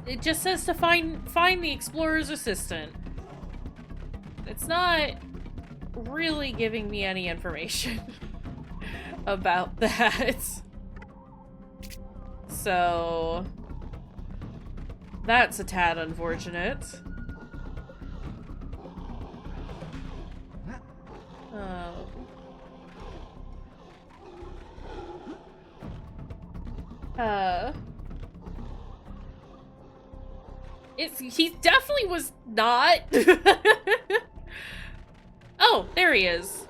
It just says to find the explorer's assistant. It's not really giving me any information about that. So that's a tad unfortunate. He definitely was not. Oh, there he is.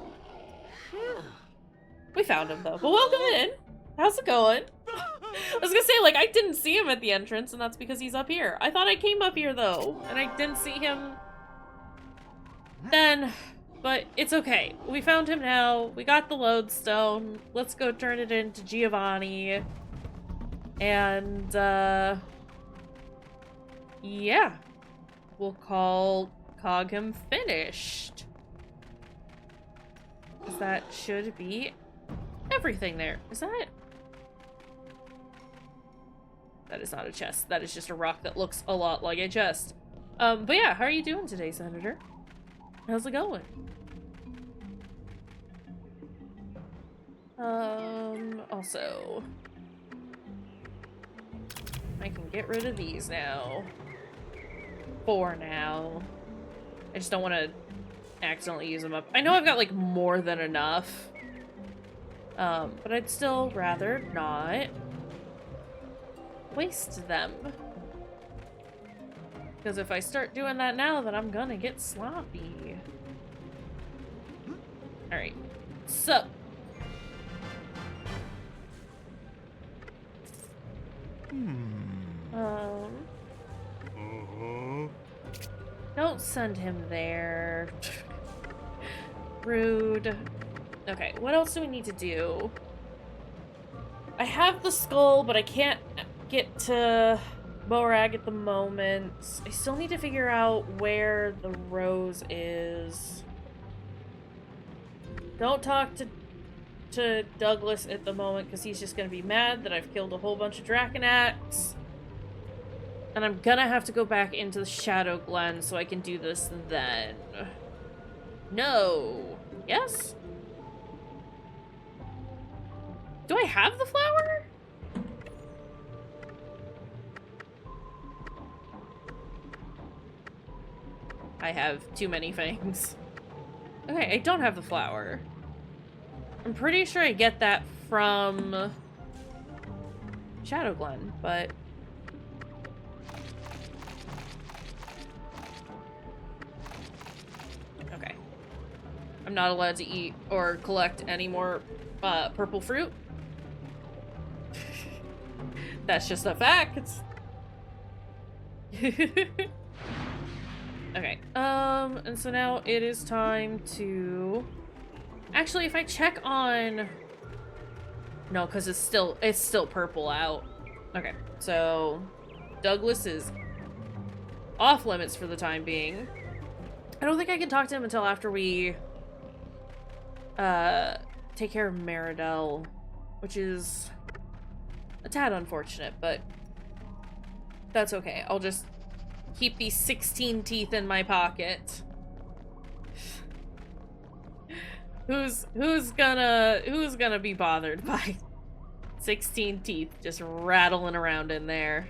We found him though, but welcome in. How's it going? I was gonna say, like, I didn't see him at the entrance, and that's because he's up here. I thought I came up here though, and I didn't see him then, but it's okay. We found him now. We got the lodestone. Let's go turn it into Giovanni. And, yeah. We'll call Cogham finished. 'Cause that should be everything there. Is that? That is not a chest. That is just a rock that looks a lot like a chest. But yeah, how are you doing today, Senator? How's it going? Also, I can get rid of these now. For now. I just don't want to accidentally use them up. I know I've got, like, more than enough. But I'd still rather not waste them. Because if I start doing that now, then I'm gonna get sloppy. Alright. So. Don't send him there. Rude. Okay, what else do we need to do? I have the skull, but I can't get to Morag at the moment. I still need to figure out where the rose is. Don't talk to Douglas at the moment, because he's just going to be mad that I've killed a whole bunch of Draconacs. And I'm gonna have to go back into the Shadow Glen so I can do this then. No. Yes? Do I have the flower? I have too many things. Okay, I don't have the flower. I'm pretty sure I get that from Shadow Glen, but... Okay. I'm not allowed to eat or collect any more purple fruit. That's just a fact. Okay, and so now it is time to... Actually, if I check on... No, because it's still purple out. Okay, so Douglas is off limits for the time being. I don't think I can talk to him until after we take care of Meridel, which is a tad unfortunate, but that's okay. I'll just keep these 16 teeth in my pocket. Who's gonna be bothered by 16 teeth just rattling around in there?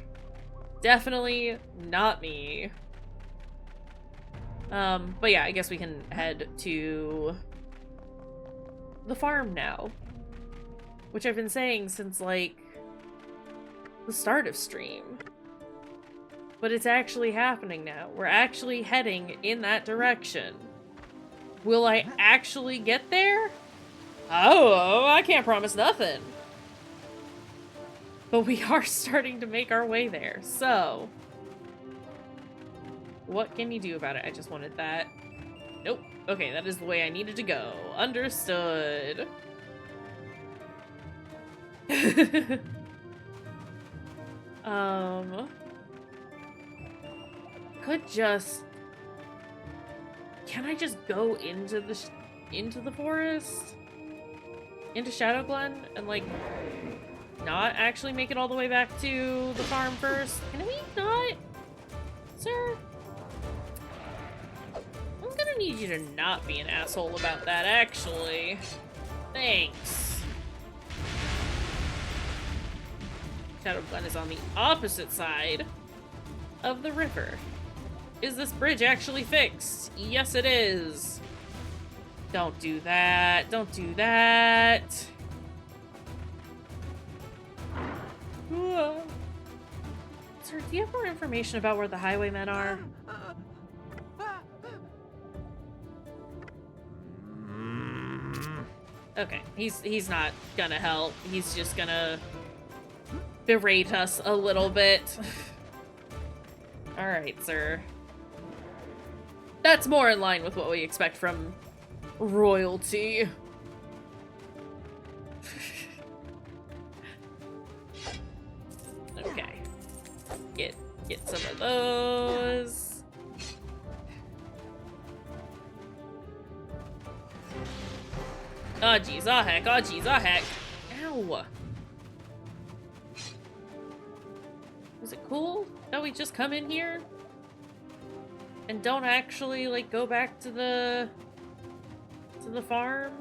Definitely not me. But yeah, I guess we can head to the farm now, which I've been saying since like the start of stream. But it's actually happening now. We're actually heading in that direction. Will I actually get there? Oh, I can't promise nothing. But we are starting to make our way there, so... What can you do about it? I just wanted that. Nope. Okay, that is the way I needed to go. Understood. Could just... Can I just go into the forest? Into Shadow Glen? And, like, not actually make it all the way back to the farm first? Can we not? Sir? I'm gonna need you to not be an asshole about that, actually. Thanks. Shadow Glen is on the opposite side of the river. Is this bridge actually fixed? Yes, it is. Don't do that. Don't do that. Sir, do you have more information about where the highwaymen are? Okay, he's not gonna help. He's just gonna berate us a little bit. Alright, sir. That's more in line with what we expect from royalty. Okay. Get some of those. Oh jeez, oh heck, oh jeez, oh heck. Ow. Is it cool that we just come in here and don't actually like go back to the farm?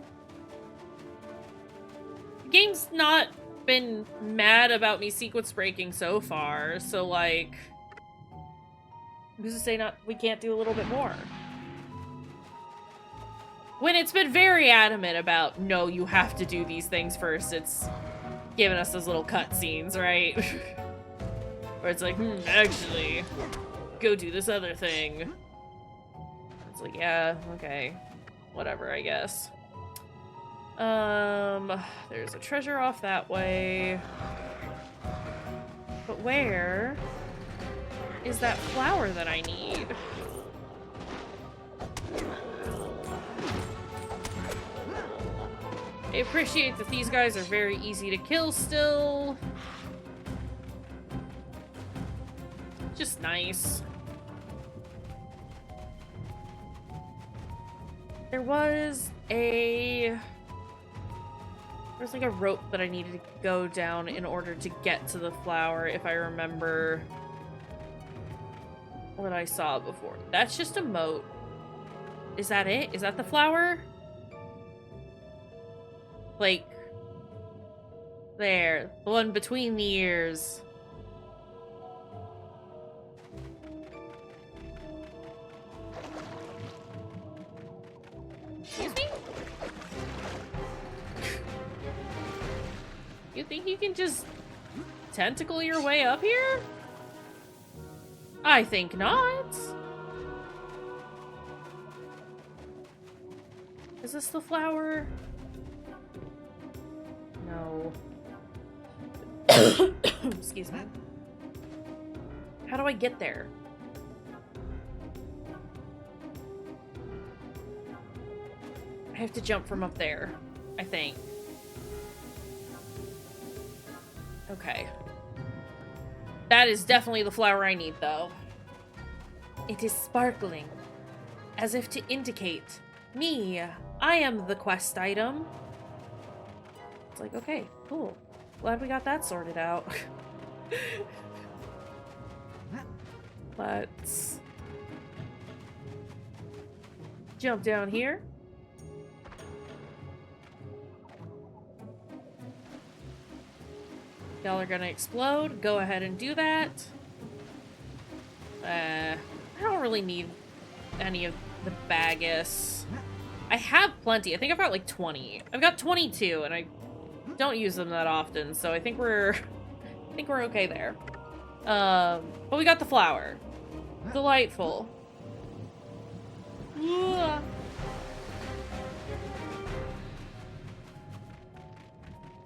The game's not been mad about me sequence breaking so far, so like who's to say we can't do a little bit more? When it's been very adamant about, no, you have to do these things first, it's giving us those little cutscenes, right? Where it's like, actually, go do this other thing. It's like, yeah, okay. Whatever, I guess. There's a treasure off that way. But where is that flower that I need? I appreciate that these guys are very easy to kill still. Just nice. There's like a rope that I needed to go down in order to get to the flower, if I remember what I saw before. That's just a moat. Is that it? Is that the flower? Like, there. The one between the ears. Excuse me? You think you can just tentacle your way up here? I think not. Is this the flower? No. Excuse me. How do I get there? I have to jump from up there, I think. Okay. That is definitely the flower I need, though. It is sparkling, as if to indicate, me, I am the quest item. It's like, okay, cool. Glad we got that sorted out. Let's jump down here. Y'all are gonna explode. Go ahead and do that. I don't really need any of the Bagus. I have plenty. I think I've got like 20. I've got 22, and I don't use them that often, so I think we're okay there. But we got the flower. Delightful. Ugh.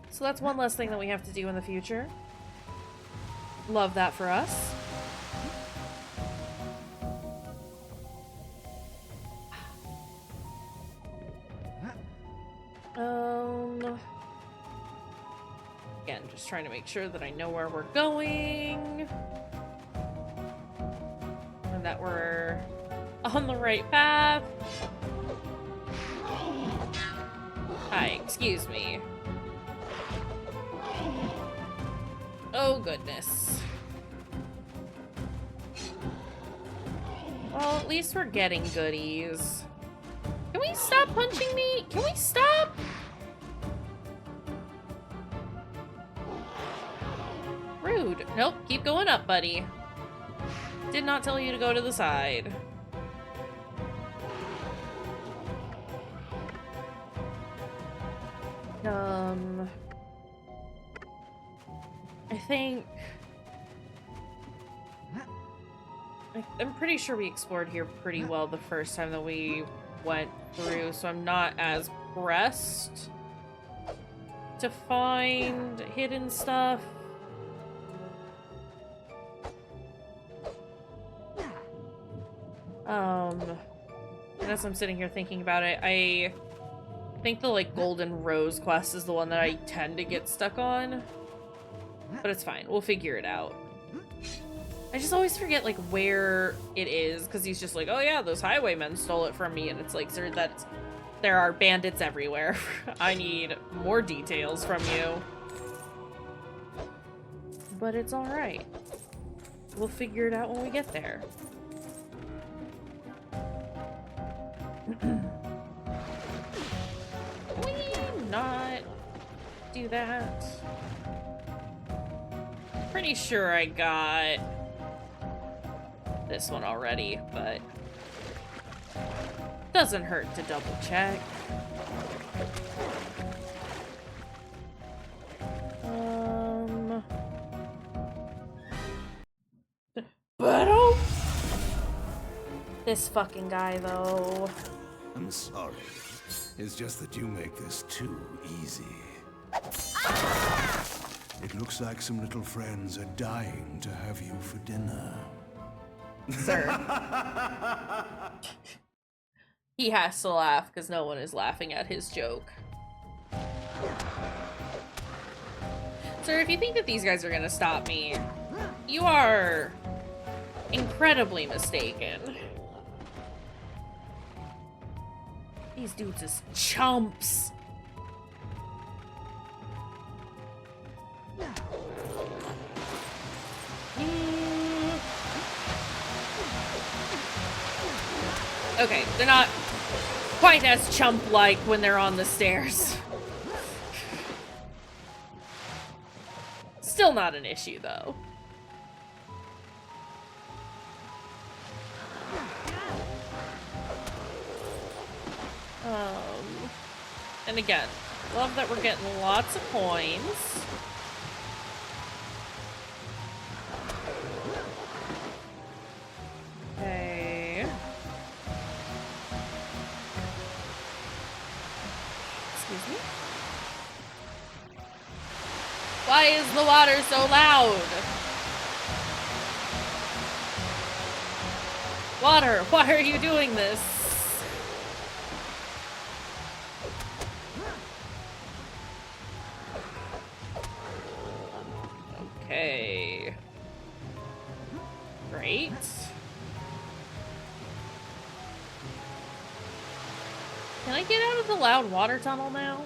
So that's one less thing that we have to do in the future. Love that for us. Again, just trying to make sure that I know where we're going. And that we're on the right path. Hi, excuse me. Oh, goodness. Well, at least we're getting goodies. Can we stop punching me? Can we stop? Rude. Nope, keep going up, buddy. Did not tell you to go to the side. I think... I'm pretty sure we explored here pretty well the first time that we went through, so I'm not as pressed to find hidden stuff. And as I'm sitting here thinking about it, I think the, like, Golden Rose quest is the one that I tend to get stuck on. But it's fine. We'll figure it out. I just always forget, like, where it is, because he's just like, oh yeah, those highwaymen stole it from me, and it's like, sir, there are bandits everywhere. I need more details from you. But it's alright. We'll figure it out when we get there. Can we not do that? Pretty sure I got this one already, but doesn't hurt to double check. Battle? This fucking guy, though. I'm sorry. It's just that you make this too easy. It looks like some little friends are dying to have you for dinner. Sir. He has to laugh because no one is laughing at his joke. Sir, if you think that these guys are gonna stop me, you are incredibly mistaken. These dudes is chumps. Okay, they're not quite as chump-like when they're on the stairs. Still not an issue, though. And again, love that we're getting lots of coins. Okay. Excuse me? Why is the water so loud? Water, why are you doing this? Okay. Great. Can I get out of the loud water tunnel now?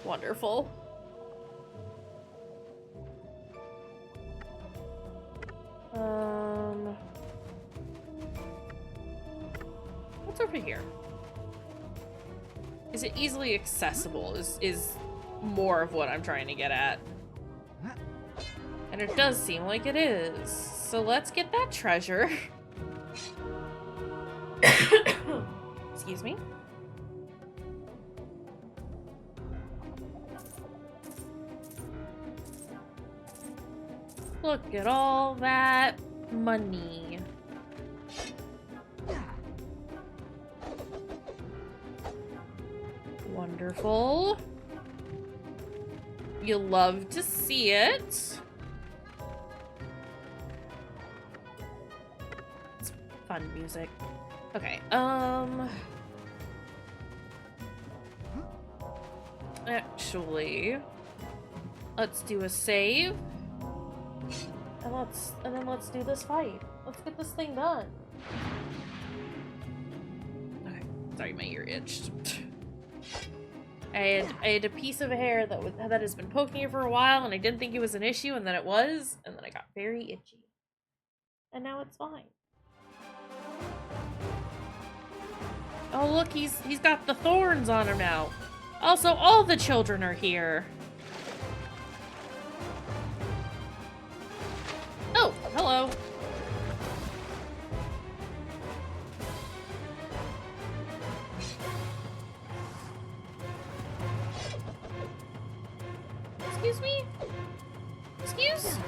Wonderful. What's over here? Is it easily accessible? Is more of what I'm trying to get at. And it does seem like it is. So let's get that treasure. Excuse me. Look at all that money. Wonderful. You love to see it. It's fun music. Okay, actually, let's do a save. And then let's do this fight. Let's get this thing done. Okay, sorry, my ear itched. I had a piece of hair that has been poking it for a while, and I didn't think it was an issue, and then it was, and then I got very itchy. And now it's fine. Oh look, he's got the thorns on him now. Also, all the children are here. Oh, hello. Excuse me? Excuse?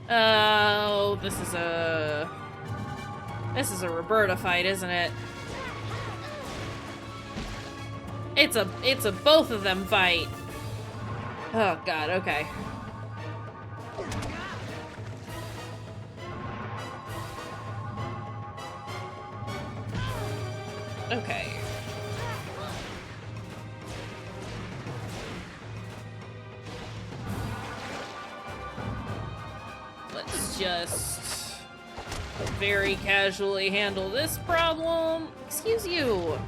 Oh, this is a Roberta fight, isn't it? It's a both of them fight. Oh god, okay. Okay. Let's just very casually handle this problem. Excuse you.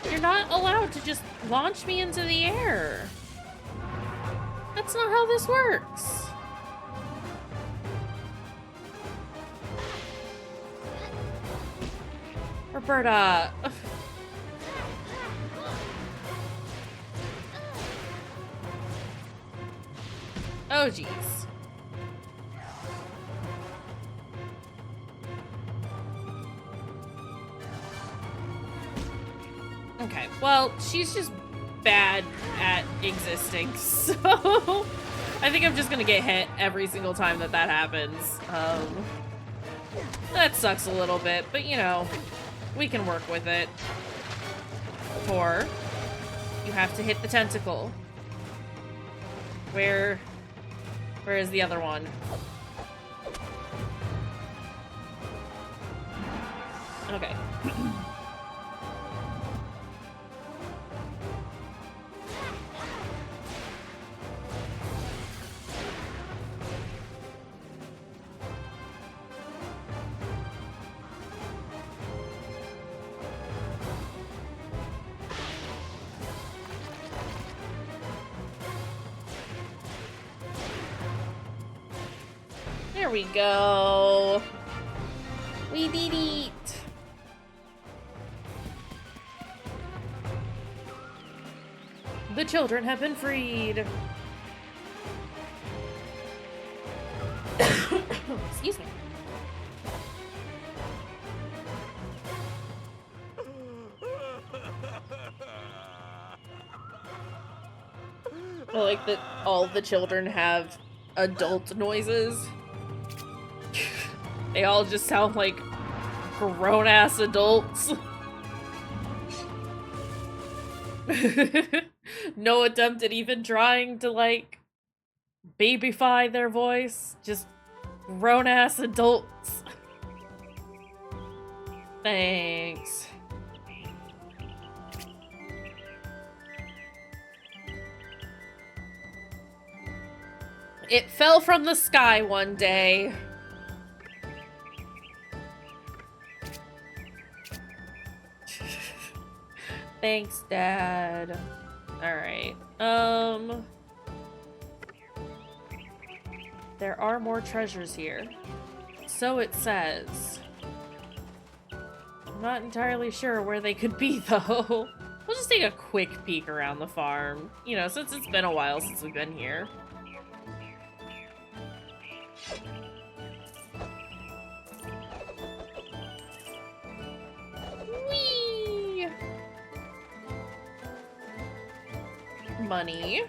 You're not allowed to just launch me into the air. That's not how this works. Roberta. Oh, jeez. Okay, well, she's just bad at existing, so I think I'm just gonna get hit every single time that happens. That sucks a little bit, but you know, we can work with it. Or you have to hit the tentacle. Where is the other one? Okay. There we go. We did it. The children have been freed. Excuse me. I like that all the children have adult noises. They all just sound like grown-ass adults. No attempt at even trying to, like, babyfy their voice. Just grown-ass adults. Thanks. It fell from the sky one day. Thanks, Dad. Alright. There are more treasures here. So it says. I'm not entirely sure where they could be, though. We'll just take a quick peek around the farm. You know, since it's been a while since we've been here. Whee! Money.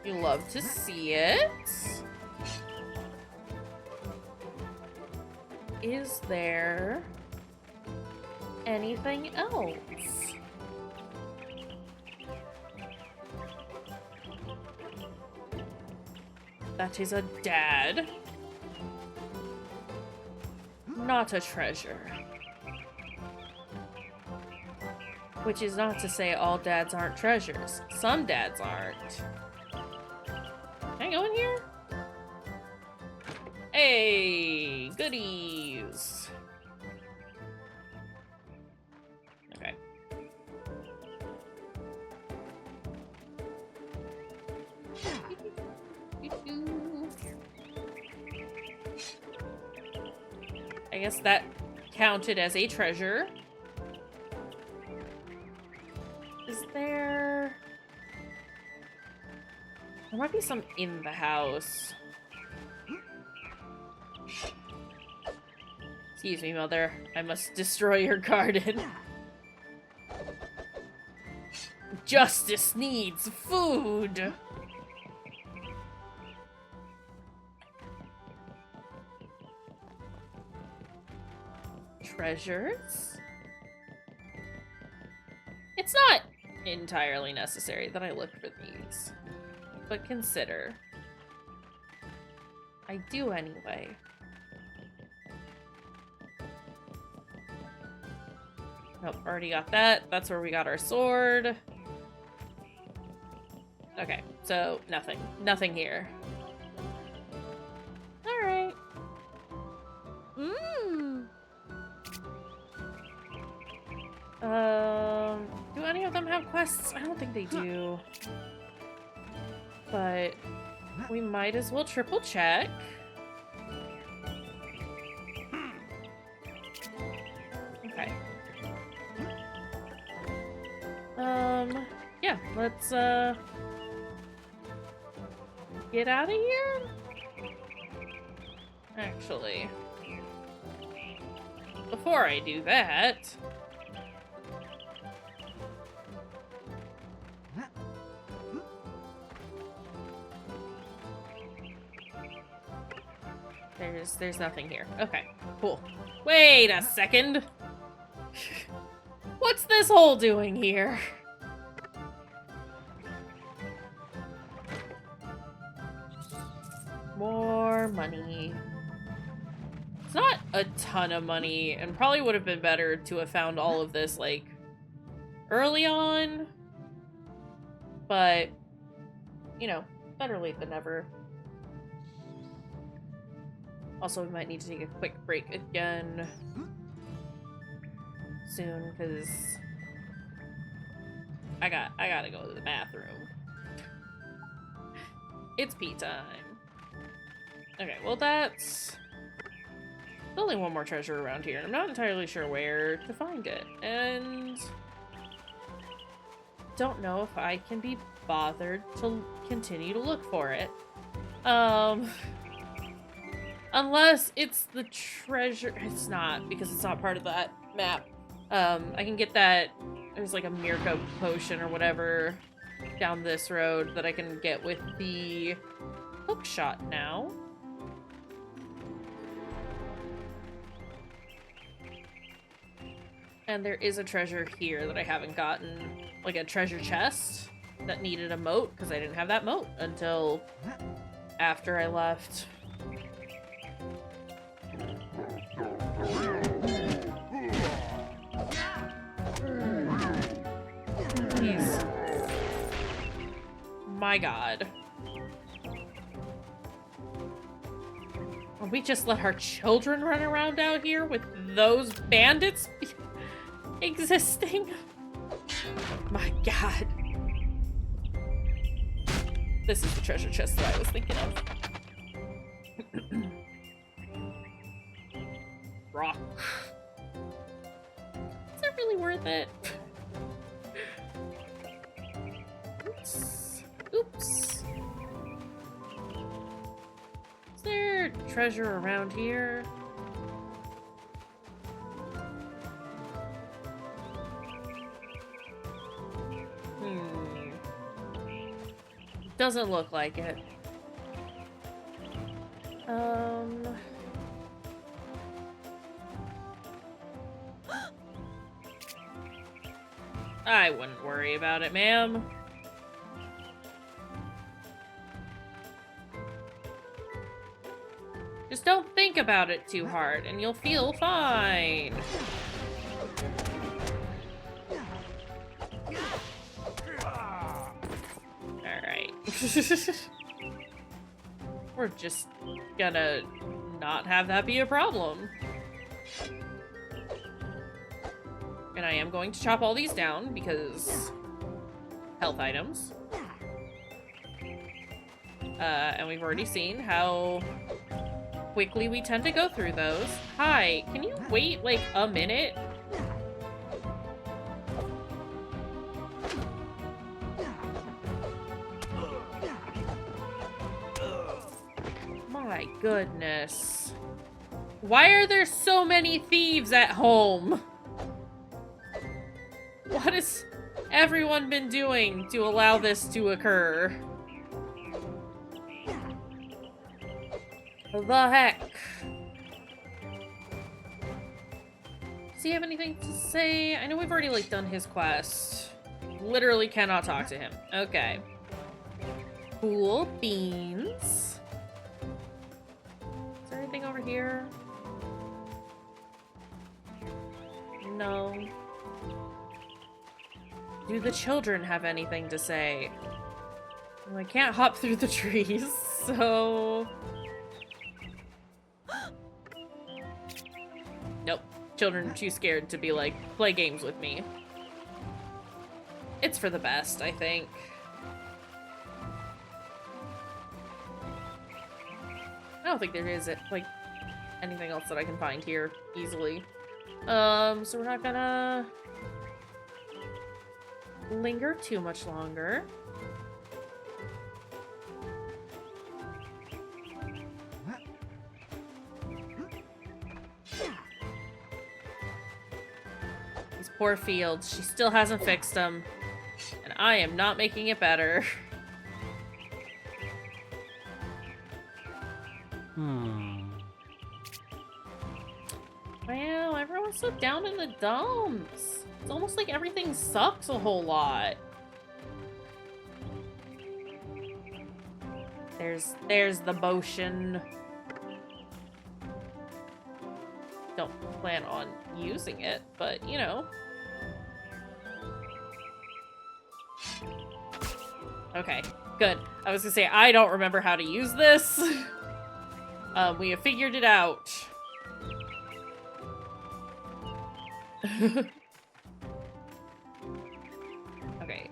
You love to see it. Is there anything else? That is a dad. Not a treasure. Which is not to say all dads aren't treasures. Some dads aren't. Can I go in here? Hey, goodies. Okay. I guess that counted as a treasure. Is there... There might be some in the house. Excuse me, Mother. I must destroy your garden. Justice needs food! Treasures? It's not entirely necessary that I look for these, but consider. I do anyway. Nope, already got that. That's where we got our sword. Okay, so nothing. Nothing here. Alright. Do any of them have quests? I don't think they do. But we might as well triple check. Okay. Yeah, let's, get out of here? Actually, before I do that... There's nothing here. Okay. Cool. Wait a second. What's this hole doing here? More money. It's not a ton of money, and probably would have been better to have found all of this, like, early on. But, you know, better late than never. Also, we might need to take a quick break again soon, because I gotta go to the bathroom. It's pee time. Okay, well that's only one more treasure around here, and I'm not entirely sure where to find it, and don't know if I can be bothered to continue to look for it. Unless it's the treasure. It's not, because it's not part of that map. I can get that. There's like a Mirko potion or whatever down this road that I can get with the hook shot now. And there is a treasure here that I haven't gotten, like a treasure chest that needed a moat, because I didn't have that moat until after I left. Jeez. My god. We just let our children run around out here with those bandits existing? My god. This is the treasure chest that I was thinking of. Rock. Is that really worth it? Oops. Oops. Is there treasure around here? Doesn't look like it. I wouldn't worry about it, ma'am. Just don't think about it too hard, and you'll feel fine. Alright. We're just gonna not have that be a problem. And I am going to chop all these down because health items. And we've already seen how quickly we tend to go through those. Hi, can you wait like a minute? My goodness. Why are there so many thieves at home? What has everyone been doing to allow this to occur? The heck? Does he have anything to say? I know we've already, like, done his quest. Literally cannot talk to him. Okay. Cool beans. Is there anything over here? No. Do the children have anything to say? Well, I can't hop through the trees, so... Nope. Children are too scared to be like, play games with me. It's for the best, I think. I don't think there is, like, anything else that I can find here easily. So we're not gonna linger too much longer. These poor fields. She still hasn't fixed them. And I am not making it better. Wow, everyone's so down in the dumps. It's almost like everything sucks a whole lot. There's the motion. Don't plan on using it, but you know. Okay, good. I was gonna say, I don't remember how to use this. We have figured it out. Okay,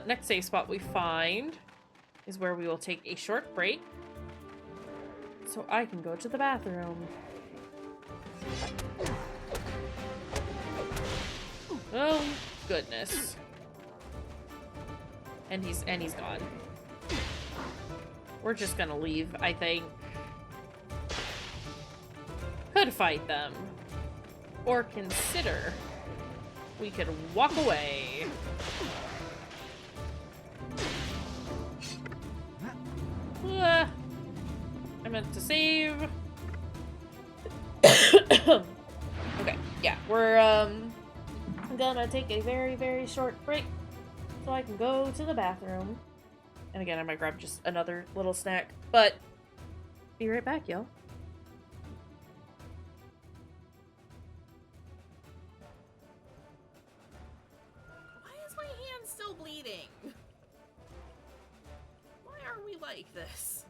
next save spot we find is where we will take a short break so I can go to the bathroom. Oh, goodness. And he's gone. We're just gonna leave, I think. Could fight them. Or consider we could walk away. I meant to save. Okay, yeah, we're gonna take a very, very short break so I can go to the bathroom. And again, I might grab just another little snack, but be right back, y'all. Why is my hand still bleeding? Why are we like this?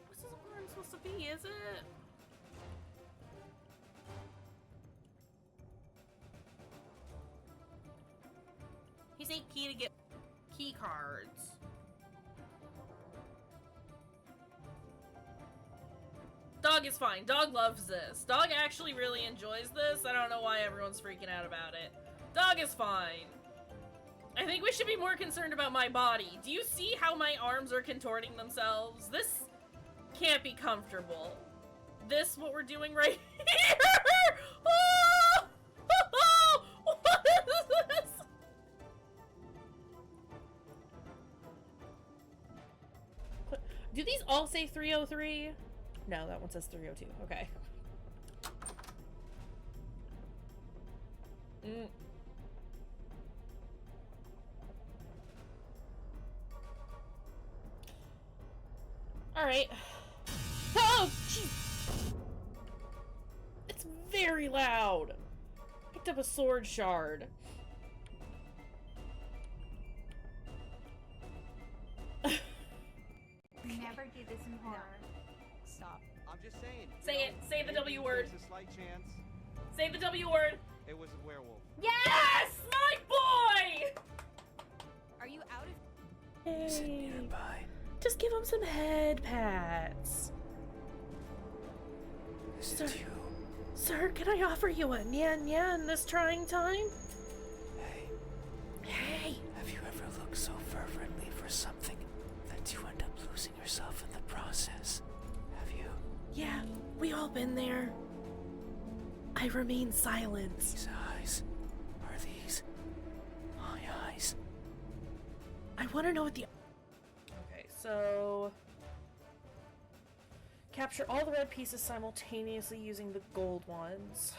This isn't where I'm supposed to be, is it? He's a key to get key cards. Dog is fine. Dog loves this. Dog actually really enjoys this. I don't know why everyone's freaking out about it. Dog is fine. I think we should be more concerned about my body. Do you see how my arms are contorting themselves? This can't be comfortable. This, what we're doing right here? Oh! What is this? Do these all say 303? No, that one says 302. Okay. Alright. Oh, jeez. It's very loud. Picked up a sword shard. Never do this in horror. Stop. I'm just saying. Say it. Say the W word. There's a slight chance. Say the W word. It was a werewolf. Yes! My boy! Are you out of... Hey. Just give him some head pats. Sir, sir, can I offer you a nyan in this trying time? Hey. Have you ever looked so fervently for something that you end up losing yourself in the process? Have you? Yeah, we all been there. I remain silent. These eyes. Are these my eyes? I want to know what the... Okay, so... Capture all the red pieces simultaneously using the gold ones.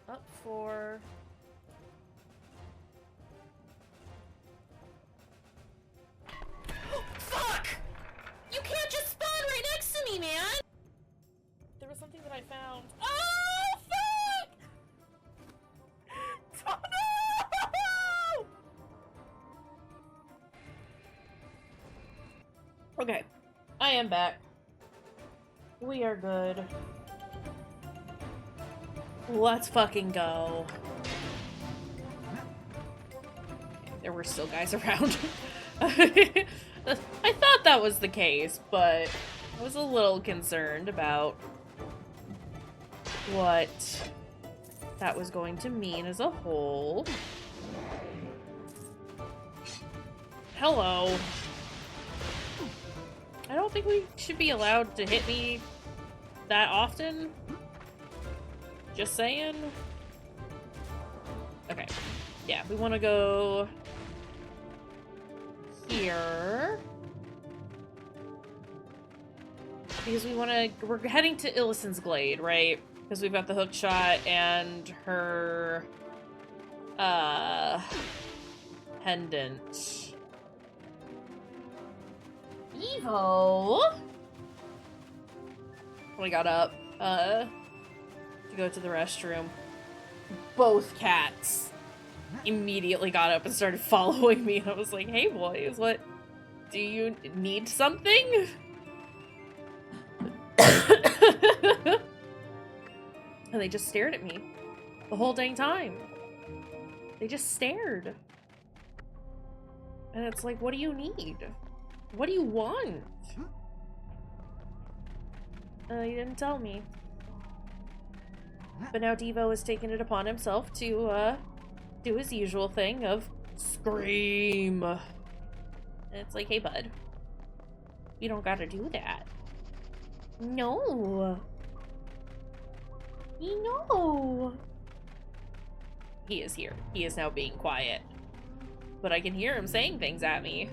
Up for... Fuck! You can't just spawn right next to me, man! There was something that I found. Oh, fuck! Oh, no! Okay, I am back. We are good. Let's fucking go. There were still guys around. I thought that was the case, but I was a little concerned about what that was going to mean as a whole. Hello. I don't think we should be allowed to hit me that often. Just saying. Okay. Yeah, we want to go here. Because we're heading to Illison's Glade, right? Because we've got the hook shot and her, pendant. Evo! When I got up, to go to the restroom, both cats immediately got up and started following me. And I was like, hey boys, what? Do you need something? And they just stared at me the whole dang time. They just stared. And it's like, what do you need? What do you want? You didn't tell me. But now Devo has taken it upon himself to, do his usual thing of scream. And it's like, hey bud, you don't gotta do that. No. No. He is here. He is now being quiet. But I can hear him saying things at me.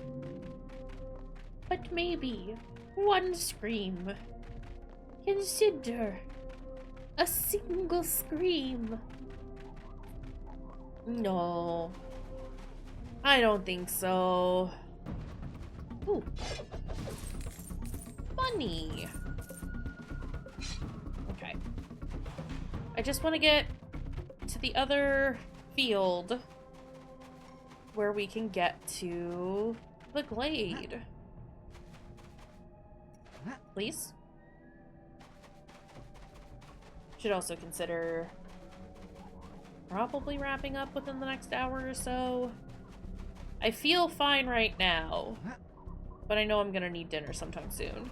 But maybe one scream. Consider a single scream. No. I don't think so. Ooh. Money. Okay. I just want to get to the other field where we can get to the glade. Please? Should also consider probably wrapping up within the next hour or so. I feel fine right now, but I know I'm gonna need dinner sometime soon.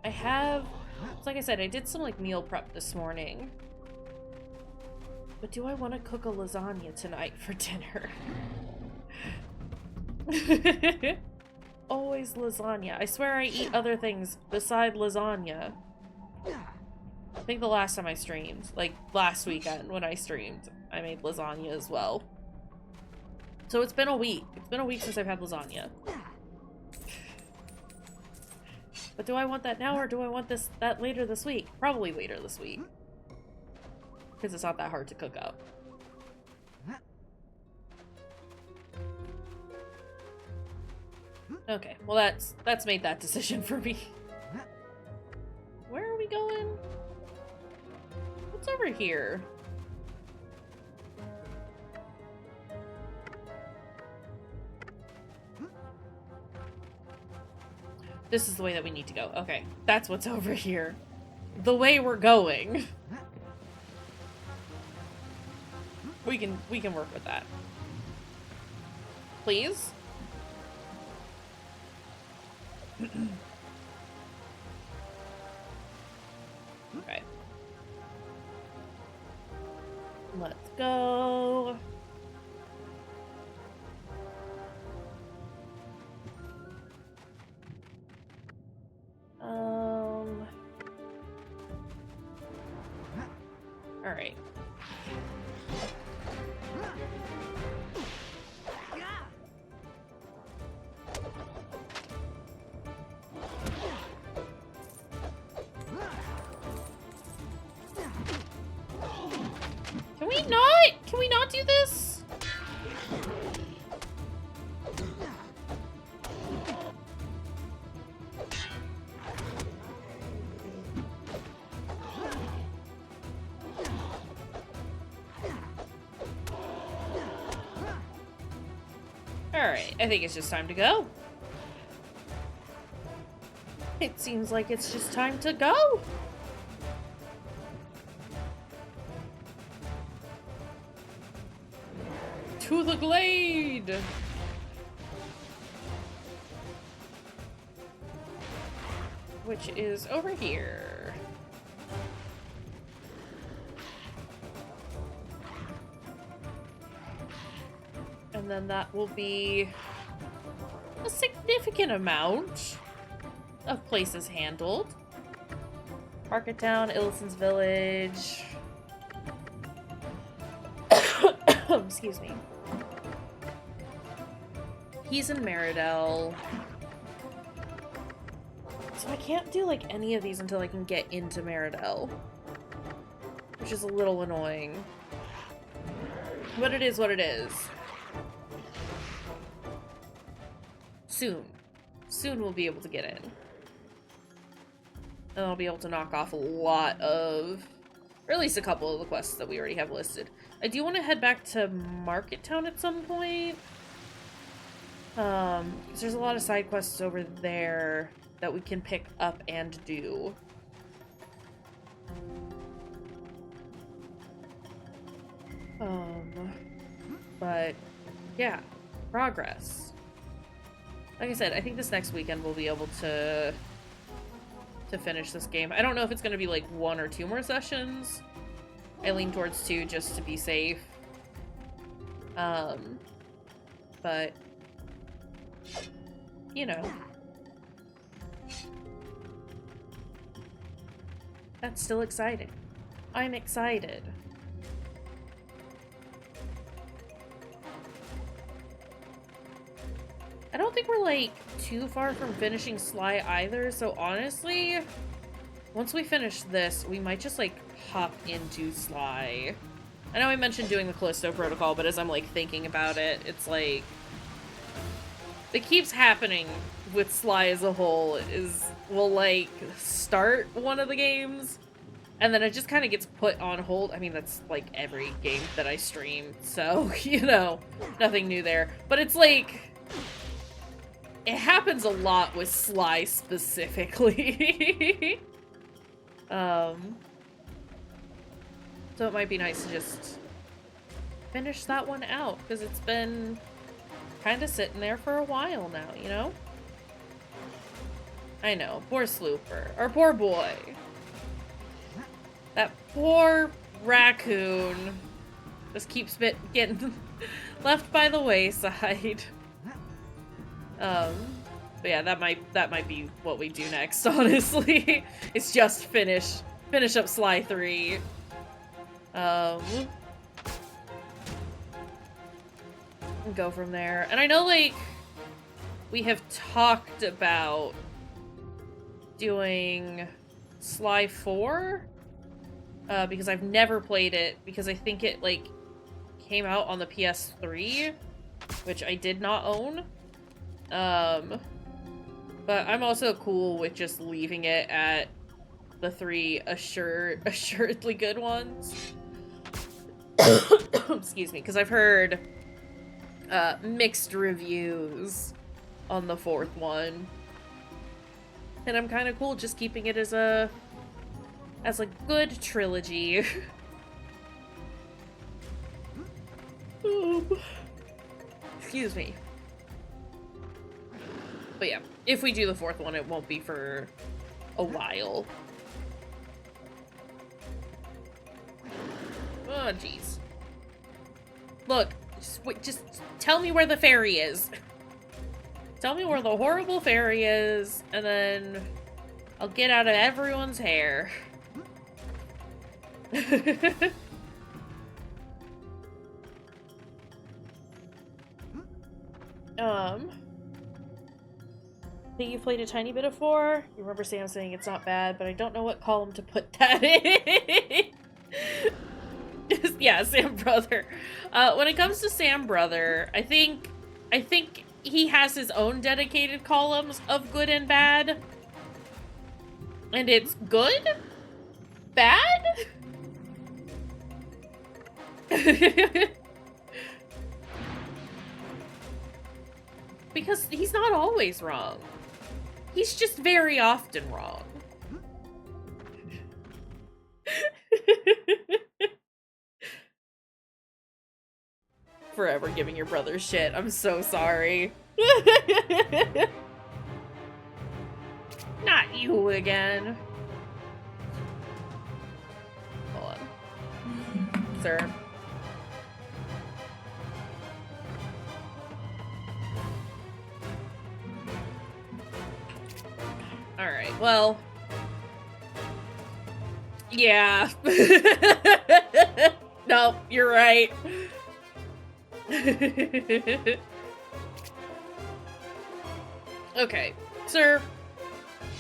I have, like I said, I did some like meal prep this morning. But do I want to cook a lasagna tonight for dinner? Always lasagna. I swear I eat other things beside lasagna. I think the last time I streamed, like last weekend when I streamed, I made lasagna as well. So it's been a week. It's been a week since I've had lasagna. But do I want that now or do I want that later this week? Probably later this week. Because it's not that hard to cook up. Okay, well that's made that decision for me. Where are we going? What's over here? This is the way that we need to go. Okay, that's what's over here. The way we're going. We can work with that. Please? Okay. Let's go. All right. Can we not do this? Alright, I think it's just time to go. It seems like it's just time to go. To the glade! Which is over here. And then that will be a significant amount of places handled. Market Town, Illison's Village. Excuse me. He's in Meridel. So I can't do, like, any of these until I can get into Meridel. Which is a little annoying. But it is what it is. Soon. Soon we'll be able to get in. And I'll be able to knock off a lot of... or at least a couple of the quests that we already have listed. I do want to head back to Market Town at some point. Because there's a lot of side quests over there that we can pick up and do. But yeah, progress. Like I said, I think this next weekend we'll be able to finish this game. I don't know if it's going to be like 1 or 2 more sessions. I lean towards 2 just to be safe. But you know, that's still exciting. I'm excited. I don't think we're, like, too far from finishing Sly either, so honestly, once we finish this, we might just, like, hop into Sly. I know I mentioned doing the Callisto Protocol, but as I'm, like, thinking about it, it's like... it keeps happening with Sly as a whole, is we'll, like, start one of the games, and then it just kind of gets put on hold. I mean, that's, like, every game that I stream, so, you know, nothing new there. But it's, like... it happens a lot with Sly specifically. So it might be nice to just finish that one out, because it's been kind of sitting there for a while now, you know? I know, poor Slooper. Our poor boy. That poor raccoon just keeps getting left by the wayside. But yeah, that might be what we do next, honestly. It's just finish up Sly 3. And go from there. And I know, like, we have talked about doing Sly 4, because I've never played it, because I think it, like, came out on the PS3, which I did not own. But I'm also cool with just leaving it at the 3 assuredly good ones. Excuse me, because I've heard mixed reviews on the 4th one. And I'm kind of cool just keeping it as a good trilogy. Excuse me. But yeah, if we do the 4th one, it won't be for a while. Oh, jeez. Look, just tell me where the Faerie is. Tell me where the horrible Faerie is, and then I'll get out of everyone's hair. I think you played a tiny bit of 4. You remember Sam saying it's not bad, but I don't know what column to put that in. Yeah, Sam Brother. When it comes to Sam Brother, I think he has his own dedicated columns of good and bad. And it's good? Bad? Because he's not always wrong. He's just very often wrong. Forever giving your brother shit. I'm so sorry. Not you again. Hold on. Sir. Alright, well. Yeah. No, you're right. Okay, sir,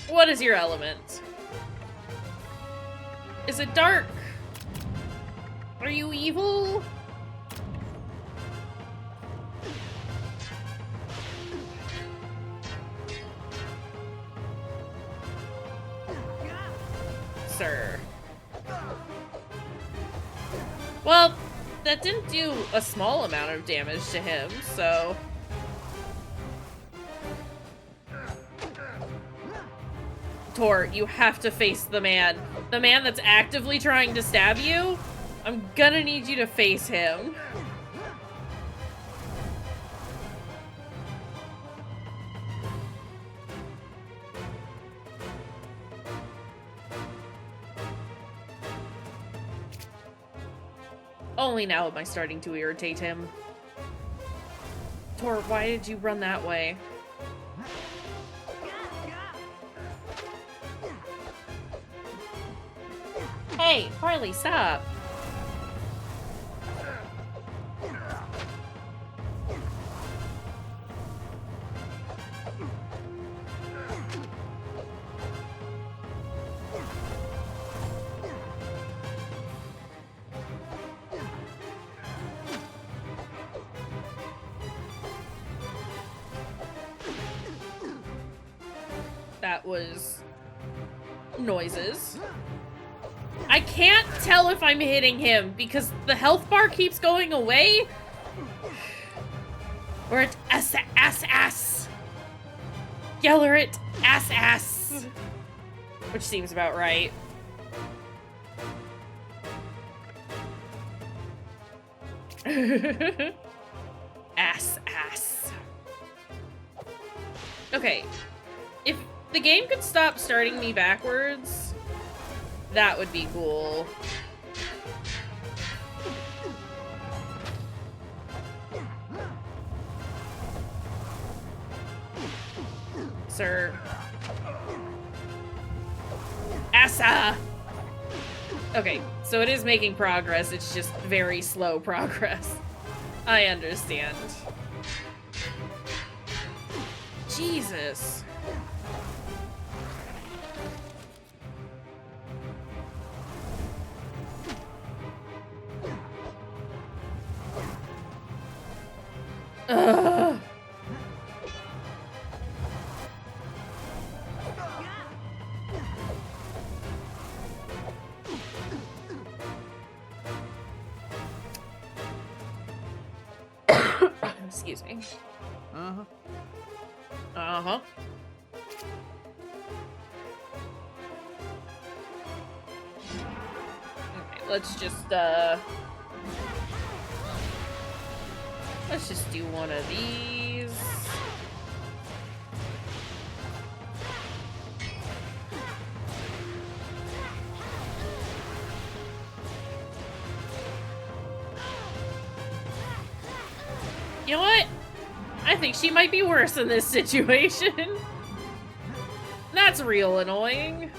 what is your element? Is it dark? Are you evil? Sir. Well, that didn't do a small amount of damage to him, so... Tor, you have to face the man. The man that's actively trying to stab you? I'm gonna need you to face him. Only now am I starting to irritate him. Tor, why did you run that way? Hey, Harley, stop! That was... noises. I can't tell if I'm hitting him because the health bar keeps going away. Or it's ass. Yeller it ass. Which seems about right. ass. Okay. If the game could stop starting me backwards, that would be cool. Sir. Assa! Okay, so it is making progress, it's just very slow progress. I understand. Jesus. Ugh. Excuse me. Uh-huh. Okay, let's just do one of these. You know what? I think she might be worse in this situation. That's real annoying.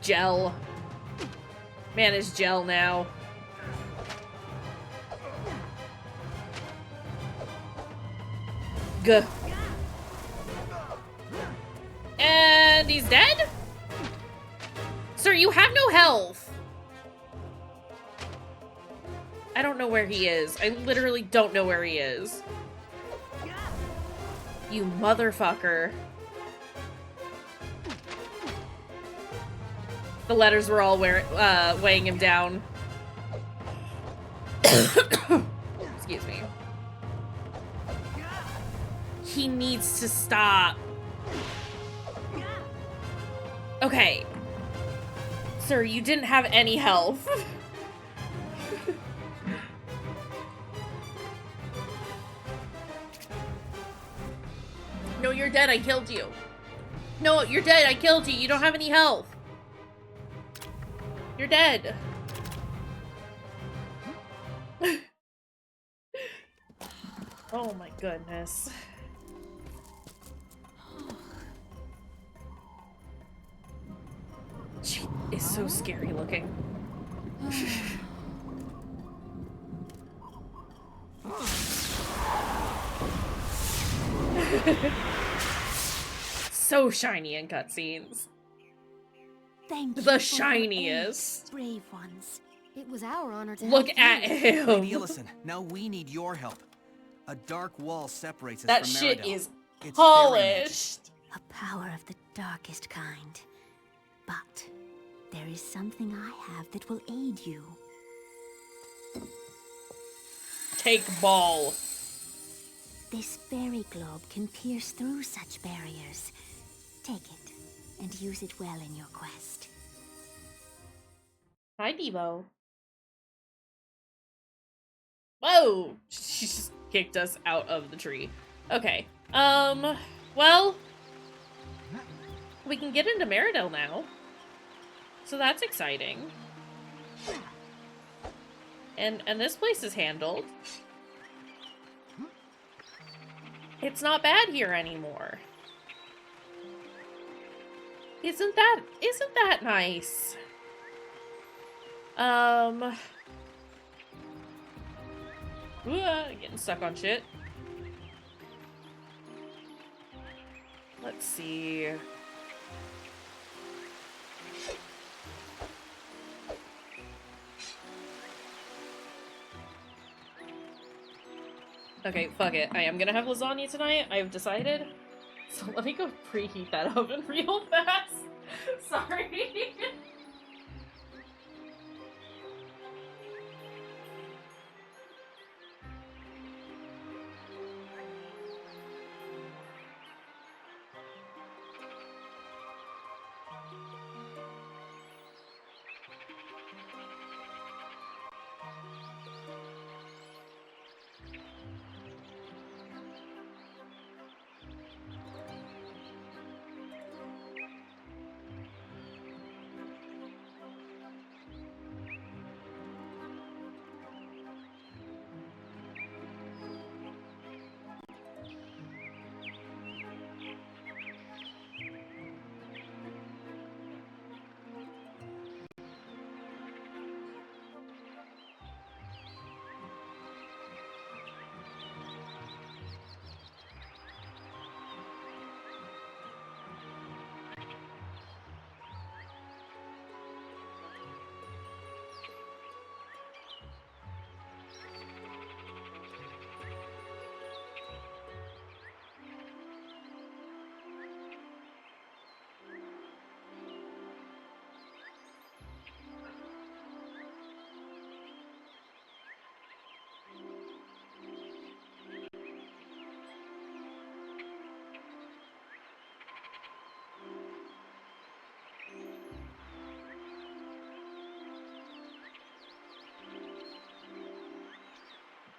Gel. Man is gel now. Gah. And he's dead? Sir, you have no health. I don't know where he is. I literally don't know where he is. You motherfucker. The letters were all weighing him down. Excuse me. He needs to stop. Okay. Sir, you didn't have any health. No, you're dead. I killed you. No, you're dead. I killed you. You don't have any health. You're dead. Oh my goodness. so scary looking. So shiny in cutscenes. Thank you The for your shiniest. aid, brave ones. It was our honor to Look help at you. Lady him. Illison, now we need your help. A dark wall separates us That from shit Meridel. is It's Faerie magic. polished. A power of the darkest kind. But there is something I have that will aid you. Take ball. This fairy globe can pierce through such barriers. Take it and use it well in your quest. Hi, Devo. Whoa! She just kicked us out of the tree. Okay. Well, we can get into Meridel now. So that's exciting. And this place is handled. It's not bad here anymore. Isn't that nice? Getting stuck on shit. Let's see. Okay, fuck it. I am gonna have lasagna tonight, I've decided. So let me go preheat that oven real fast. Sorry.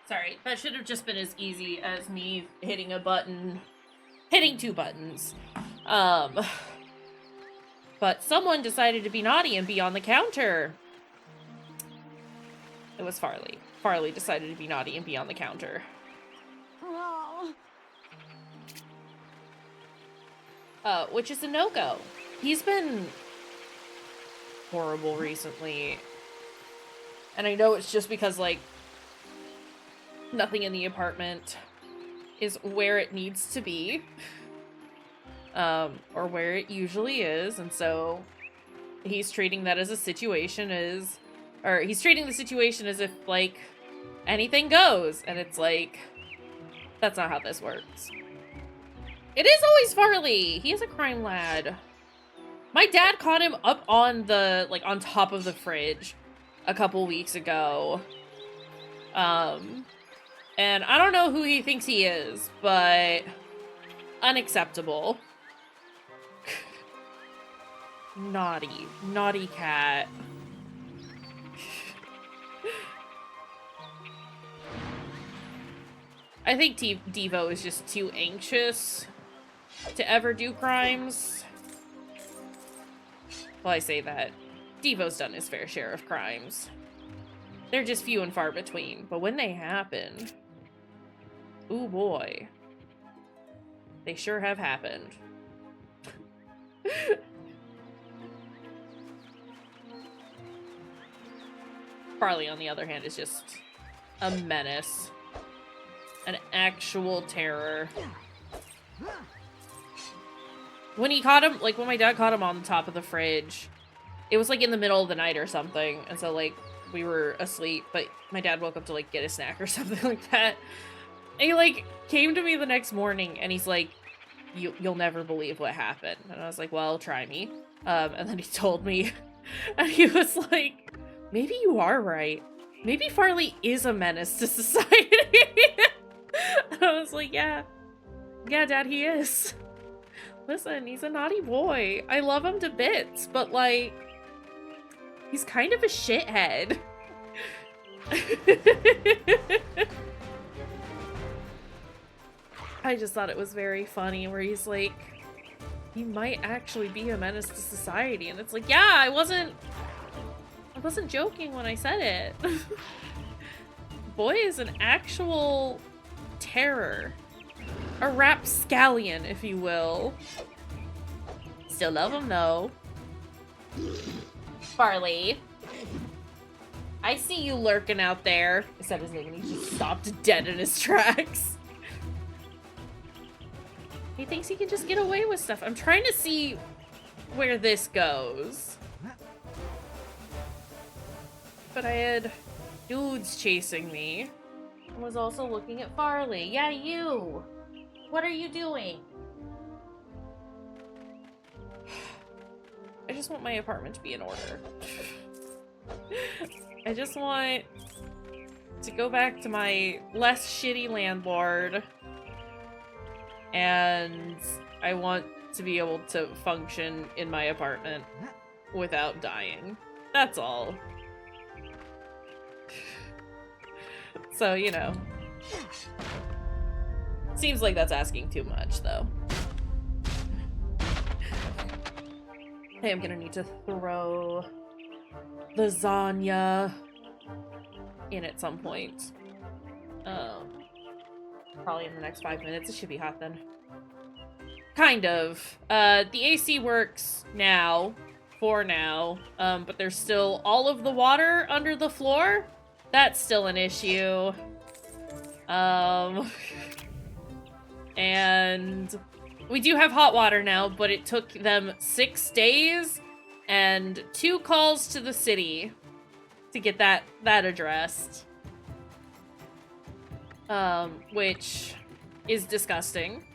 Sorry, that should have just been as easy as me hitting a button, hitting two buttons. But someone decided to be naughty and be on the counter. It was Farley. Farley decided to be naughty and be on the counter. Oh. Which is a no-go. He's been horrible recently. And I know it's just because, like, nothing in the apartment is where it needs to be. Or where it usually is, and so he's treating that as a situation or he's treating the situation as if, like, anything goes, and it's like, that's not how this works. It is always Farley! He is a crime lad. My dad caught him up on the, like, on top of the fridge a couple weeks ago. And I don't know who he thinks he is, but unacceptable. Naughty cat. I think Devo is just too anxious to ever do crimes. Well, I say that. Devo's done his fair share of crimes. They're just few and far between, but when they happen, ooh boy, they sure have happened. Farley, on the other hand, is just a menace. An actual terror. When he caught him, like, when my dad caught him on the top of the fridge, it was, like, in the middle of the night or something, and so, like, we were asleep, but my dad woke up to, like, get a snack or something like that. And he, like, came to me the next morning, and he's like, you'll never believe what happened. And I was like, well, try me. And then he told me, and he was like, maybe you are right. Maybe Farley is a menace to society. And I was like, yeah, Dad, he is. Listen, he's a naughty boy. I love him to bits, but, like, he's kind of a shithead. I just thought it was very funny where he's like, he might actually be a menace to society. And it's like, yeah, I wasn't joking when I said it. Boy is an actual terror. A rapscallion, if you will. Still love him, though. Farley. I see you lurking out there. I said his name and he just stopped dead in his tracks. He thinks he can just get away with stuff. I'm trying to see where this goes. But I had dudes chasing me. I was also looking at Farley. Yeah, you! What are you doing? I just want my apartment to be in order. I just want to go back to my less shitty landlord. And I want to be able to function in my apartment without dying. That's all. So, you know. Seems like that's asking too much, though. I am gonna need to throw lasagna in at some point. Probably in the next 5 minutes. It should be hot then. Kind of. The AC works now. For now. But there's still all of the water under the floor. That's still an issue. And we do have hot water now, but it took them 6 days and 2 calls to the city to get that addressed. Which is disgusting.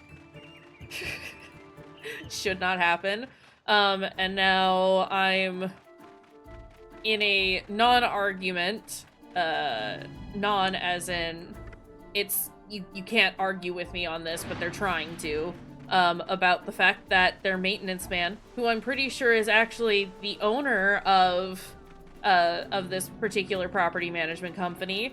Should not happen. And now I'm in a non-argument. Non as in, it's, you can't argue with me on this, but they're trying to. About the fact that their maintenance man, who I'm pretty sure is actually the owner of this particular property management company,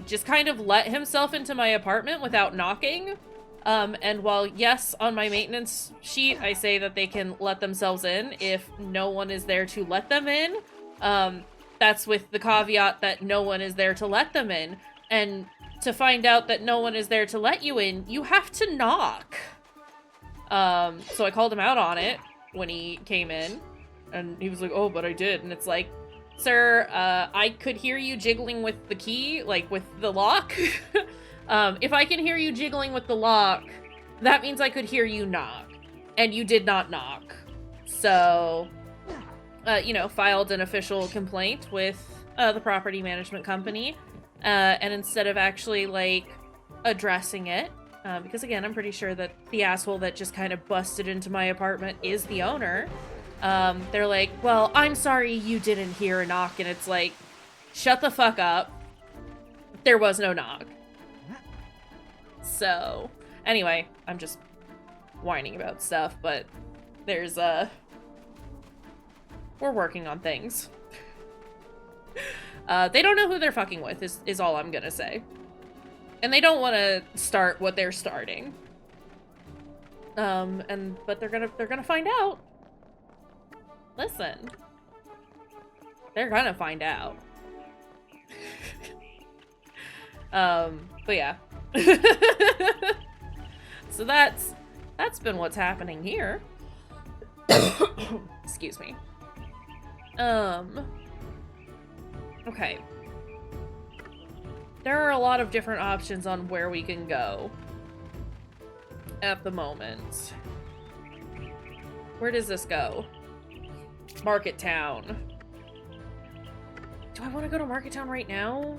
just kind of let himself into my apartment without knocking. And while, yes, on my maintenance sheet, I say that they can let themselves in if no one is there to let them in, that's with the caveat that no one is there to let them in. And to find out that no one is there to let you in, you have to knock. So I called him out on it when he came in, and he was like, oh, but I did. And it's like, sir, I could hear you jiggling with the key, like with the lock. If I can hear you jiggling with the lock, that means I could hear you knock. And you did not knock. So, you know, filed an official complaint with the property management company. And instead of actually, like, addressing it, because again, I'm pretty sure that the asshole that just kind of busted into my apartment is the owner. They're like, well, I'm sorry you didn't hear a knock. And it's like, shut the fuck up. There was no knock. So, anyway, I'm just whining about stuff, but there's, we're working on things. They don't know who they're fucking with, is all I'm gonna say. And they don't want to start what they're starting. But they're gonna find out. Listen. They're gonna find out. But yeah. So that's been what's happening here. Excuse me. Okay. There are a lot of different options on where we can go at the moment. Where does this go? Market Town. Do I want to go to Market Town right now?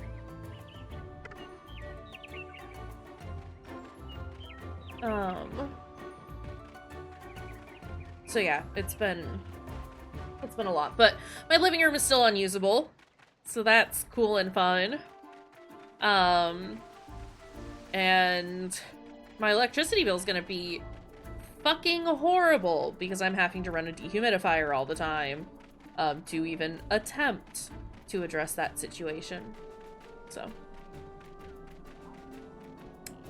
So yeah, it's been a lot, but my living room is still unusable, so that's cool and fun. And my electricity bill is gonna be fucking horrible because I'm having to run a dehumidifier all the time, to even attempt to address that situation. So,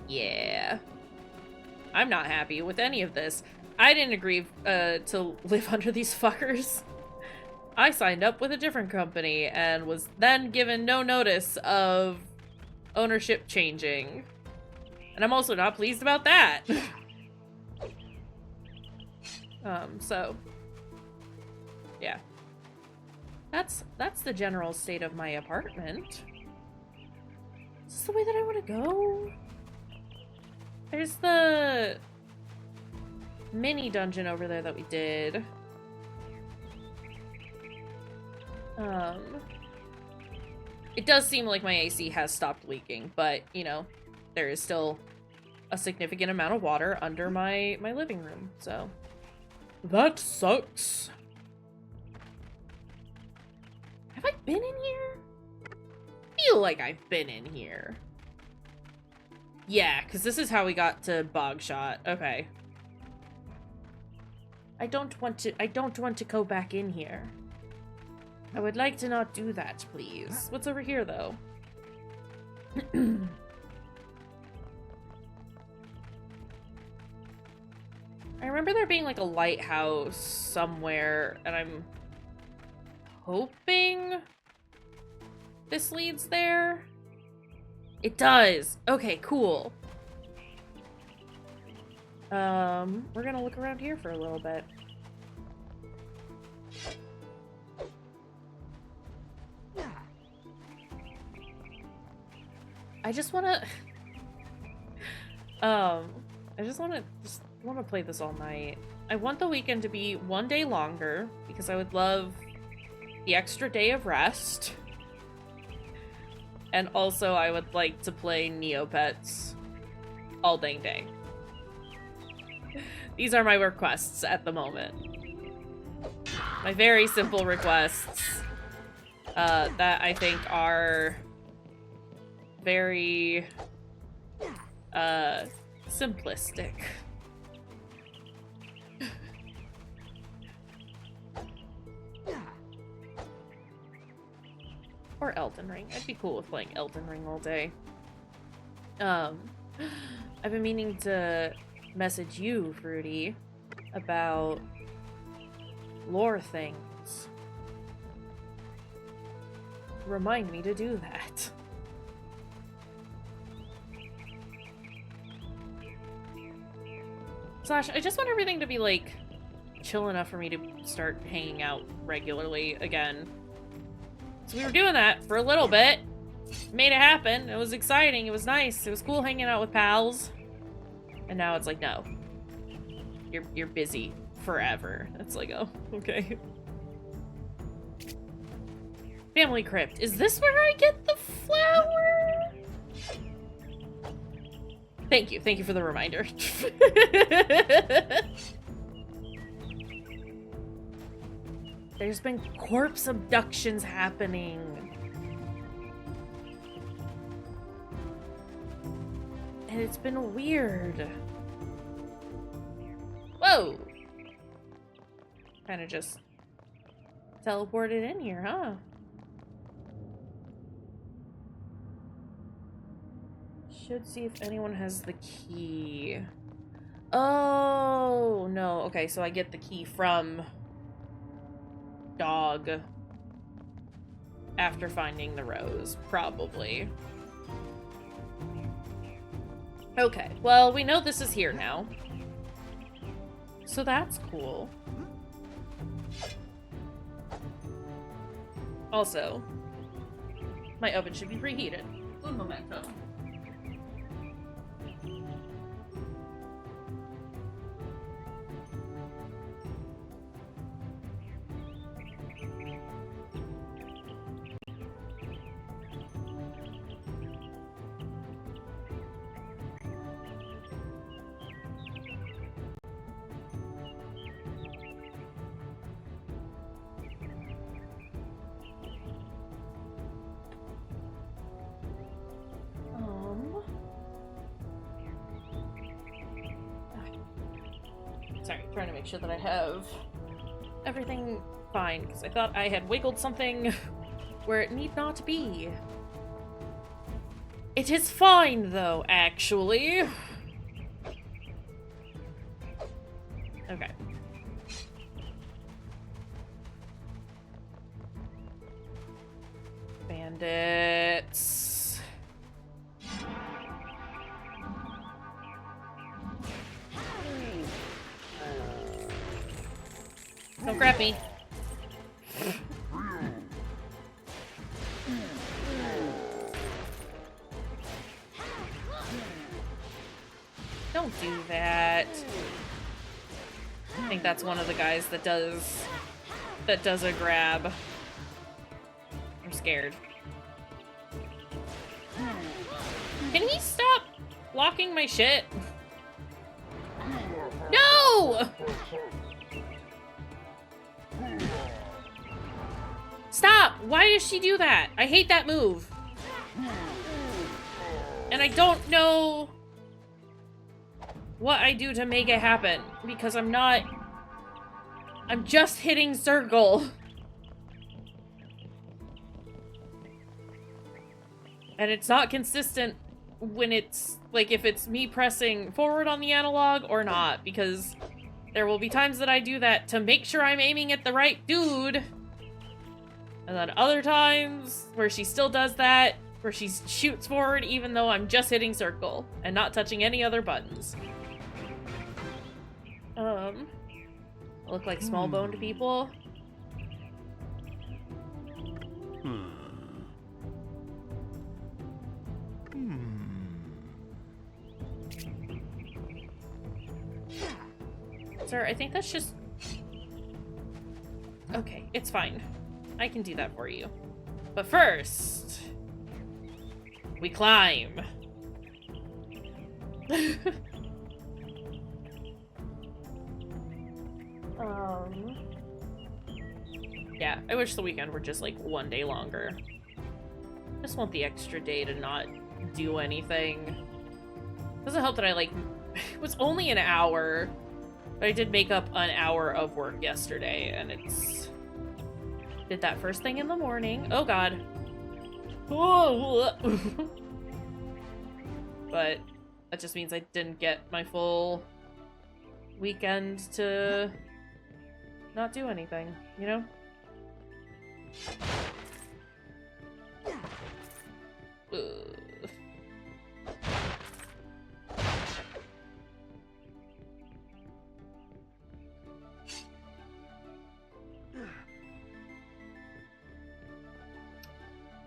yeah. I'm not happy with any of this. I didn't agree to live under these fuckers. I signed up with a different company and was then given no notice of ownership changing. And I'm also not pleased about that. So yeah. That's the general state of my apartment. Is this the way that I want to go? There's the mini dungeon over there that we did. It does seem like my AC has stopped leaking, but, you know, there is still a significant amount of water under my living room, so that sucks. Have I been in here? I feel like I've been in here. Yeah, because this is how we got to Bogshot. Okay. I don't want to go back in here. I would like to not do that, please. What's over here, though? I remember there being, like, a lighthouse somewhere, and I'm hoping this leads there? It does! Okay, cool. We're gonna look around here for a little bit. I just wanna... I just wanna play this all night. I want the weekend to be one day longer, because I would love the extra day of rest. And also, I would like to play Neopets all dang day. These are my requests at the moment. My very simple requests that I think are very simplistic. Or Elden Ring. I'd be cool with playing Elden Ring all day. I've been meaning to message you, Fruity, about lore things. Remind me to do that. Slash, I just want everything to be, like, chill enough for me to start hanging out regularly again. So we were doing that for a little bit. Made it happen. It was exciting. It was nice. It was cool hanging out with pals. And now it's like, no. You're busy forever. It's like, oh, okay. Family crypt. Is this where I get the flower? Thank you. Thank you for the reminder. There's been corpse abductions happening. And it's been weird. Whoa! Kind of just teleported in here, huh? Should see if anyone has the key. Oh, no. Okay, so I get the key from Dog after finding the rose, probably. Okay, well, we know this is here now. So that's cool. Also, My oven should be preheated. Un momento. Sorry, trying to make sure that I have everything fine, because I thought I had wiggled something where it need not be. It is fine, though, actually. Okay. Bandits. Don't grab me. Don't do that. I think that's one of the guys that does a grab. I'm scared. Can he stop blocking my shit? No! Stop! Why does she do that? I hate that move. And I don't know what I do to make it happen, because I'm just hitting circle. And it's not consistent when it's, like, if it's me pressing forward on the analog or not, because there will be times that I do that to make sure I'm aiming at the right dude. And then other times where she still does that, where she shoots forward even though I'm just hitting circle and not touching any other buttons. Look like small-boned people. Sir, I think that's just... Okay, it's fine. I can do that for you. But first... we climb. Yeah, I wish the weekend were just, like, one day longer. Just want the extra day to not do anything. Doesn't help that I, like... It was only an hour, but I did make up an hour of work yesterday, and it's... Did that first thing in the morning. Oh, God. Oh. But that just means I didn't get my full weekend to not do anything, you know?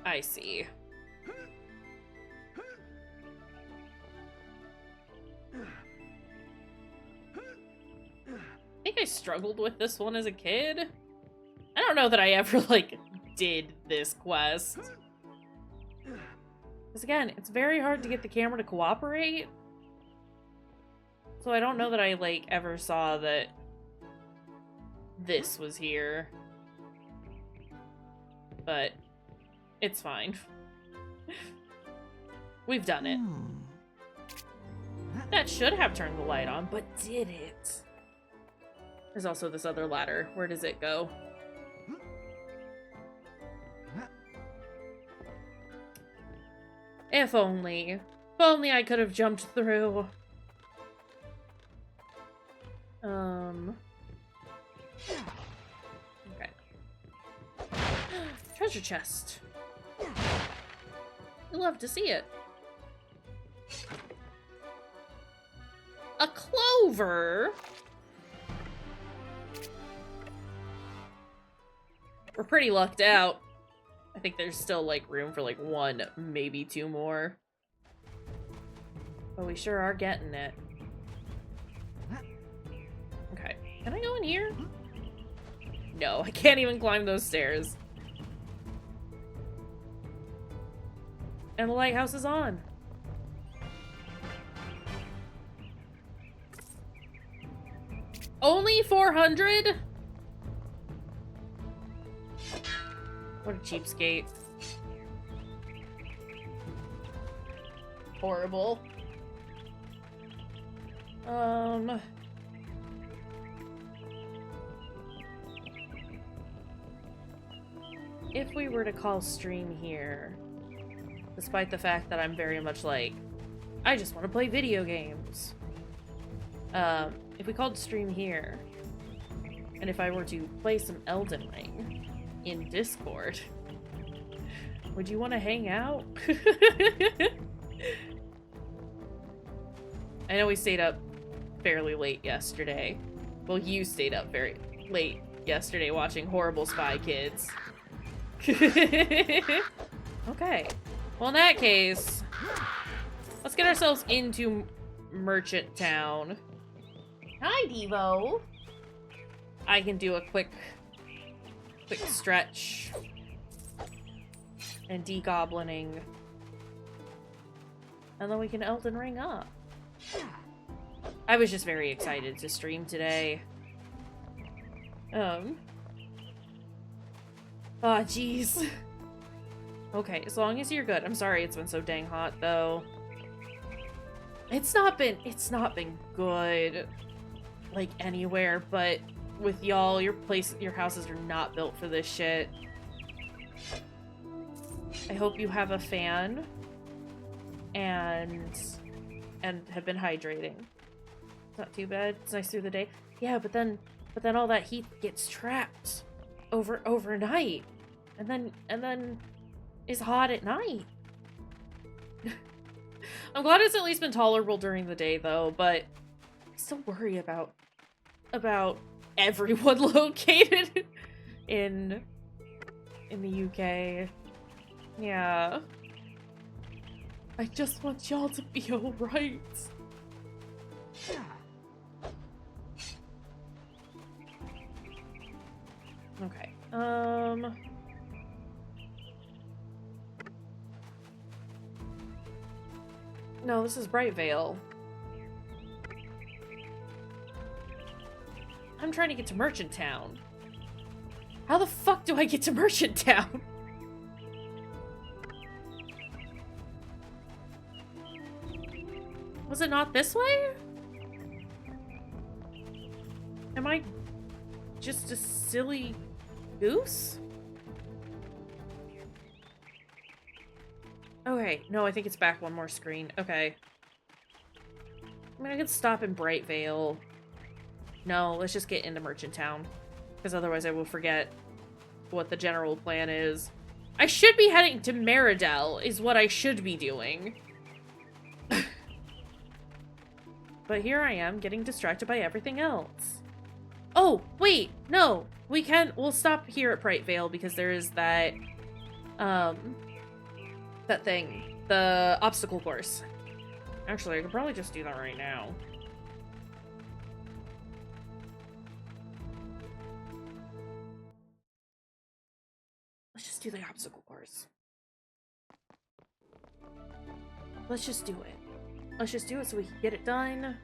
I see. I think I struggled with this one as a kid. I don't know that I ever, like, did this quest. Because again, it's very hard to get the camera to cooperate. So I don't know that I, like, ever saw that this was here. But it's fine. We've done it. That should have turned the light on, but did it? There's also this other ladder. Where does it go? If only. If only I could have jumped through. Okay. Treasure chest. You'll love to see it. A clover? We're pretty lucked out. I I think there's still, like, room for, like, 1, maybe 2 more. But we sure are getting it. Okay. Can I go in here? No, I can't even climb those stairs. And the lighthouse is on. Only 400? What a cheapskate. Horrible. If we were to call stream here, despite the fact that I'm very much like, I just want to play video games. If we called stream here, and if I were to play some Elden Ring in Discord, would you want to hang out? I know we stayed up fairly late yesterday. Well, you stayed up very late yesterday watching Horrible Spy Kids. Okay. Well, in that case, let's get ourselves into Merchant Town. Hi, Devo. I can do a quick stretch and degoblining, and then we can Elden Ring up. I was just very excited to stream today. Oh, jeez. Okay, as long as you're good. I'm sorry it's been so dang hot, though. It's not been good, like, anywhere, but with y'all, your houses are not built for this shit. I hope you have a fan and have been hydrating. It's not too bad. It's nice through the day. Yeah, but then all that heat gets trapped overnight, and then is hot at night. I'm glad it's at least been tolerable during the day, though, but I still worry about everyone located in the UK. Yeah. I just want y'all to be alright. Okay. No, this is Brightvale. I'm trying to get to Merchant Town. How the fuck do I get to Merchant Town? Was it not this way? Am I just a silly goose? Okay, no, I think it's back one more screen. Okay. I mean, I could stop in Brightvale. No, let's just get into Merchant Town, because otherwise I will forget what the general plan is. I should be heading to Meridel, is what I should be doing. But here I am, getting distracted by everything else. Oh, wait, no, we'll stop here at Brightvale, because there is that, that thing, the obstacle course. Actually, I could probably just do that right now. Let's just do the obstacle course. Let's just do it. Let's just do it so we can get it done.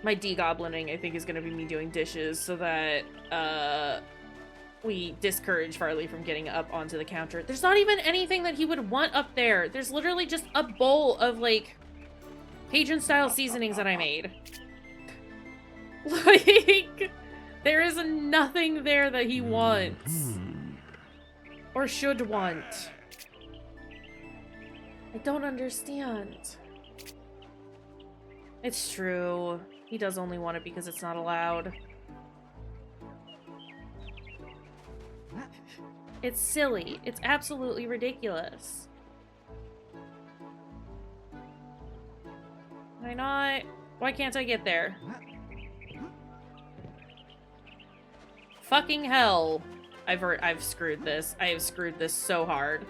My degoblining, I think, is going to be me doing dishes so that, we discourage Farley from getting up onto the counter. There's not even anything that he would want up there. There's literally just a bowl of, like, Cajun-style seasonings that I made. Like, there is nothing there that he wants. Or should want. I don't understand. It's true. He does only want it because it's not allowed. It's silly. It's absolutely ridiculous. Why not? Why can't I get there? Fucking hell. I've screwed this. I have screwed this so hard.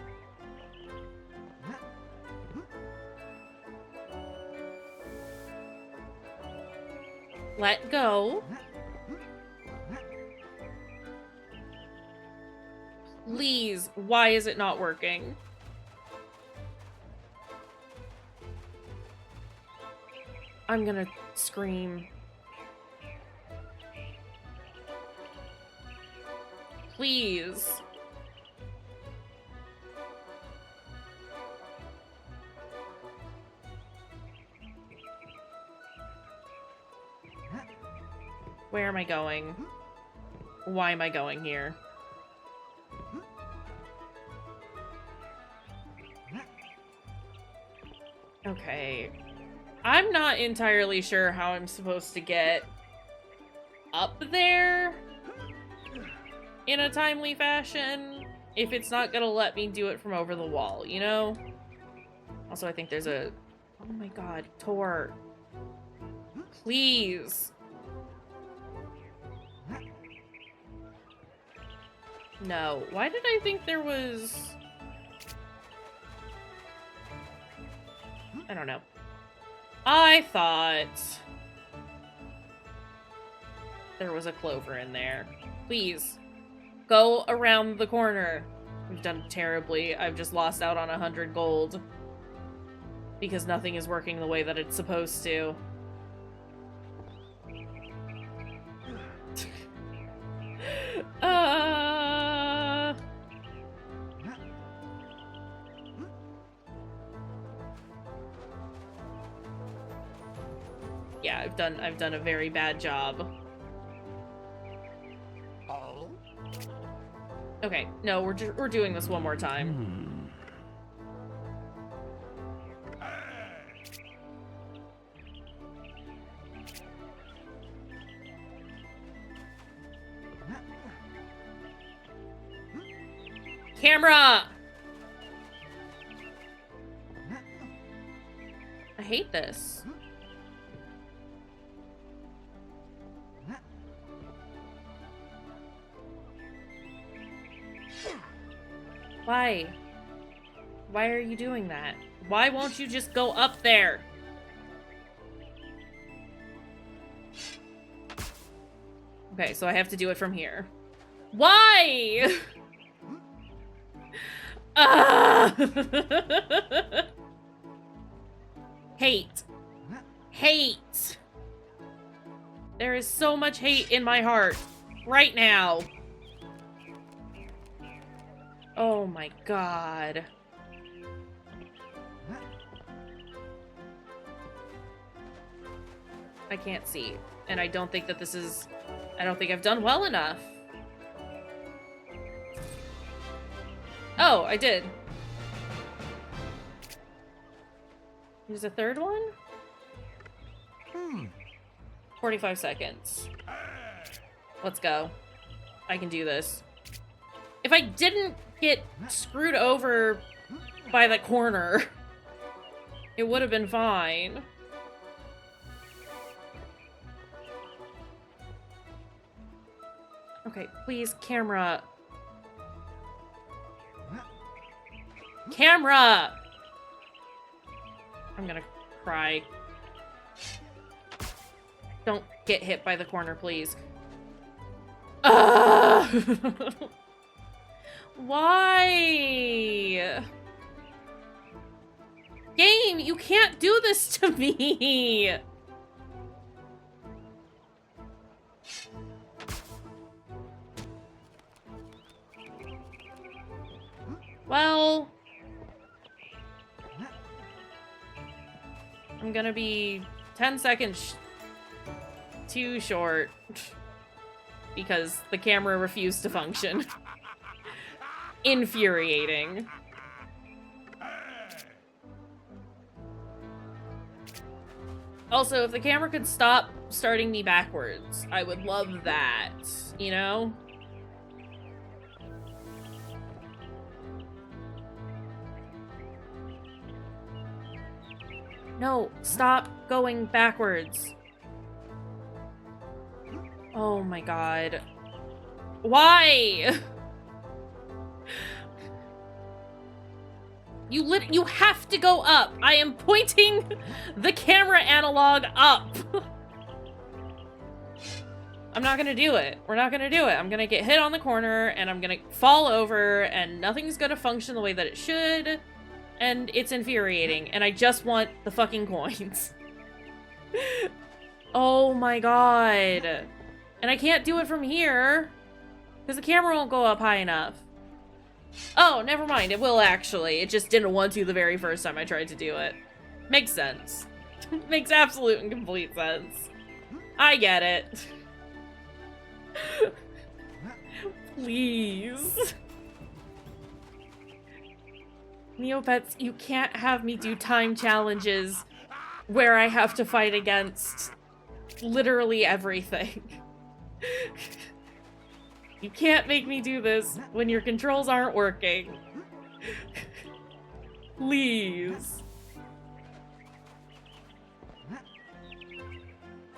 Let go. Please, why is it not working? I'm gonna scream. Please. Where am I going? Why am I going here? Okay. I'm not entirely sure how I'm supposed to get up there in a timely fashion if it's not gonna let me do it from over the wall, you know? Also, I think there's a... Oh my god, Tor. Please. No. Why did I think there was... I don't know. I thought there was a clover in there. Please, go around the corner. We've done terribly. I've just lost out on 100 gold because nothing is working the way that it's supposed to. Yeah, I've done a very bad job. Okay, no, we're doing this one more time. Camera! I hate this. Why? Why are you doing that? Why won't you just go up there? Okay, so I have to do it from here. Why? Hate. Hate. There is so much hate in my heart right now. Oh my god. I can't see. And I don't think that this is... I don't think I've done well enough. Oh, I did. There's a third one? 45 seconds. Let's go. I can do this. If I didn't get screwed over by the corner, it would have been fine. Okay, please, camera. Camera! I'm gonna cry. Don't get hit by the corner, please. Why? Game, you can't do this to me! Well... I'm gonna be 10 seconds too short because the camera refused to function. Infuriating. Also, if the camera could stop starting me backwards, I would love that, you know? No, stop going backwards. Oh my god. Why? You have to go up. I am pointing the camera analog up. I'm not gonna do it. We're not gonna do it. I'm gonna get hit on the corner, and I'm gonna fall over, and nothing's gonna function the way that it should, and it's infuriating, and I just want the fucking coins. Oh my god. And I can't do it from here, because the camera won't go up high enough. Oh, never mind. It will actually. It just didn't want to the very first time I tried to do it. Makes sense. Makes absolute and complete sense. I get it. Please. Neopets, you can't have me do time challenges where I have to fight against literally everything. You can't make me do this when your controls aren't working. Please.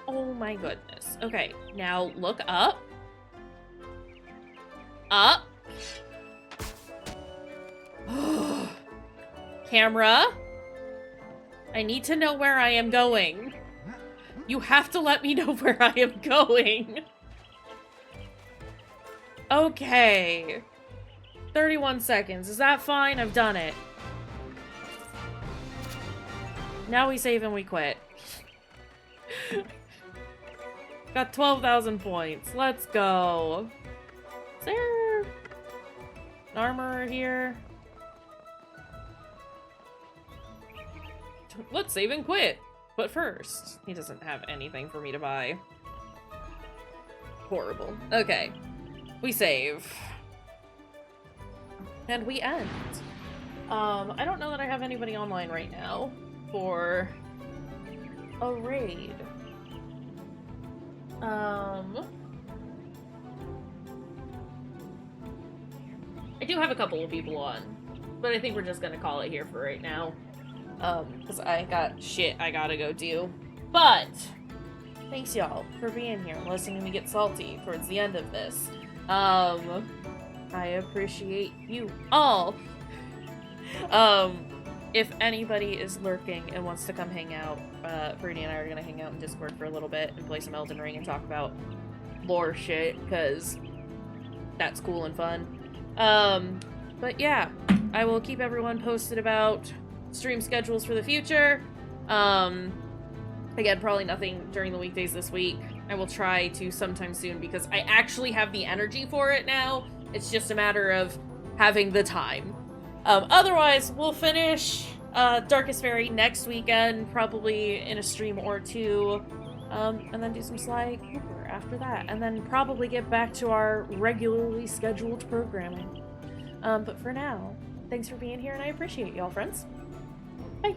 Oh my goodness. Okay, now look up. Up. Camera. I need to know where I am going. You have to let me know where I am going. Okay. 31 seconds. Is that fine? I've done it. Now we save and we quit. Got 12,000 points. Let's go. Is there an armorer here? Let's save and quit. But first, he doesn't have anything for me to buy. Horrible. Okay. We save. And we end. I don't know that I have anybody online right now for a raid. I do have a couple of people on, but I think we're just gonna call it here for right now. Because I got shit I gotta go do. But, thanks y'all for being here and listening to me get salty towards the end of this. I appreciate you all. If anybody is lurking and wants to come hang out, Faerie and I are gonna hang out in Discord for a little bit and play some Elden Ring and talk about lore shit, because that's cool and fun. But yeah, I will keep everyone posted about stream schedules for the future. Again, probably nothing during the weekdays this week. I will try to sometime soon because I actually have the energy for it now. It's just a matter of having the time. Otherwise, we'll finish Darkest Faerie next weekend, probably in a stream or two, and then do some Sly Cooper after that, and then probably get back to our regularly scheduled programming. But for now, thanks for being here, and I appreciate y'all, friends. Bye!